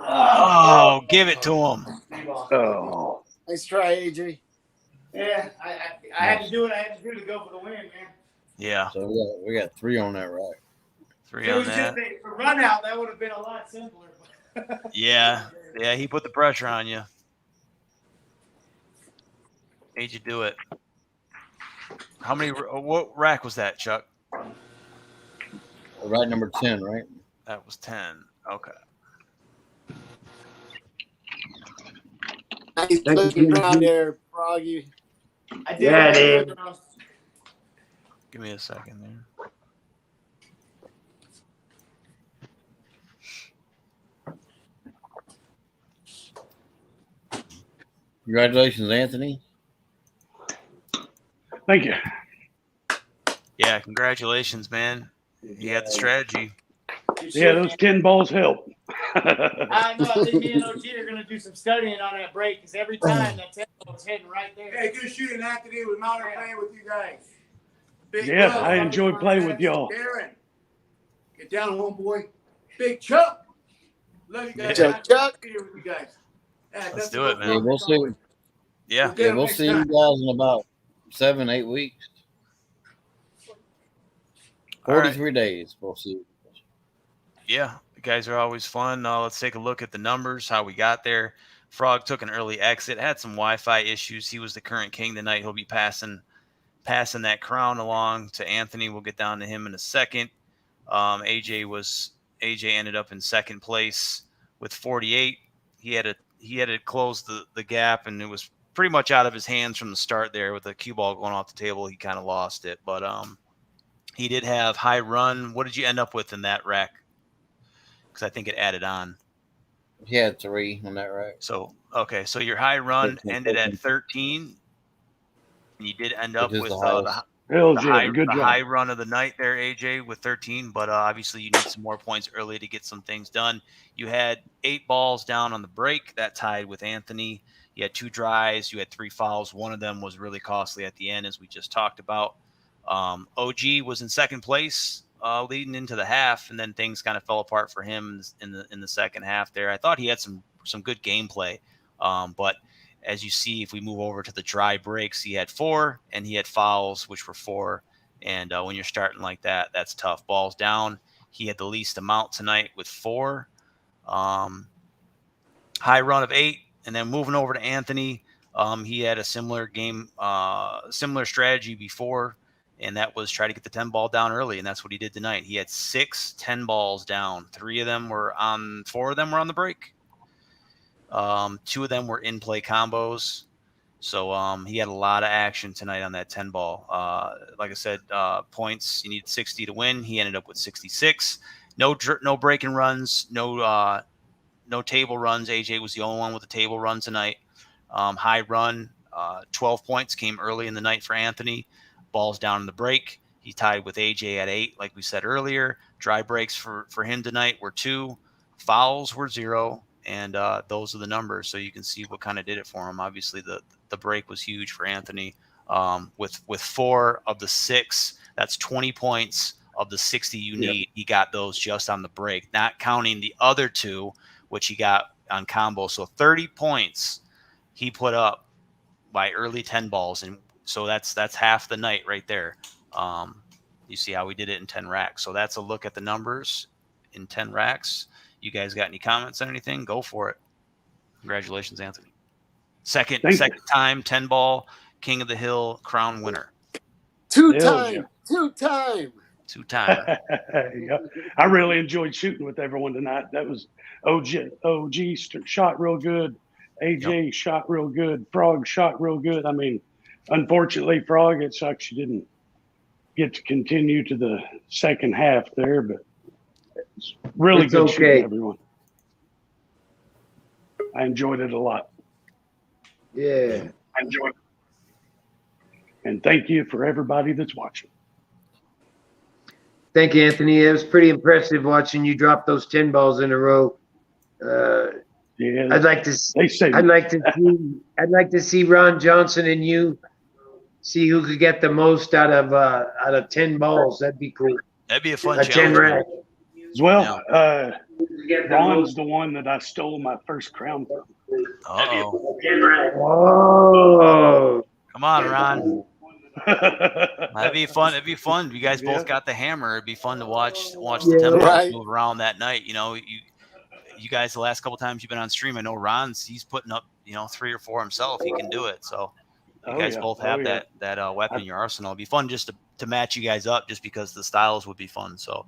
Oh, give it to him. Oh, Nice try, AJ. Yeah, I had to do what I had to do to go for the win, man. Yeah, So we got 3 on that rack. three If it on was that. just a run out, that would have been a lot simpler. Yeah, he put the pressure on you. Made you do it. How many? What rack was that, Chuck? Rack number 10, right? That was 10. Okay. Nice Thank you, looking round PG. there, Froggy. I did. Yeah, I did. dude. Give me a second there. Congratulations, Anthony. thank you. Yeah, congratulations, man. You had the strategy. Yeah, those 10 balls help. I know. I think me and OG are gonna do some studying on that break because every time that tempo is heading right there. Hey, good shooting, Anthony. With honor playing with you guys. Big Yeah, Buzz, I enjoyed playing with y'all. Darren, get down, homeboy. Big Chuck. Love you guys. Chuck, Chuck. Be here with you guys. Yeah, Let's that's do it, the man. Yeah, we'll see. Yeah. Yeah, we'll see you guys in about 7-8 weeks. All right. 43 days. We'll see. Yeah, the guys are always fun. Let's take a look at the numbers, how we got there. Frog took an early exit, had some Wi-Fi issues. He was the current king tonight. He'll be passing that crown along to Anthony. We'll get down to him in a second. AJ ended up in second place with 48. He had to close the gap, and it was pretty much out of his hands from the start there with the cue ball going off the table. He kind of lost it, but he did have high run. What did you end up with in that rack? Because I think it added on. He had 3 on that rack. So, okay. So your high run 13, ended at 13. 13. And you did end up Which is with the highest. Hells yeah, good the job. high run of the night there, AJ, with 13. But obviously you need some more points early to get some things done. You had 8 balls down on the break. That tied with Anthony. You had 2 dries. You had 3 fouls. One of them was really costly at the end, as we just talked about. OG was in second place. Leading into the half, and then things kind of fell apart for him in the second half there. I thought he had some good gameplay, but as you see, if we move over to the dry breaks, he had 4, and he had fouls, which were 4. And when you're starting like that, that's tough. Balls down. He had the least amount tonight with 4. High run of 8, and then moving over to Anthony, he had a similar game, similar strategy before. And that was try to get the 10 ball down early. And that's what he did tonight. He had 6 10 balls down. 4 of them were on the break. 2 of them were in play combos. So he had a lot of action tonight on that 10 ball. Like I said, points, you need 60 to win. He ended up with 66. No breaking runs, no table runs. AJ was the only one with a table run tonight. High run, 12 points came early in the night for Anthony. Balls down in the break. He tied with AJ at 8, like we said earlier. Dry breaks for him tonight were 2. Fouls were 0. And those are the numbers. So you can see what kind of did it for him. Obviously, the break was huge for Anthony. With 4 of the 6, that's 20 points of the 60 you need. He got those just on the break, not counting the other 2, which he got on combo. So 30 points he put up by early 10 balls. And so that's half the night right there. You see how we did it in 10 racks. So that's a look at the numbers in 10 racks. You guys got any comments on anything? Go for it. Congratulations, Anthony. Second time 10 ball King of the Hill crown winner. Two-time. Yeah. I really enjoyed shooting with everyone tonight. That was OG shot real good. AJ shot real good. Frog shot real good. I mean, unfortunately, Frog, it sucks you didn't get to continue to the second half there, but it's really good shooting, everyone. I enjoyed it a lot. Yeah. I enjoyed it. And thank you for everybody that's watching. Thank you, Anthony. It was pretty impressive watching you drop those 10 balls in a row. Yeah, I'd like to they say I'd like to see Ron Johnson and you see who could get the most out of 10 balls. That'd be cool. That'd be a fun A 10 challenge. man. rack. as well. Ron's the one that I stole my first crown from. Uh-oh. Oh, Come on, Ron. That'd be fun. It'd be fun. You guys both got the hammer. It'd be fun to watch the tempo Right. move around that night. You know, you guys, the last couple times you've been on stream, I know he's putting up, 3 or 4 himself. He can do it. So you guys both have that weapon in your arsenal. It'd be fun just to match you guys up, just because the styles would be fun. So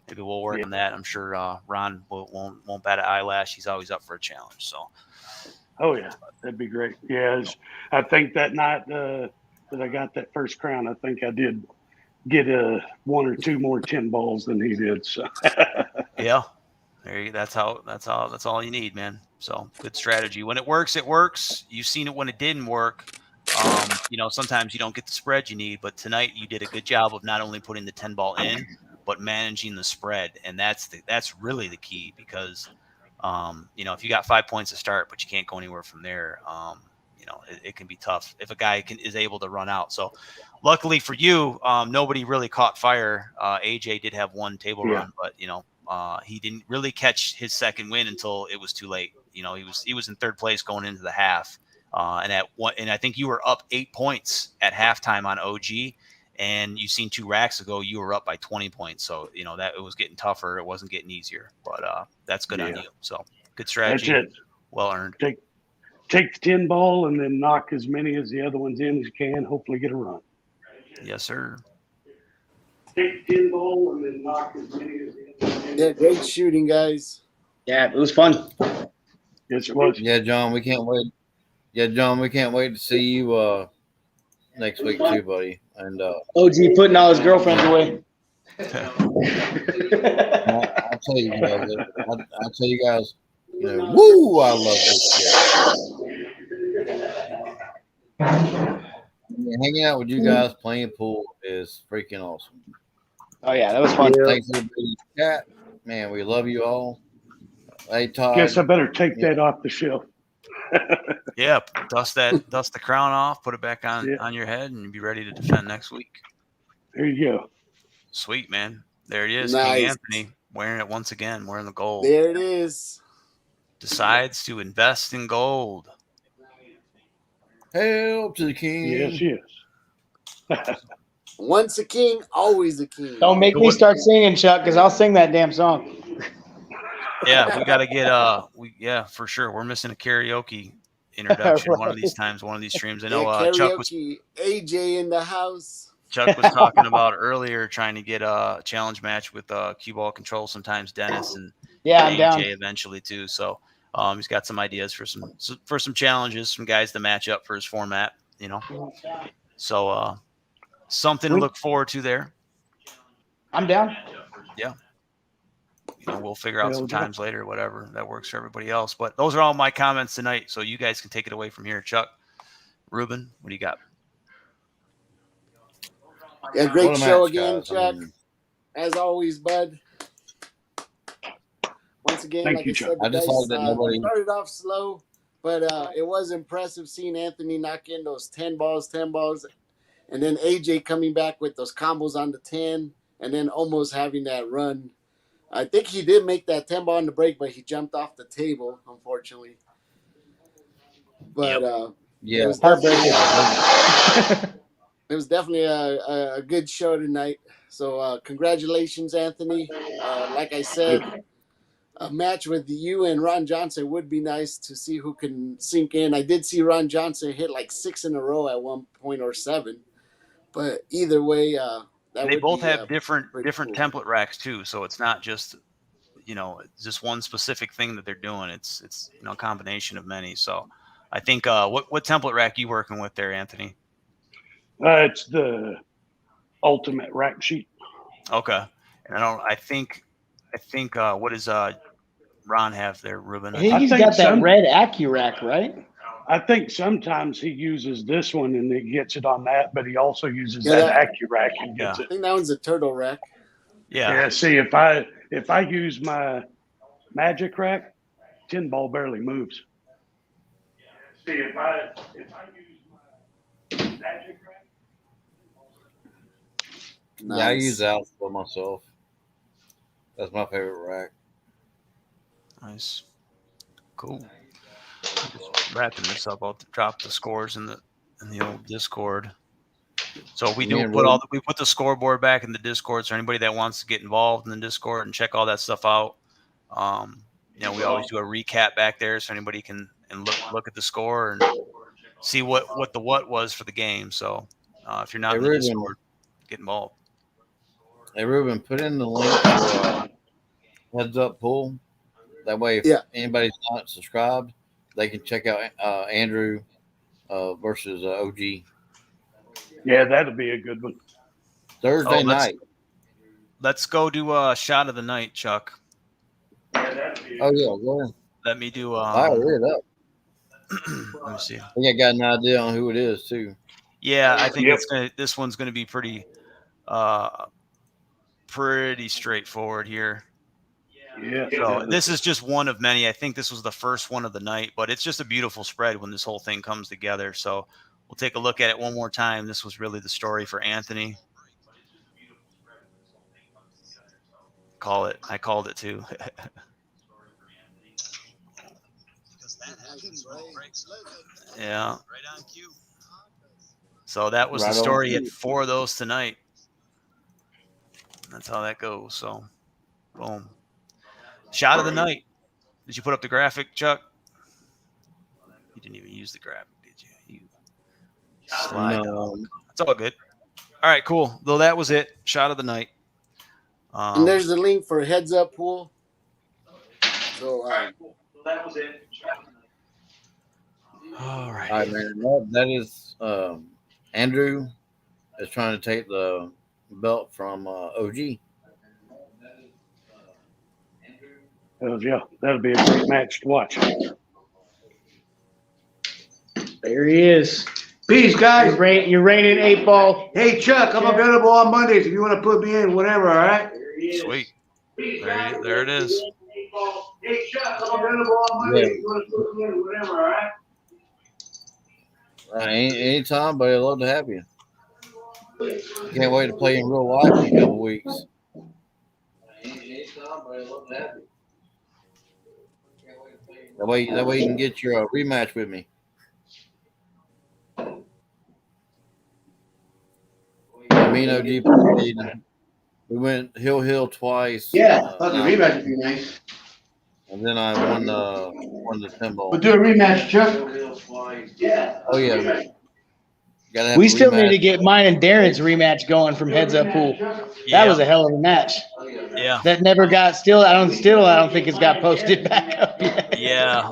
maybe we'll work on that. I'm sure Ron won't bat an eyelash. He's always up for a challenge. So. Oh yeah, that'd be great. Yeah, I think that night that I got that first crown, I think I did get 1 or 2 more 10 balls than he did. So Yeah, that's all you need, man. So good strategy. When it works, it works. You've seen it when it didn't work. Sometimes you don't get the spread you need, but tonight you did a good job of not only putting the 10 ball in, but managing the spread, and that's really the key, because if you got 5 points to start, but you can't go anywhere from there, it can be tough if a guy is able to run out. So luckily for you, nobody really caught fire. AJ did have 1 table run, but he didn't really catch his second win until it was too late. He was in 3rd place going into the half. And I think you were up 8 points at halftime on OG, and you've seen 2 racks ago, you were up by 20 points. So, that it was getting tougher. It wasn't getting easier, but that's good on you. So good strategy. that's it. Well earned. Take the 10 ball and then knock as many as the other ones in as you can. Hopefully get a run. Yes, sir. Take the 10 ball and then knock as many as the other ones in. Yeah, great shooting, guys. Yeah, it was fun. Yes, it was. Yeah, John, we can't wait. Yeah, John, we can't wait to see you next week too, buddy. And OG putting all his girlfriends away. I'll tell you guys. I'll tell you guys. Woo! I love this shit. Hanging out with you guys playing pool is freaking awesome. Oh yeah, that was fun. Thanks everybody in the chat. Man, we love you all. Hey, Todd. Guess I better take that off the shelf. Yeah, dust the crown off, put it back on your head, and be ready to defend next week. There you go. Sweet, man. There it is. Nice. King Anthony wearing it once again, wearing the gold. There it is. Decides to invest in gold. Hail to the king. Yes. Once a king, always a king. Don't make me start singing, Chuck, because I'll sing that damn song. Yeah, we got to get for sure. We're missing a karaoke introduction one of these times, one of these streams. I know Yeah, Chuck was AJ in the house. Chuck was talking about earlier, trying to get a challenge match with cue ball control. Sometimes Dennis and I'm AJ down. eventually too. So he's got some ideas for some challenges, some guys to match up for his format. So something to look forward to there. I'm down. Yeah. We'll figure out some times later, whatever that works for everybody else. But those are all my comments tonight. So you guys can take it away from here. Chuck, Ruben, what do you got? Yeah, great What a show match, again, guys. Chuck. As always, bud. Once again, Thank like you, I Chuck. said, I the just dice, like that nobody- started off slow, but it was impressive seeing Anthony knock in those 10 balls, and then AJ coming back with those combos on the 10, and then almost having that run. I think he did make that 10 ball in the break, but he jumped off the table, unfortunately. But Yeah. it was definitely a good show tonight. So congratulations, Anthony. Like I said, a match with you and Ron Johnson would be nice to see who can sink in. I did see Ron Johnson hit like 6 in a row at one point, or 7. But either way, They both have different pretty cool. template racks too. So it's not just just one specific thing that they're doing. It's a combination of many. So I think what template rack you working with there, Anthony? It's the ultimate rack sheet. Okay. And I think what does Ron have there, Ruben? I think he's think got that some- red AccuRack, right? I think sometimes he uses this one and he gets it on that, but he also uses Yeah, that AccuRack and gets I think that one's a turtle rack. Yeah. See, if I use my magic rack, 10 ball barely moves. See, if I use my magic rack. Yeah, I use Nice. Alpha myself. That's my favorite rack. Nice. Cool. Just wrapping this up, I'll drop the scores in the old Discord. So we Me and put Ruben. we put the scoreboard back in the Discord. So anybody that wants to get involved in the Discord and check all that stuff out, we always do a recap back there, so anybody can look at the score and see what was for the game. So if you're not Hey, in the Ruben. Discord, get involved. Hey, Ruben, put in the link for Heads Up Pool. That way, if anybody's not subscribed, they can check out Andrew versus OG. Yeah, that'll be a good one. Thursday night. Let's go do a shot of the night, Chuck. Oh, yeah. Go ahead. Let me do. Fire it up. Let me see. I think I got an idea on who it is, too. Yeah, I think this one's gonna be pretty straightforward here. Yeah. So this is just one of many. I think this was the first one of the night, but it's just a beautiful spread when this whole thing comes together. So we'll take a look at it one more time. This was really the story for Anthony. I called it too. Yeah. So that was the story. He had 4 of those tonight. That's how that goes. So, boom. Shot of the night. Did you put up the graphic, Chuck? You didn't even use the graphic, did you? You slide dog. It's all good. All right, cool. Though that was it. Shot of the night. And there's the link for Heads Up Pool. So, that was it. All right. All right, man. That is Andrew is trying to take the belt from OG. That'll be a great match to watch. There he is. Peace, guys. You're reigning 8-ball. Hey, Chuck, I'm available on Mondays if you want to put me in, whatever, all right? Sweet. There it is. Hey, Chuck, I'm available on Mondays if you want to put me in, whatever, all right? Anytime, but I'd love to have you. Can't wait to play in real life in a couple weeks. That way you can get your rematch with me. Me and OG played. We went hill twice. Yeah, fucking rematch would be nice. And then I won the 10 ball. We'll do a rematch, Chuck. Yeah. Oh yeah. We still need to get mine and Darren's rematch going from Heads Up Pool. That was a hell of a match. Yeah. That never got I don't think it's got posted back up yet. Yeah,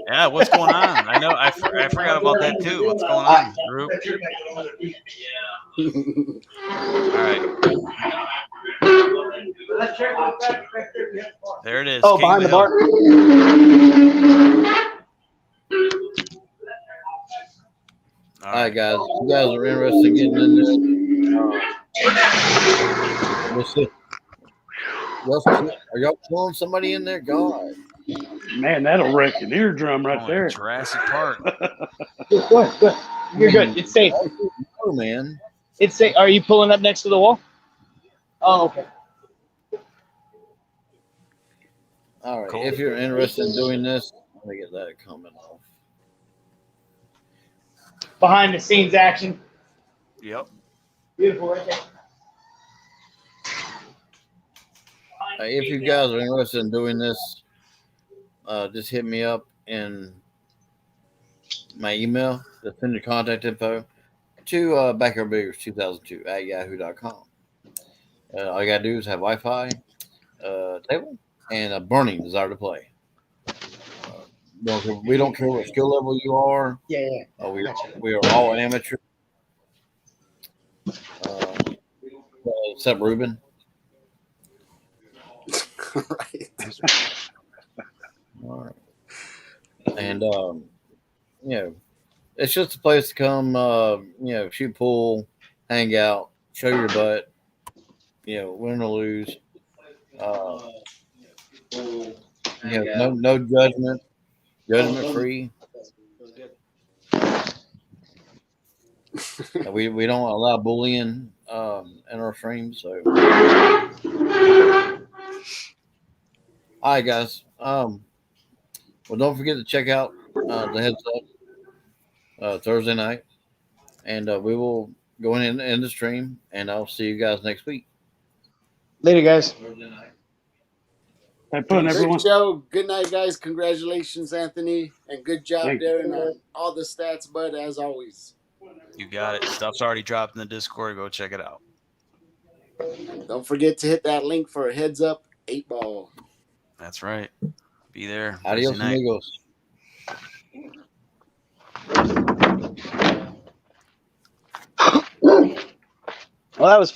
yeah, what's going on? I know I forgot about that too. What's going on, group? All right. There it is. Oh, King behind the Hill. bar. All right, guys. If you guys are interested in getting in this, we'll see. Are y'all killing somebody in there? God. Man, that'll wreck an eardrum right there. Jurassic Park. Good. You're good. It's safe. Oh, man. It's safe. Are you pulling up next to the wall? Oh, okay. All right. Cool. If you're interested in doing this, let me get that comment off. Behind the scenes action. Yep. Beautiful right there. If you guys are interested in doing this, just hit me up in my email. Just send your contact info to backyardbiggers2002 at yahoo.com. All you got to do is have Wi-Fi, table, and a burning desire to play. We don't care what skill level you are. Yeah. We are all amateur. Except Ruben. right. All right. And, it's just a place to come, shoot pool, hang out, show your butt, win or lose. No judgment free. We don't allow bullying in our streams. So, all right, guys. Well, don't forget to check out the Heads Up Thursday night, and we will go in and end the stream. And I'll see you guys next week. Later, guys. Have fun, everyone. Good show. Good night, guys. Congratulations, Anthony, and good job, Thank you. Darren, on all the stats, bud. As always. You got it. Stuff's already dropped in the Discord. Go check it out. Don't forget to hit that link for Heads Up 8-Ball. That's right. Be there. Adios, Thursday night. amigos. Well, that was fun.